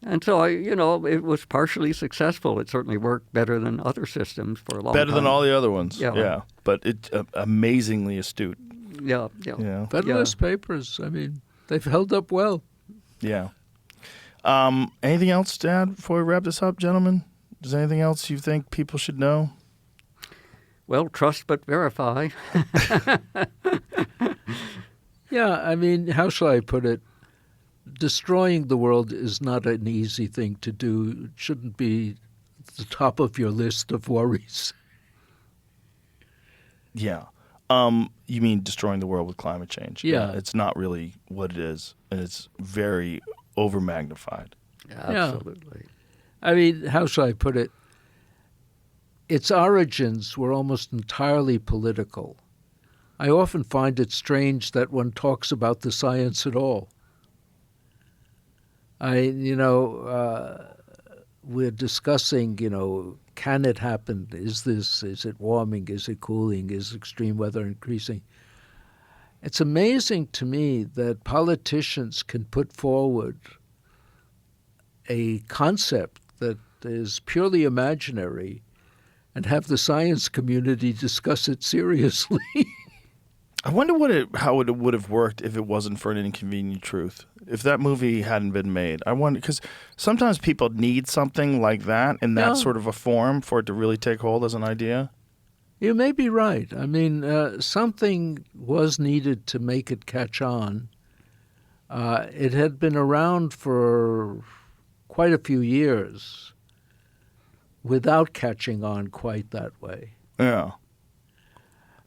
And so, it was partially successful. It certainly worked better than other systems for a long time. Better than all the other ones. Yeah. But it's amazingly astute. Yeah. Yeah. Federalist Papers, I mean, they've held up well. Yeah. Anything else to add before we wrap this up, gentlemen? Is there anything else you think people should know? Well, trust but verify. Yeah, I mean, how shall I put it? Destroying the world is not an easy thing to do. It shouldn't be at the top of your list of worries. Yeah. You mean destroying the world with climate change? Yeah. It's not really what it is, and it's very over-magnified. Absolutely. I mean, how shall I put it? Its origins were almost entirely political. I often find it strange that one talks about the science at all. We're discussing, can it happen? Is it warming? Is it cooling? Is extreme weather increasing? It's amazing to me that politicians can put forward a concept that is purely imaginary and have the science community discuss it seriously. I wonder how it would have worked if it wasn't for An Inconvenient Truth. If that movie hadn't been made. I wonder, because sometimes people need something like that in that Yeah. sort of a form for it to really take hold as an idea. You may be right. I mean, something was needed to make it catch on. It had been around for quite a few years without catching on quite that way. Yeah.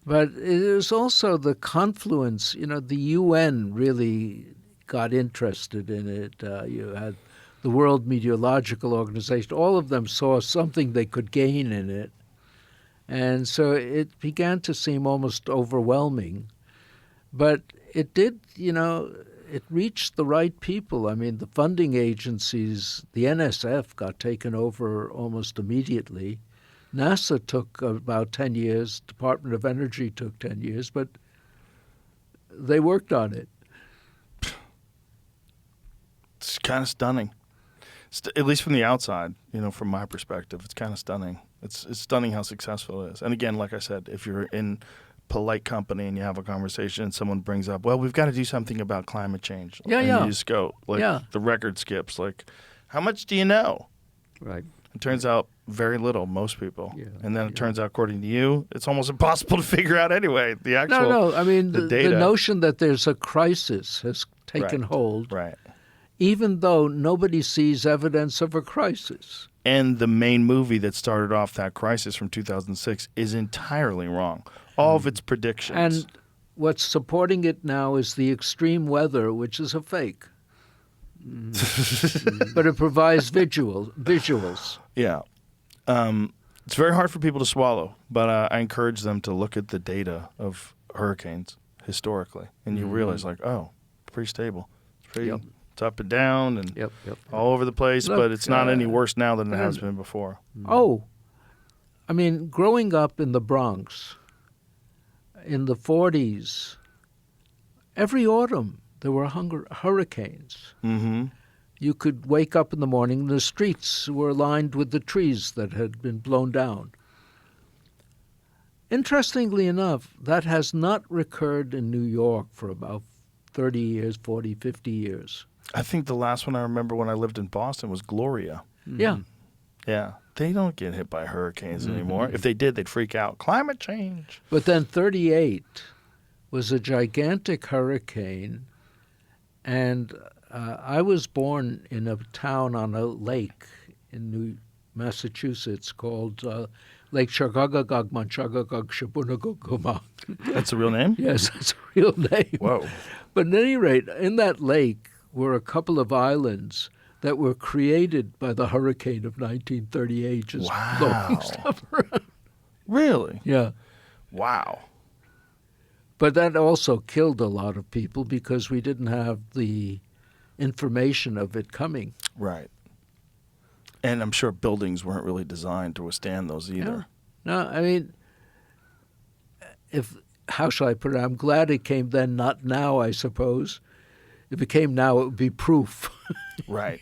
But it is also the confluence. The UN really got interested in it. You had the World Meteorological Organization. All of them saw something they could gain in it. And so it began to seem almost overwhelming. But it did, it reached the right people. I mean, the funding agencies, the NSF got taken over almost immediately. NASA took about 10 years. Department of Energy took 10 years, but they worked on it. It's kind of stunning. At least from the outside, from my perspective, it's kind of stunning. It's stunning how successful it is. And again, like I said, if you're in polite company and you have a conversation and someone brings up, well, we've got to do something about climate change. Yeah, and yeah. you just go, Yeah. the record skips, how much do you know? Right. It turns out very little, most people. Yeah, And then it turns out, according to you, it's almost impossible to figure out anyway. The actual No. I mean, the data. notion that there's a crisis has taken Right. hold, Right. even though nobody sees evidence of a crisis. And the main movie that started off that crisis from 2006 is entirely wrong. All of its predictions. And what's supporting it now is the extreme weather, which is a fake. But it provides visuals. Yeah. It's very hard for people to swallow, but I encourage them to look at the data of hurricanes historically. And you realize, pretty stable. Yep. It's up and down and Yep. all over the place, Look, but it's not any worse now than it has been before. Oh, I mean, growing up in the Bronx in the 40s, every autumn there were hurricanes. Mm-hmm. You could wake up in the morning and the streets were lined with the trees that had been blown down. Interestingly enough, that has not recurred in New York for about 30 years, 40, 50 years. I think the last one I remember when I lived in Boston was Gloria. Yeah. Yeah. They don't get hit by hurricanes anymore. If they did, they'd freak out. Climate change. But then 38 was a gigantic hurricane, and I was born in a town on a lake in Massachusetts called Lake Chagagagagmanchagagag. That's a real name? Yes, that's a real name. Whoa. But at any rate, in that lake were a couple of islands that were created by the hurricane of 1938, just blowing stuff around. Really? Yeah. Wow. But that also killed a lot of people because we didn't have the information of it coming. Right. And I'm sure buildings weren't really designed to withstand those either. No, I mean, how shall I put it? I'm glad it came then, not now, I suppose. If it came now, it would be proof. Right.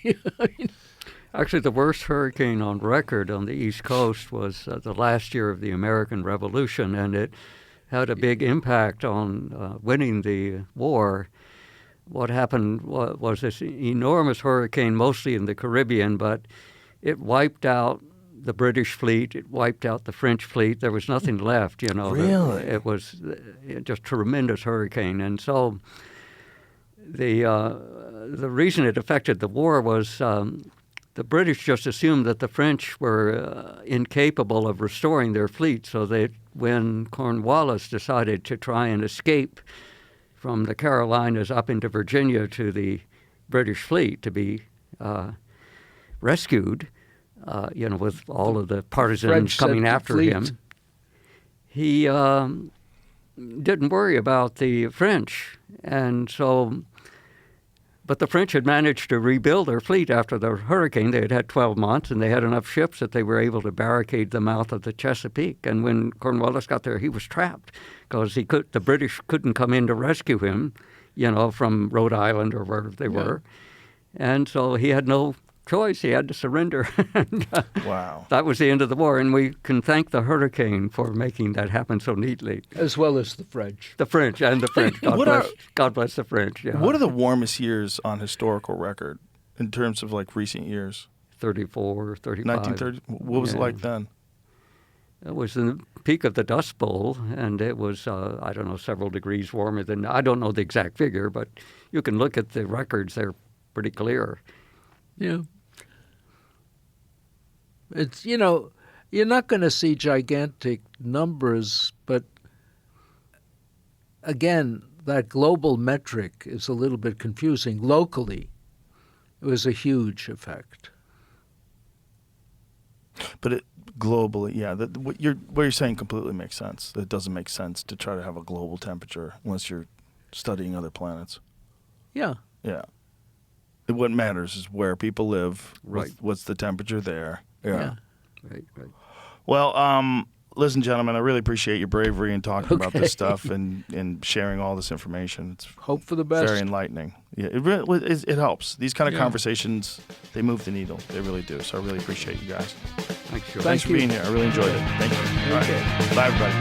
Actually, the worst hurricane on record on the East Coast was the last year of the American Revolution, and it had a big impact on winning the war. What happened was this enormous hurricane, mostly in the Caribbean, but it wiped out the British fleet. It wiped out the French fleet. There was nothing left, you know. Really? It was just a tremendous hurricane. And so the reason it affected the war was the British just assumed that the French were incapable of restoring their fleet, so that when Cornwallis decided to try and escape from the Carolinas up into Virginia to the British fleet to be rescued, with all of the partisans French coming after fleet. him, he didn't worry about the French. And so, but the French had managed to rebuild their fleet after the hurricane. They had had 12 months, and they had enough ships that they were able to barricade the mouth of the Chesapeake. And when Cornwallis got there, he was trapped because the British couldn't come in to rescue him, from Rhode Island or wherever they were. And so he had no choice. He had to surrender. And, Wow. that was the end of the war. And we can thank the hurricane for making that happen so neatly. As well as the French. The French and the French. God bless the French. Yeah. What are the warmest years on historical record in terms of like recent years? 34, 35. 1930. What was it like then? It was in the peak of the Dust Bowl, and it was, several degrees warmer than, I don't know the exact figure, but you can look at the records. They're pretty clear. Yeah. It's, you're not going to see gigantic numbers, but again, that global metric is a little bit confusing. Locally, it was a huge effect. But globally, yeah, what you're saying completely makes sense. It doesn't make sense to try to have a global temperature unless you're studying other planets. Yeah. Yeah. What matters is where people live. Right. What's the temperature there? Yeah. Right. Well, listen, gentlemen, I really appreciate your bravery in talking about this stuff and sharing all this information. It's Hope for the best. very enlightening. Yeah, it helps. These kind of conversations, they move the needle. They really do. So I really appreciate you guys. Thanks, George. Thanks for being here. I really enjoyed it. Thank you. All right. Bye, everybody.